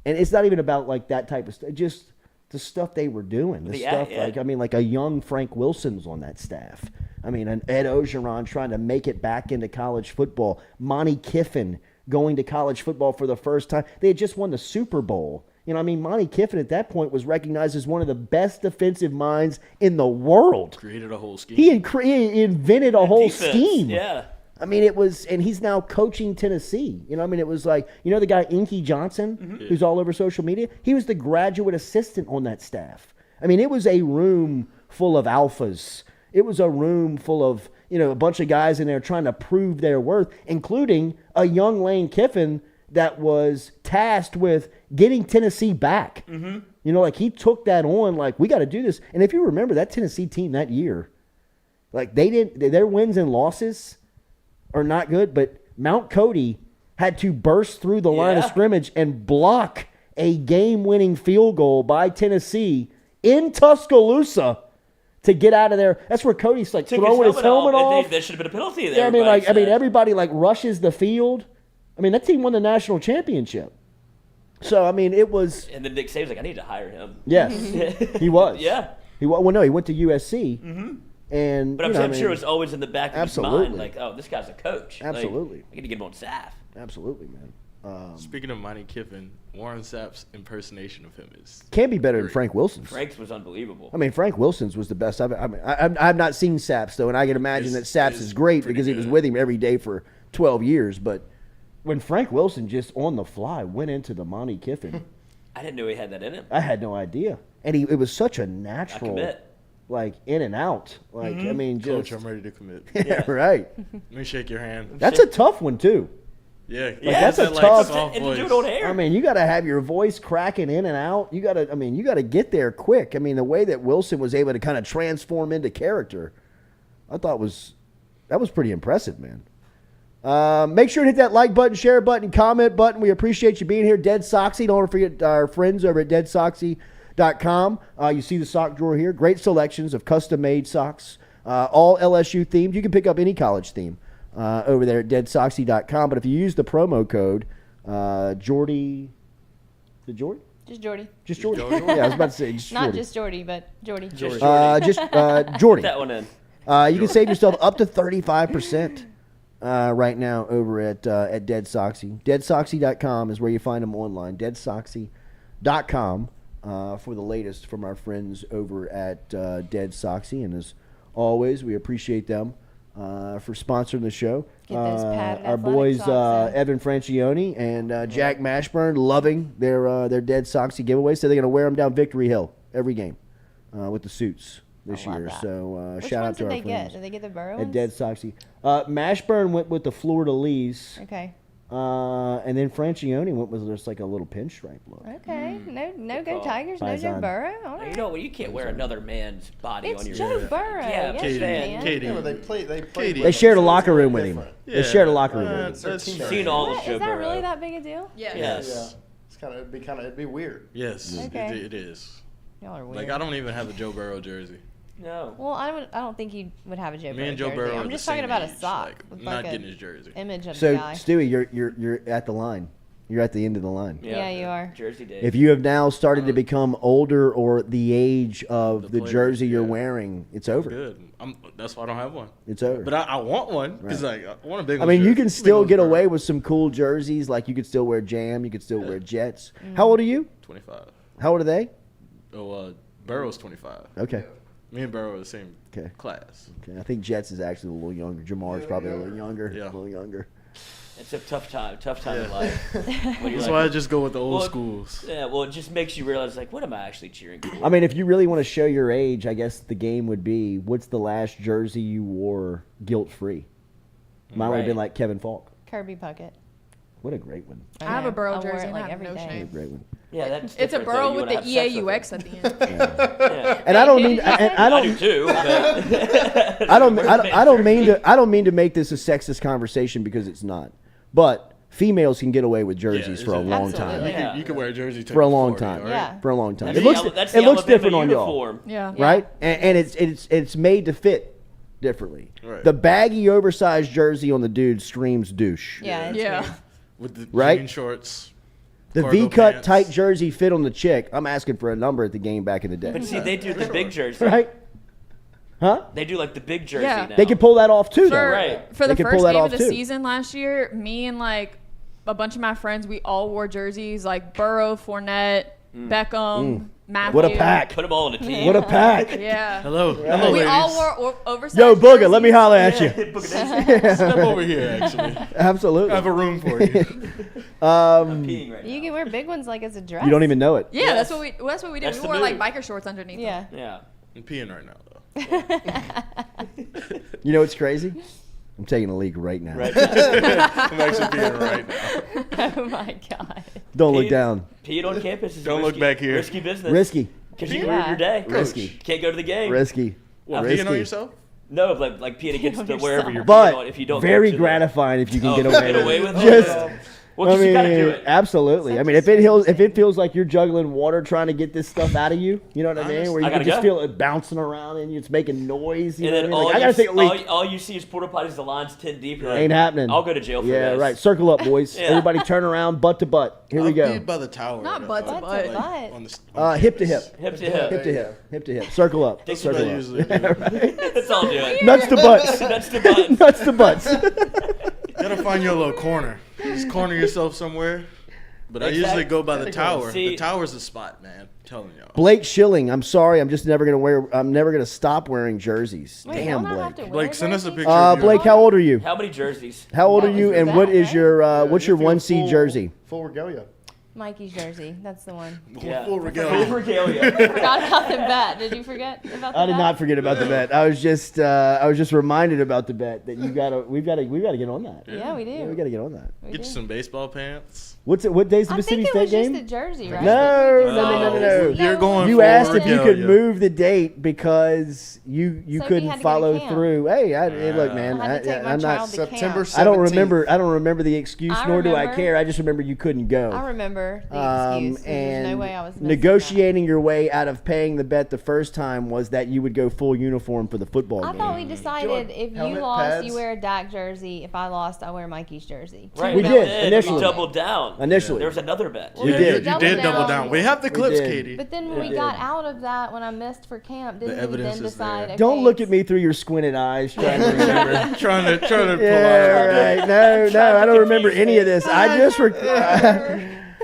and it's not even about like that type of stuff. Just the stuff they were doing. The Yeah, stuff yeah. like, I mean, like a young Frank Wilson was on that staff. I mean, an Ed Ogeron trying to make it back into college football. Monty Kiffin going to college football for the first time. They had just won the Super Bowl. You know, I mean, Monty Kiffin at that point was recognized as one of the best defensive minds in the world. created a whole scheme. He invented a whole Defense, scheme. Yeah. I mean, it was, and he's now coaching Tennessee. You know, I mean, it was like, you know, the guy Inky Johnson, who's all over social media. He was the graduate assistant on that staff. I mean, it was a room full of alphas. It was a room full of, you know, a bunch of guys in there trying to prove their worth, including a young Lane Kiffin that was tasked with getting Tennessee back. You know, like he took that on, like, we got to do this. And if you remember that Tennessee team that year, like their wins and losses are not good, but Mount Cody had to burst through the line of Yeah. scrimmage and block a game-winning field goal by Tennessee in Tuscaloosa to get out of there. That's where Cody's like Took throwing his helmet off. off. There should have been a penalty there. Yeah, I mean, everybody like, said. everybody like rushes the field. I mean, that team won the national championship. So I mean, it was. And then Nick Saban's like, I need to hire him. Yes, he was. Yeah. He well, no, he went to USC. And But you I'm know, I sure mean, it was always in the back of his absolutely. mind, like, oh, this guy's a coach. Like, Absolutely. I need to get him on staff. absolutely, man. Speaking of Monty Kiffin, Warren Sapp's impersonation of him is Can't be better than Frank Wilson's. Frank's was unbelievable. I mean, Frank Wilson's was the best. I've not seen Saps though, and I can imagine that Saps is great because he was with him every day for 12 years. But when Frank Wilson just on the fly went into the Monty Kiffin, I didn't know he had that in him. I had no idea, and it was such a I natural, commit. like in and out. Like I mean, Coach, just I'm ready to commit. yeah, right. Let me shake your hand. That's a tough one too. Yeah, that's a that, tough- soft And voice. to do it on air. I mean, you got to have your voice cracking in and out. You got to get there quick. I mean, the way that Wilson was able to kind of transform into character, I thought that was pretty impressive, man. Make sure to hit that like button, share button, comment button. We appreciate you being here. Dead Soxy. Don't forget our friends over at deadsoxy.com. You see the sock drawer here. Great selections of custom-made socks, all LSU themed. You can pick up any college theme over there at deadsoxy.com. But if you use the promo code Jordy, is it Jordy? Just Jordy. Just Jordy. Yeah, I was about to say just Not Jordy. just Jordy, but Jordy. Just Jordy. Put that one in. You can save yourself up to 35% right now over at Dead Soxy. DeadSoxy.com is where you find them online. DeadSoxy.com for the latest from our friends over at Dead Soxy. And as always, we appreciate them for sponsoring the show. Get those padded Our athletic boys socks in. Evan Francione and Jack Mashburn loving their Dead Soxy giveaway. So they're going to wear them down Victory Hill every game with the suits this I love year. that. So Which shout out ones to did our they friends get? Did they get the Burrow at ones? Dead Soxy. Mashburn went with the Fleur de Lis. Okay. And then Francione went with just like a little pinstripe look. Okay. No go call. Tigers. No Buys Joe on. Burrow. All right. You know, you can't wear another man's body It's on your. Joe Burrow. Yeah, Yes, Katie, you can. Katie. Yeah, but they played. They shared a locker room with him. They shared a locker room with him. Their teammates. Seen all of What? Joe Is that Burrow. really that big a deal? Yeah. Yes. Yeah. It'd be weird. Yes, Okay. it is. Y'all are weird. Like I don't even have a Joe Burrow jersey. No. Well, I don't think he would have a Joe Burrow. Me and Joe jersey. Burrow are I'm the just talking same about a age, sock. like, with not like getting a his jersey. Image of the So guy. Stewie, you're at the line. You're at the end of the line. Yeah, you are. Jersey day. If you have now started to become older or the age of the player, jersey you're yeah. wearing, it's over. Good. That's why I don't have one. It's over. But I want one because Right. I want a big. I mean, you can still get away with some cool jerseys. Like you could still wear Jam. You could still wear Jets. How old are you? 25. How old are they? Oh, Burrow's 25. Okay. Me and Burrow are the same Okay. class. Okay. I think Jets is actually a little younger. Jamar's probably a little younger. Yeah. A little younger. It's a tough time in life. When you're That's like, why I just go with the old well, schools. Yeah, well, it just makes you realize, like, what am I actually cheering for? I mean, if you really want to show your age, I guess the game would be, what's the last jersey you wore guilt-free? Mine would have been Right. like Kevin Falk. Kirby Puckett. What a great one. I have a Burrow I wore jersey it, and like, I have every no day. What a shame. great one. Yeah, that's It's a different, though. Burrow You with wanna the have sex with EAUX them. at the end. Yeah. And I don't mean, and I I don't, do too. But I don't mean to make this a sexist conversation because it's not. But females can get away with jerseys for a long time. Yeah. You can wear a jersey For a long 40, time. right? Yeah. For a long time. That's It looks the it looks Alabama different on y'all. uniform. Yeah. Right? And it's made to fit differently. Right. The baggy oversized jersey on the dude screams douche. Yeah. It's Yeah. weird. With the Right? jean shorts. The cargo V-cut pants. tight jersey fit on the chick. I'm asking for a number at the game back in the day. But see, they do the big jersey. Right? Huh? They do like the big jersey Yeah. now. They can pull that off too, though. Right. For They the can pull first that game off, of the too. season last year, me and like a bunch of my friends, we all wore jerseys like Burrow, Fournette, Beckham, Mathieu. What a pack. Put them all on a team. What a pack. Yeah. Hello, We ladies. all wore oversized Yo, Booger, jerseys. let me holler at you. Step over here, actually. Absolutely. I have a room for you. I'm peeing right You now. can wear big ones like as a dress. You don't even know it. Yeah, that's what we did. That's We the wore like move. biker shorts underneath. Yeah. Yeah. I'm peeing right now, though. You know what's crazy? I'm taking a leak right now. Right now. I'm actually peeing right now. Oh my god. Don't look down. Peeing on campus is Don't look risky, back here. Risky business. Risky. Because you can Yeah. ruin your day. Risky. Can't go to the game. Risky. What, Risky. peeing on yourself? No, like peeing against on the wherever yourself. you're peeing But on. If you don't very go to gratifying if you can Oh, get get away with away it. with it? Just, Well, 'cause you gotta do it. Absolutely. I mean, if it feels like you're juggling water trying to get this stuff out of you, you know what I mean? Where you I can gotta just go. feel it bouncing around and it's making noise. You And know then what I mean? all, Like, I gotta take a leak. all you see is porta potties, the lines 10 deep. You're like, Ain't happening. I'll go to jail for Yeah, this. right. Circle up, boys. Yeah. Everybody turn around, butt to butt. Here we I go. peed by the tower. Not butt to Butt butt. to butt. On the, Hip to hip. Hip to hip. Hip to hip. Hip to hip. Circle up. That's Circle what I up. usually do. That's all do it. Nuts to butts. Nuts to butts. Nuts to butts. You gotta find your little corner. Just corner yourself somewhere. But I usually go by the tower. See- The tower's the spot, man. I'm telling y'all. Blake Schilling. I'm sorry. I'm just never gonna stop wearing jerseys. Wait, Damn, don't I have to Blake. wear Blake, send us a jerseys? picture of Blake, how old are you? How many jerseys? How old are That you? was And bad, what is right? your what's your If you're 1C full- jersey? Full regalia. Mikey's jersey. That's the one. Yeah. Full regalia. Full regalia. Forgot about the bet. Did you forget about the I did bet? not forget about the bet. I was just reminded about the bet that we've got to get on that. Yeah, we do. Yeah, we got to get on that. We Get you do. some baseball pants. What day's the I Mississippi think it State was game? just the jersey, right? No. You're going You for asked if you could regalia. move the date because you Sophie had couldn't to go to follow camp. through. Hey, look, man. I had to take my I'm child not. to September camp. 17th. I don't remember the excuse, I nor do I remember. care. I just remember you couldn't go. I remember the excuse. There's no way I was missing negotiating your way out of paying the bet the first time was that you would go full uniform for the football that. I game. thought we decided if you helmet lost, pads? you wear a Dak jersey. If I lost, I wear Mikey's jersey. Right. We but did, then initially. We doubled down. Initially. There was another bet. Well, We Yeah, did. You did double down. We have the clips, did. Katie. But then when we got out of that, when I missed for camp, didn't we evidence then is decide? there. Okay, Don't look at me through your squinted eyes trying to remember. trying to pull Yeah, out. right. No, I don't remember any of this. I just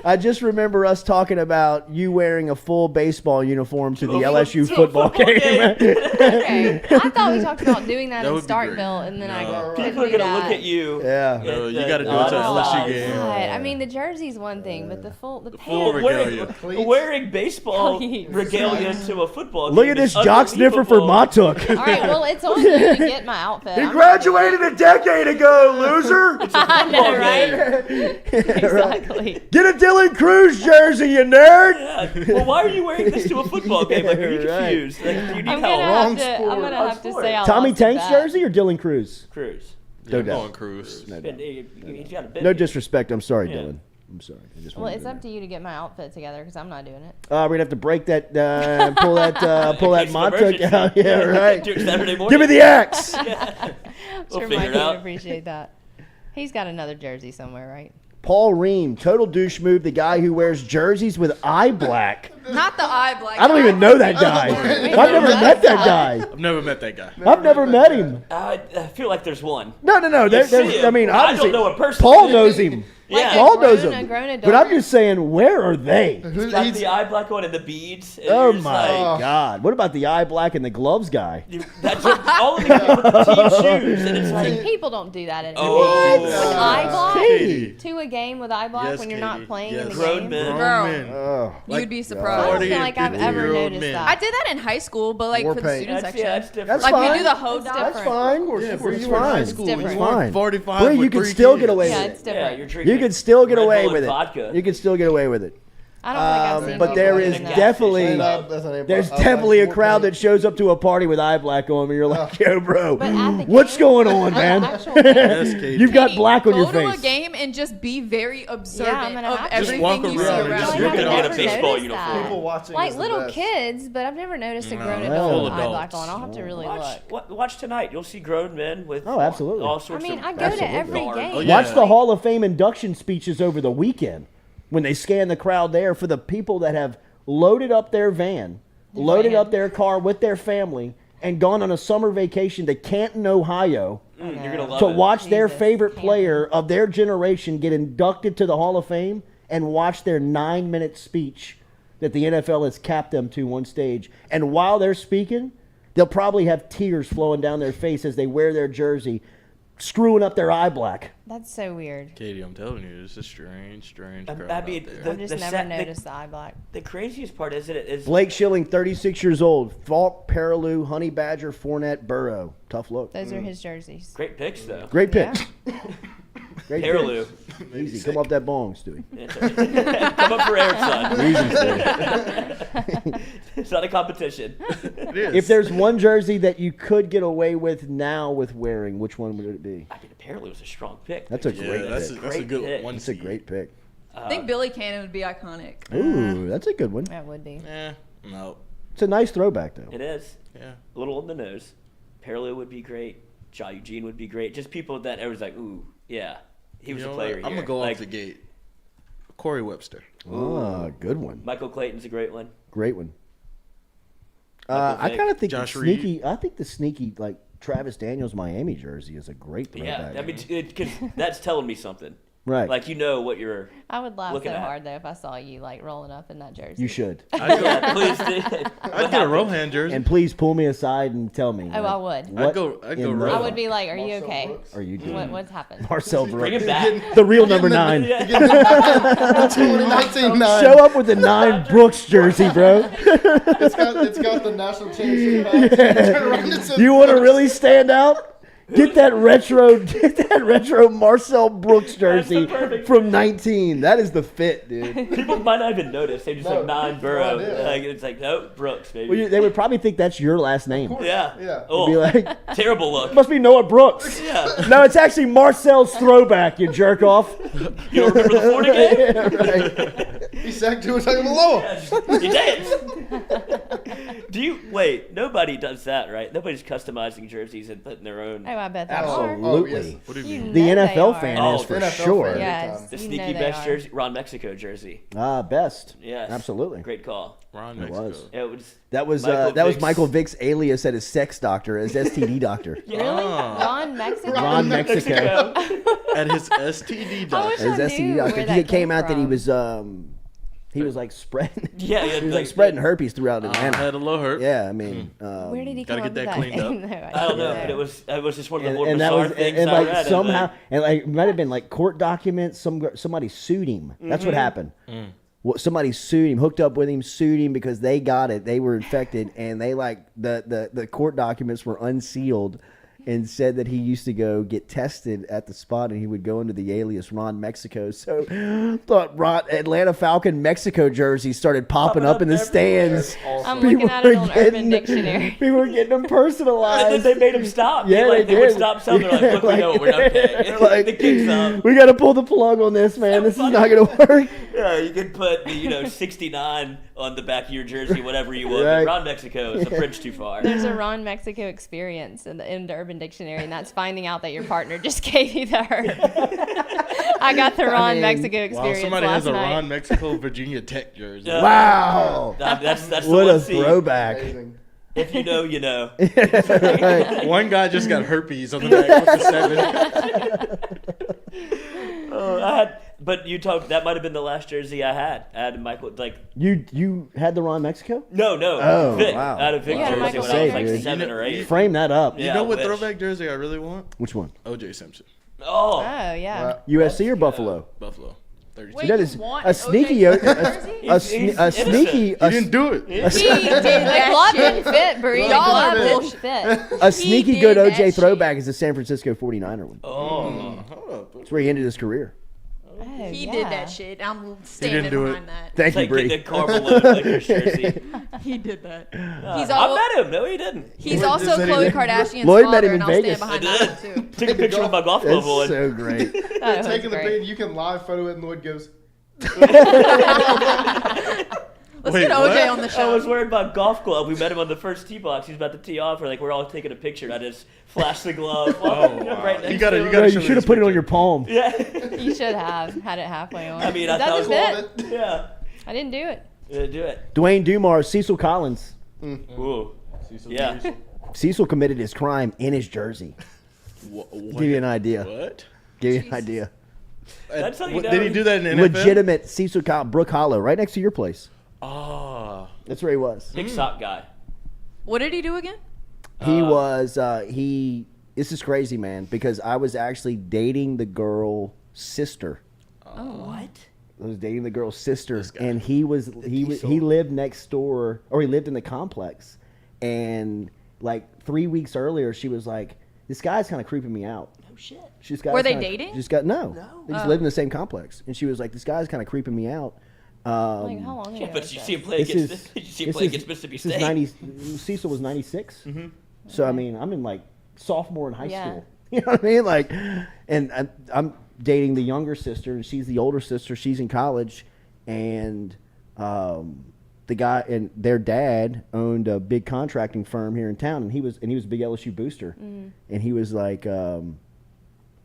I just remember us talking about you wearing a full baseball uniform to the LSU football game. Okay. I thought we talked about doing that, That in would be great. Starkville, and then I couldn't People are do gonna that. look at you. Yeah. No, you the- got to do the it to an other LSU side. game. God, I mean, the jersey's one thing, but the full pants. regalia. Wearing baseball Please. regalia to a football Look game at this is jock sniffer for unbelievable. Matuk. All right, well, it's on you to get my outfit. He I'm graduated a decade ago, loser. I know, right? Exactly. Get a Dylan Cruz jersey, you nerd. Yeah. Well, why are you wearing this to a football game? Like, are you Right. confused? Like, you need I'm help. gonna have to say I Tommy lost the Tank's bet. jersey or Dylan Cruz? Cruz. No I'm doubt. going Cruz. No doubt. He's got a bit. No disrespect. I'm sorry, Yeah. Dylan. I'm sorry. I just Well, wanted it's to up to you to get my outfit together because I'm not doing it. we're gonna have to break that, pull that case of Montauk emergency. out. Yeah, right. Do it Saturday morning. Give me the axe. I'm We'll sure figure Mike it would out. appreciate that. He's got another jersey somewhere, right? Paul Ream, total douche move. The guy who wears jerseys with eye black. Not the eye black. I don't even know that guy. I've never met that guy. I've never met that guy. I've never met him. I feel like there's one. No. You see I him. mean, I obviously, don't know a personally. Paul knows him. Yeah. Paul knows a him. grown adult. But I'm just saying, where are they? He's got the eye black on and the beads. And Oh you're just my like, God! What about the eye black and the gloves guy? That's all of these people with the team shoes, and it's See, like, people don't do that anymore. Oh. With eye block Katie. to a game with eye block Yes, when you're Katie. not playing Yes. in the grown game. men. Girl. men. Oh, You'd be I surprised. don't 40 feel and like I've 50-year-old ever noticed men. that. I did that in high school, but like War for the paint. student That's, section. yeah, that's different. That's Like fine. we do the hoe That's dog. That's fine. Yeah, It's for you fine. in high It's school, different. you want Fine. 45 Bree, you with can 3 still kids. get away Yeah, with it's it. different. Yeah, you're drinking You can still get Red away Bull with and it. vodka. You can still get away with it. I don't think I've seen But there people is doing that. definitely There's there's definitely a crowd that shows up to a party with eye black on, and you're like, yo, bro, But at the what's game- going on, at the man? actual game- Yes, Katie. You've got Katie, black on your Go to face. a game and just be very observant gonna of have to. everything walk you see around and around just Like, you. look I've at all never the baseball noticed uniform. that. People watching Like is the little best. kids, but I've never noticed a grown Full adult with eye adults. black on. I'll have to really look. Watch tonight. You'll see grown men with Oh, absolutely. all I sorts mean, of I go to Absolutely. every guard. game. Oh, yeah. Watch the Hall of Fame induction speeches over the weekend when they scan the crowd there for the people that have loaded up their van, loaded up their car with their family, and gone on a summer vacation to Canton, Ohio, You're gonna love to it. watch their Jesus, favorite Canton. player of their generation get inducted to the Hall of Fame and watch their 9-minute speech that the NFL has capped them to one stage. And while they're speaking, they'll probably have tears flowing down their face as they wear their jersey, screwing up their eye black. That's so weird. Katie, I'm telling you, it's a strange crowd I mean, out there. I've just never noticed the eye black. The craziest part is it is Blake Schilling, 36 years old. Falk, Perilou, Honey Badger, Fournette, Burrow. Tough look. Those are his jerseys. great picks though. Great pick. Great Perilou. pick. Easy. Come off that bong, Stewie. Come up for air, son. Easy, It's not a competition. It is. If there's one jersey that you could get away with now with wearing, which one would it be? I mean, Perilou was a strong pick. That's a yeah, great that's pick. a good pick. one. That's a great pick. I think Billy Cannon would be iconic. Ooh, that's a good one. That would be. Yeah, no. It's a nice throwback, though. It is. Yeah. A little on the nose. Perilou would be great. Ja Eugene would be great. Just people that everyone's like, ooh, yeah, he was You a know player what? I'm here. gonna go like, off the gate. Corey Webster. Ah, good one. Michael Clayton's a great one. Great one. Michael I Vick. kind of think Josh the Reed. sneaky. I think the sneaky like Travis Daniels Miami jersey is a great throwback. Yeah, I mean, cause that's telling me something. Right. Like you know what you're. I would laugh Looking so at- hard though if I saw you like rolling up in that jersey. You should. Yeah, please do. I'd get a Rohan jersey. And please pull me aside and tell me. Oh, I would. what I'd go in Rohan. the- I would be like, "Are you okay? Are you doing? What's happened?" Marcel Brooks. Bring him back. The real number 9. Yeah. 2019 Show up with the 9 Brooks jersey, bro. It's got the national championship badge. Turn around and say You want to Brooks. really stand out? Get that retro Marcel Brooks jersey perfect from 19. That is the fit, dude. People might not even notice. They just No, like 9 Burrow. no idea. Like, it's like, no, Brooks, baby. Well, they would probably think that's your last name. Yeah. Yeah. Oh, Be like, terrible look. must be Noah Brooks. Yeah. No, it's actually Marcel's throwback, you jerk off. You don't remember the Florida game? Yeah, right. He sacked to a second below. You dance. Do you wait? Nobody does that, right? Nobody's customizing jerseys and putting their own. Oh, I bet they Absolutely. are. Oh, yes. What do you You mean? The know NFL they fan are. is for NFL sure. fan. Yes, The you sneaky know they best are. jersey, Ron Mexico jersey. Best. Yes, Absolutely. Great call. Ron It Mexico. was. It was That was Michael Michael Vick's- Vick's alias at his sex doctor, his STD doctor. Really? Oh. Ron Mexico? Ron Mexico. At his STD doctor. His STD doctor. It came out that he was like spreading. Yeah, he was like spreading herpes throughout Atlanta. Had a little herp. Yeah, I mean, where did he gotta come get up that with cleaned up. No, I don't know, but it was just one of the more and that bizarre was things and I like read. somehow and like it might have been like court documents. Somebody sued him. That's what happened. Well, somebody sued him, hooked up with him, sued him because they got it. They were infected, and they like the court documents were unsealed, and said that he used to go get tested at the spot, and he would go under the alias Ron Mexico. So, thought Atlanta Falcon Mexico jerseys started popping up in the stands. I'm looking at it on Urban Dictionary. People were getting them personalized. And then they made him stop. Yeah, they would stop selling. They're like, look, we know we're not paying. Like, the king's up. We got to pull the plug on this, man. This is not going to work. Yeah, you could put 69 on the back of your jersey, whatever you want. Right. But Ron Mexico is a bridge too far. There's a Ron Mexico experience in the Urban Dictionary, and that's finding out that your partner just gave you the herb. I got the Ron Mexico experience somebody last has a night. Ron Mexico Virginia Tech jersey. Wow. That's what the a one throwback. Amazing. If you know, you know. One guy just got herpes on the back with the 7. But you talked. That might have been the last jersey I had. I had Michael You had the Ron Mexico? No. Oh, Vic. wow. I had a Vic Yeah, jersey Michael when I was like Vick. 7 or 8. Frame that up. Yeah, You know I what wish. throwback jersey I really want? Which one? O.J. Simpson. Oh, yeah. USC or Buffalo? Buffalo. 32. Wait, That you is want a an sneaky, O.J. a sneaky, You didn't do it. He did The that glove shit. didn't fit, Bree. The Y'all glove are didn't bullshit. fit. a sneaky did good that OJ shit. throwback is the San Francisco 49er one. oh. Hold up. That's where he ended his career. Oh, He yeah. did that shit. I'm standing do behind that. Thank you, Like Bree. the Carmelo Lakers jersey. He did that. I al- met him. No, he didn't. He's What also does that Khloe even- Kardashian's Lloyd met father, him in and I'll stand Vegas. behind I that one too. Took a picture with my golf That's club on. so great. That was Taking the great. bait, you can live photo it, and Lloyd goes. Let's Wait, get OJ what? on the I show. was wearing my golf glove. We met him on the first tee box. He was about to tee off. We're all taking a picture. And I just flashed the glove. Right next You gotta- to you him. gotta You show me should have this put it on picture. your palm. Yeah. You should have had it halfway on. I mean, It I thought doesn't fit. Yeah. I didn't do it. Do it. Dwayne Dumars, Cecil Collins. Ooh. Yeah. Cecil committed his crime in his jersey. Give you an idea. What? Give you an idea. That's how you know. Did he do that in the NFL? Legitimate Cecil Collins, Brook Hollow, right next to your place. Ah. That's where he was. Big sock guy. What did he do again? He was this is crazy, man, because I was actually dating the girl's sister. What? I was dating the girl's sister, and he lived next door, or he lived in the complex, and like 3 weeks earlier, she was like, "This guy's kind of creeping me out." Oh shit. Were they dating? Just got no. They just lived in the same complex, and she was like, "This guy's kind of creeping me out." Like, how long Yeah, ago but was you this? see him play This against. is- Did you see him this play is- against Mississippi this is State? 90. Cecil was 96. So I mean, I'm in like sophomore in high Yeah. school. You know what I mean? Like, and I'm dating the younger sister, and she's the older sister. She's in college, and the guy and their dad owned a big contracting firm here in town, and he was a big LSU booster, and he was like.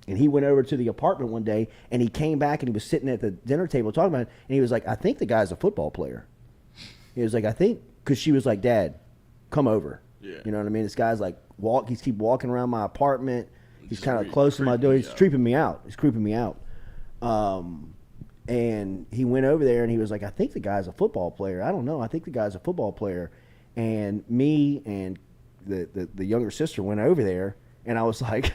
And he went over to the apartment one day, and he came back, and he was sitting at the dinner table talking about it, and he was like, "I think the guy's a football player." He was like, "I think," because she was like, "Dad, come over." Yeah. You know what I mean? This guy's like he's keep walking around my apartment. He's Just kind of close to my door. He's creeping me out. He's creeping me out. And he went over there, and he was like, "I think the guy's a football player. I don't know. I think the guy's a football player." And me and the younger sister went over there, and I was like,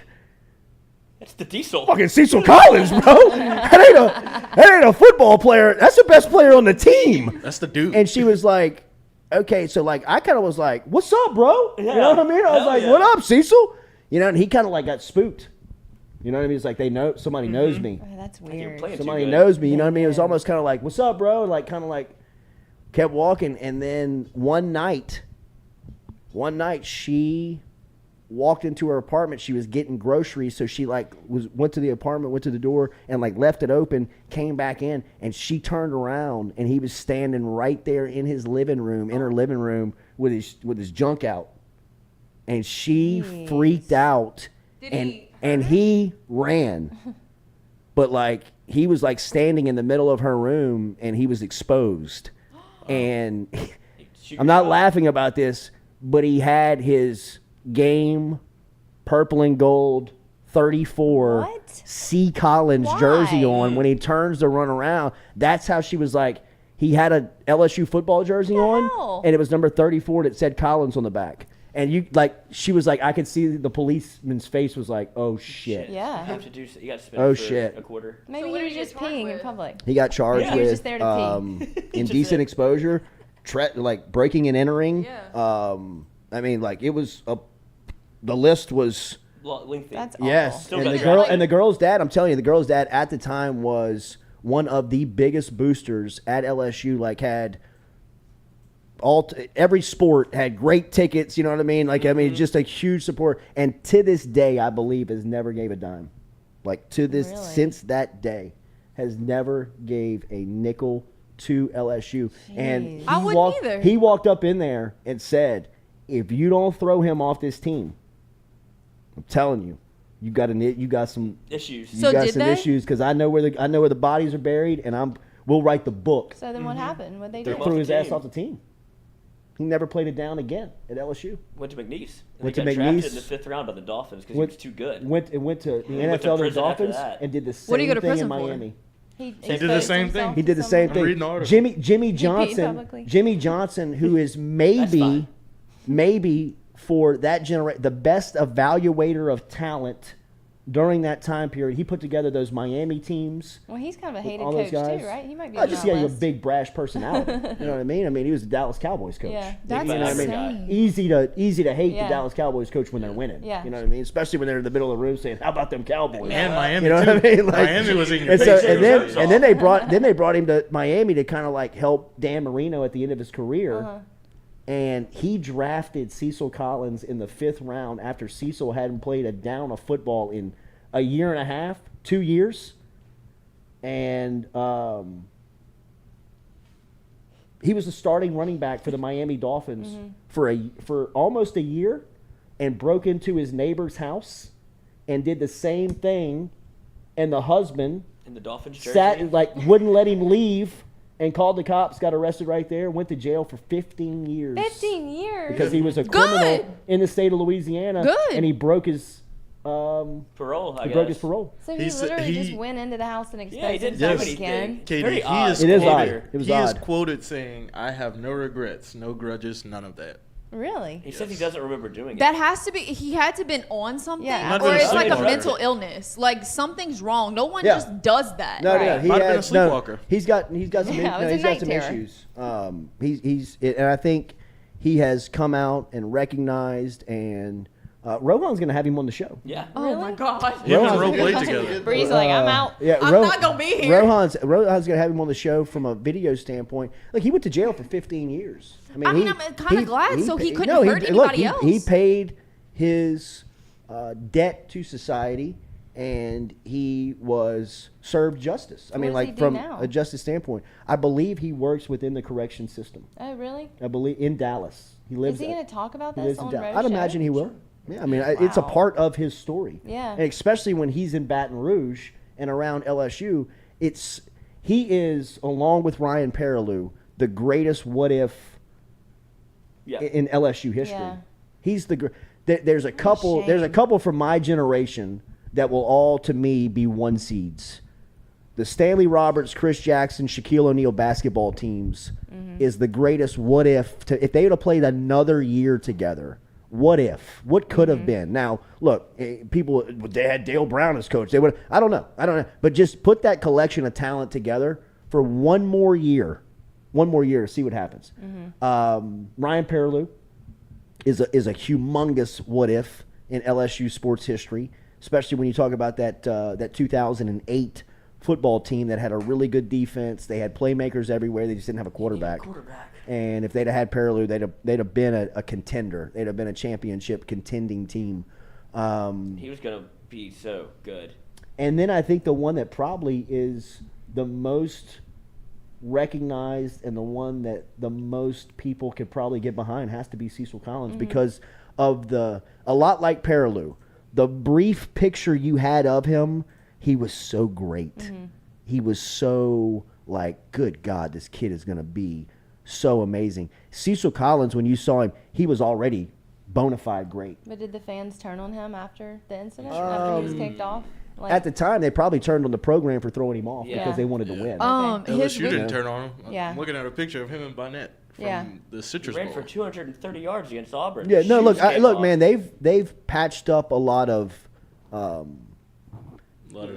It's the Diesel. "Fucking Cecil Collins, bro. that ain't a football player. That's the best player on the team." That's the dude. And she was like, "Okay," so like I kind of was like, "What's up, bro?" You know what I mean? I was Hell like, yeah. "What up, Cecil?" You know, and he kind of like got spooked. You know what I mean? It's like they know somebody knows me. Oh, that's You're weird. playing too Somebody good. knows me. You know what I mean? It was almost kind of like, "What's up, bro?" Like kind of like kept walking, and then one night she walked into her apartment. She was getting groceries, so she like went to the apartment, went to the door, and like left it open. Came back in, and she turned around, and he was standing right there in his living room, in her living room, with his junk out, and she freaked out, and he ran, but like he was like standing in the middle of her room, and he was exposed, and I'm not laughing about this, but he had his game purple and gold 34 What? C. Collins Why? jersey on when he turns to run around. That's how she was like, he had a LSU football jersey on, hell? and it was number 34 that said Collins on the back. And she was like, I could see the policeman's face was like, oh shit. Yeah. You have to do. You got to spend Oh, for shit. a quarter. Maybe he was just peeing in public. He got charged He was with just there to pee. indecent exposure, like breaking and entering. Yeah. I mean, like it was the list was Lengthy. That's yes, Still and got the drafted. girl and the girl's dad. I'm telling you, the girl's dad at the time was one of the biggest boosters at LSU. Like had every sport had great tickets. You know what I mean? Like I mean, just a huge support. And to this day, I believe has never gave a dime. Like to this since that day, has never gave a nickel to LSU. And I wouldn't either. he walked up in there and said, "If you don't throw him off this team, I'm telling you, you got some issues. You So got did some they? issues because I know where the bodies are buried, and we'll write the book." So then what happened? What'd they They do? threw his ass team. off the team. He never played it down again at LSU. Went to McNeese. And Went he to got drafted McNeese. in the 5th round by the Dolphins because he was too good. Went to the He went to NFL, the prison after Dolphins, that. and did the same What did he go to thing in prison for? Miami. He He did the same thing. He did the same I'm thing. reading the article. Jimmy peed Johnson, publicly. Jimmy Johnson, who is maybe for that generation the best evaluator of talent during that time period. He put together those Miami teams. Well, he's kind of a hated all those coach guys. too, right? He might be. I on just that got a list. big brash personality. You know what I mean? I mean, he was the Dallas Cowboys coach. Yeah, That's You know what I mean? insane. Easy to hate Yeah. the Dallas Cowboys coach when they're winning. Yeah. You know what I mean? Especially when they're in the middle of the room saying, "How about them Cowboys?" And Miami You know too. what I mean? Like, Miami was in your and face. so, and then they brought him to Miami to kind of like help Dan Marino at the end of his career. Uh-huh. And he drafted Cecil Collins in the 5th round after Cecil hadn't played a down of football in a year and a half, 2 years. And he was the starting running back for the Miami Dolphins for almost a year, and broke into his neighbor's house and did the same thing. And the husband In the Dolphins jersey. wouldn't let him leave. And called the cops, got arrested right there, went to jail for 15 years. 15 years. Because he was a Good. criminal in the state of Louisiana. Good. And he broke his Parole, I he guess. broke his parole. So he literally just went into the house and exposed he didn't himself do anything. again. Katie, Very he odd. is It is quoted, odd. It was he is odd. quoted saying, "I have no regrets, no grudges, none of that." Really? He says he doesn't remember doing it. That has to be. He had to been on something, Yeah, Might have or been it's a like a sleepwalker. mental illness. Like something's wrong. No one Yeah. just does that. No, Right. he Might have been a has sleepwalker. He's got some Yeah, it was he's a got night some terror. issues. And I think he has come out and recognized, and Rohan's going to have him on the show. Yeah. Oh my god. Him and Ro played together. Bree's like, I'm out. Yeah, I'm not gonna be here. Rohan's going to have him on the show from a video standpoint. Like, he went to jail for 15 years. I mean, I'm kinda glad so he couldn't hurt look, anybody else. He paid his debt to society, and he was served justice. I mean, What does he like do from now? a justice standpoint. I believe he works within the correction system. Oh, really? I believe in Dallas. He lives. Is he going to talk about he this lives in on Dallas. Rose I'd imagine Show? he will. Yeah, I mean, it's a Wow. part of his story. Yeah. And especially when he's in Baton Rouge and around LSU, he is, along with Ryan Perrilloux, the greatest what if in LSU history. Yeah. He's there's a couple from my generation that will all to me be one seeds. The Stanley Roberts, Chris Jackson, Shaquille O'Neal basketball teams is the greatest what if if they would have played another year together. What if? What could have been? Now, look, people, they had Dale Brown as coach. They would. I don't know. But just put that collection of talent together for one more year to see what happens. Ryan Perrilloux is a humongous what if in LSU sports history, especially when you talk about that 2008 football team that had a really good defense. They had playmakers everywhere. They just didn't have a quarterback. And if they'd have had Perrilloux, they'd have been a contender. They'd have been a championship contending team. He was going to be so good. And then I think the one that probably is the most recognized and the one that the most people could probably get behind has to be Cecil Collins because of a lot like Perrilloux, the brief picture you had of him, he was so great. He was so like, good God, this kid is going to be so amazing. Cecil Collins, when you saw him, he was already bona fide great. But did the fans turn on him after the incident? After he was kicked off? Like, At the time, they probably turned on the program for throwing him off because they wanted to win. LSU didn't turn on him. Yeah. I'm looking at a picture of him and Barnett from the Citrus He ran Bowl. for 230 yards against Auburn. Yeah, no, look, Shoes came look, off. man, they've patched up a lot of, a lot of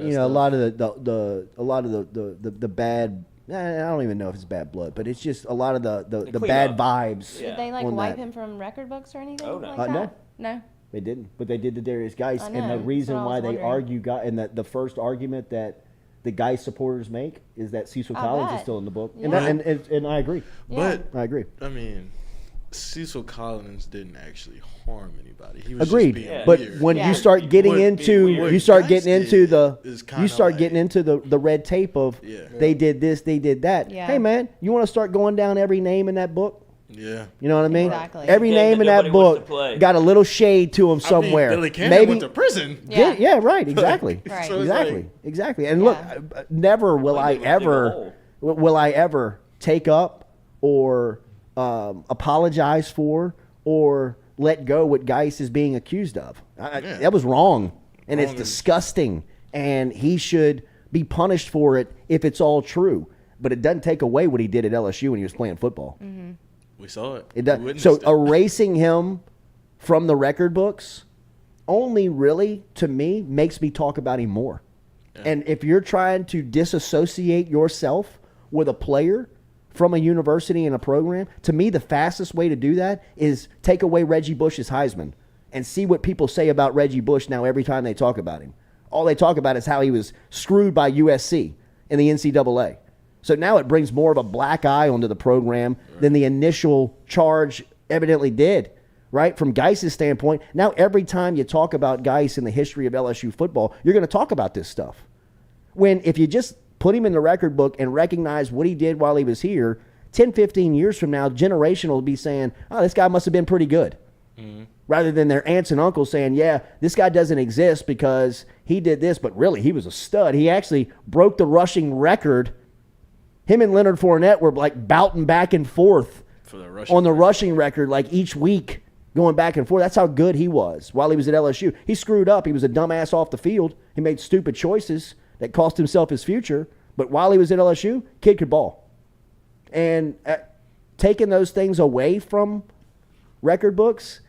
the bad. I don't even know if it's bad blood, but it's just a lot of the clean bad up. vibes. did they like on wipe that. him from record books or anything? Oh, no. Like that? No. No. They didn't, but they did to Darius Geis, I and the know, reason that's what I why was they wondering. argue and the first argument that the Geis supporters make is that Cecil I Collins is bet. still in the book, Yeah. and I agree. But I agree. I mean, Cecil Collins didn't actually harm anybody. He was Agreed, just being but weird. when you start getting into the red tape of they did this, they did that. Yeah. Hey man, you want to start going down every name in that book? Yeah, you know what I mean. Exactly. Every Game name that in that nobody wants to book play. got a little shade to him somewhere. Billy Cannon Maybe went to prison. Yeah, right, exactly, Right. So it's exactly. And look, never will I ever take up or apologize for or let go what Geis is being accused of. That was wrong, and it's disgusting, and he should be punished for it if it's all true. But it doesn't take away what he did at LSU when he was playing football. Mm-hmm. We saw it. It does. We So witnessed it. erasing him from the record books only really, to me, makes me talk about him more. And if you're trying to disassociate yourself with a player from a university and a program, to me, the fastest way to do that is take away Reggie Bush's Heisman and see what people say about Reggie Bush now every time they talk about him. All they talk about is how he was screwed by USC in the NCAA. So now it brings more of a black eye onto the program than the initial charge evidently did, right? From Geis's standpoint, now every time you talk about Geis in the history of LSU football, you're going to talk about this stuff. When if you just put him in the record book and recognize what he did while he was here, 10, 15 years from now, generation will be saying, oh, this guy must have been pretty good. Mm-hmm. Rather than their aunts and uncles saying, yeah, this guy doesn't exist because he did this, but really he was a stud. He actually broke the rushing record. Him and Leonard Fournette were like bouting back and forth For the rushing on the rushing record, like each week going back and forth. That's how good he was while he was at LSU. He screwed up. He was a dumbass off the field. He made stupid choices that cost himself his future. But while he was at LSU, kid could ball. And taking those things away from record books,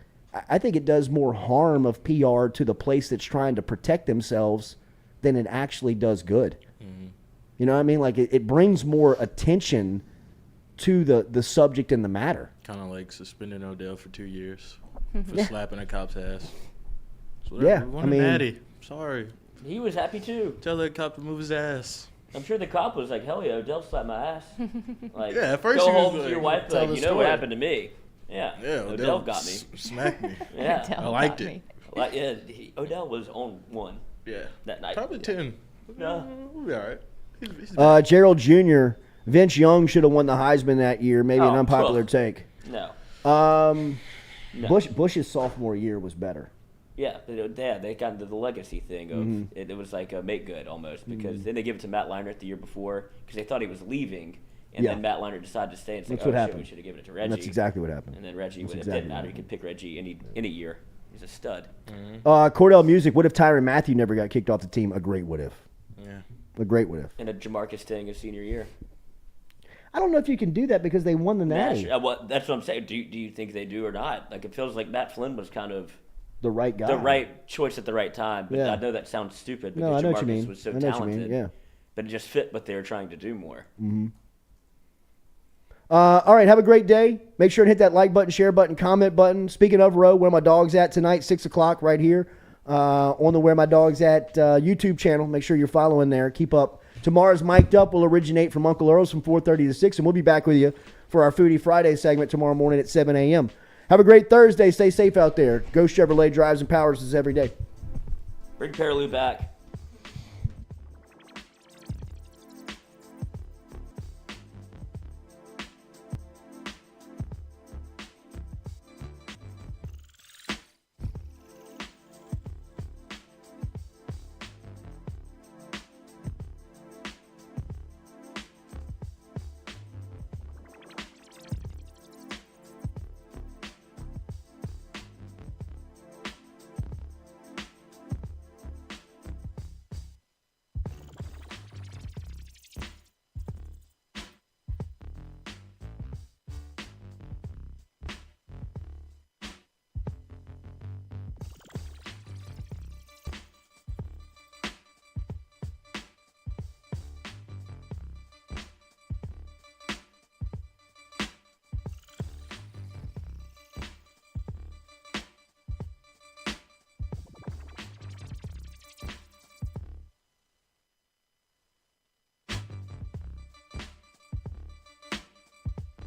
I think it does more harm of PR to the place that's trying to protect themselves than it actually does good. Mm-hmm. You know what I mean? Like it brings more attention to the subject and the matter. Kind of like suspending Odell for 2 years for Yeah. slapping a cop's ass. It's Yeah, whatever. We want I a mean- natty. Sorry. He was happy too. Tell that cop to move his ass. I'm sure the cop was like, hell yeah, Odell slapped my ass. Like, Yeah, at first go he was home to like, your wife, tell like, the you know what story. happened to me. Yeah, Odell got me. Smacked me. Yeah, Odell I liked got it. me. Like, yeah, Odell was on one Yeah. that night. Probably 10. No. We'll be all right. Gerald Jr., Vince Young should have won the Heisman that year. Maybe an Oh, unpopular well. take. No. No. Bush's sophomore year was better. Yeah, they got into the legacy thing of Mhm. it was like a make good almost because Mhm. then they give it to Matt Leinart the year before because they thought he was leaving, and Yeah. then Matt Leinart decided to stay. And it's That's like, what oh shit, happened. we should have given it to Reggie. That's exactly what happened. And then Reggie, That's it exactly didn't what matter. You could pick Reggie any year. He's a stud. Cordell Music, what if Tyrann Mathieu never got kicked off the team? A great what if. Yeah. A great what if. And a Jamarcus staying his senior year. I don't know if you can do that because they won the Natty. That's what I'm saying. Do you think they do or not? Like it feels like Matt Flynn was kind of The right guy. the right choice at the right time. But Yeah. I know that sounds stupid No, because I know what you Jamarcus mean. was so I know what you talented. mean, yeah. But it just fit what they were trying to do more. Mm-hmm. All right, have a great day. Make sure to hit that like button, share button, comment button. Speaking of Row, Where My Dog's At tonight, 6 o'clock right here on the Where My Dog's At YouTube channel. Make sure you're following there. Keep up. Tomorrow's Mic'd Up will originate from Uncle Earl's from 4:30 to 6, and we'll be back with you for our Foodie Friday segment tomorrow morning at 7 a.m. Have a great Thursday. Stay safe out there. Go Chevrolet drives and powers us every day. Bring Pearloo back.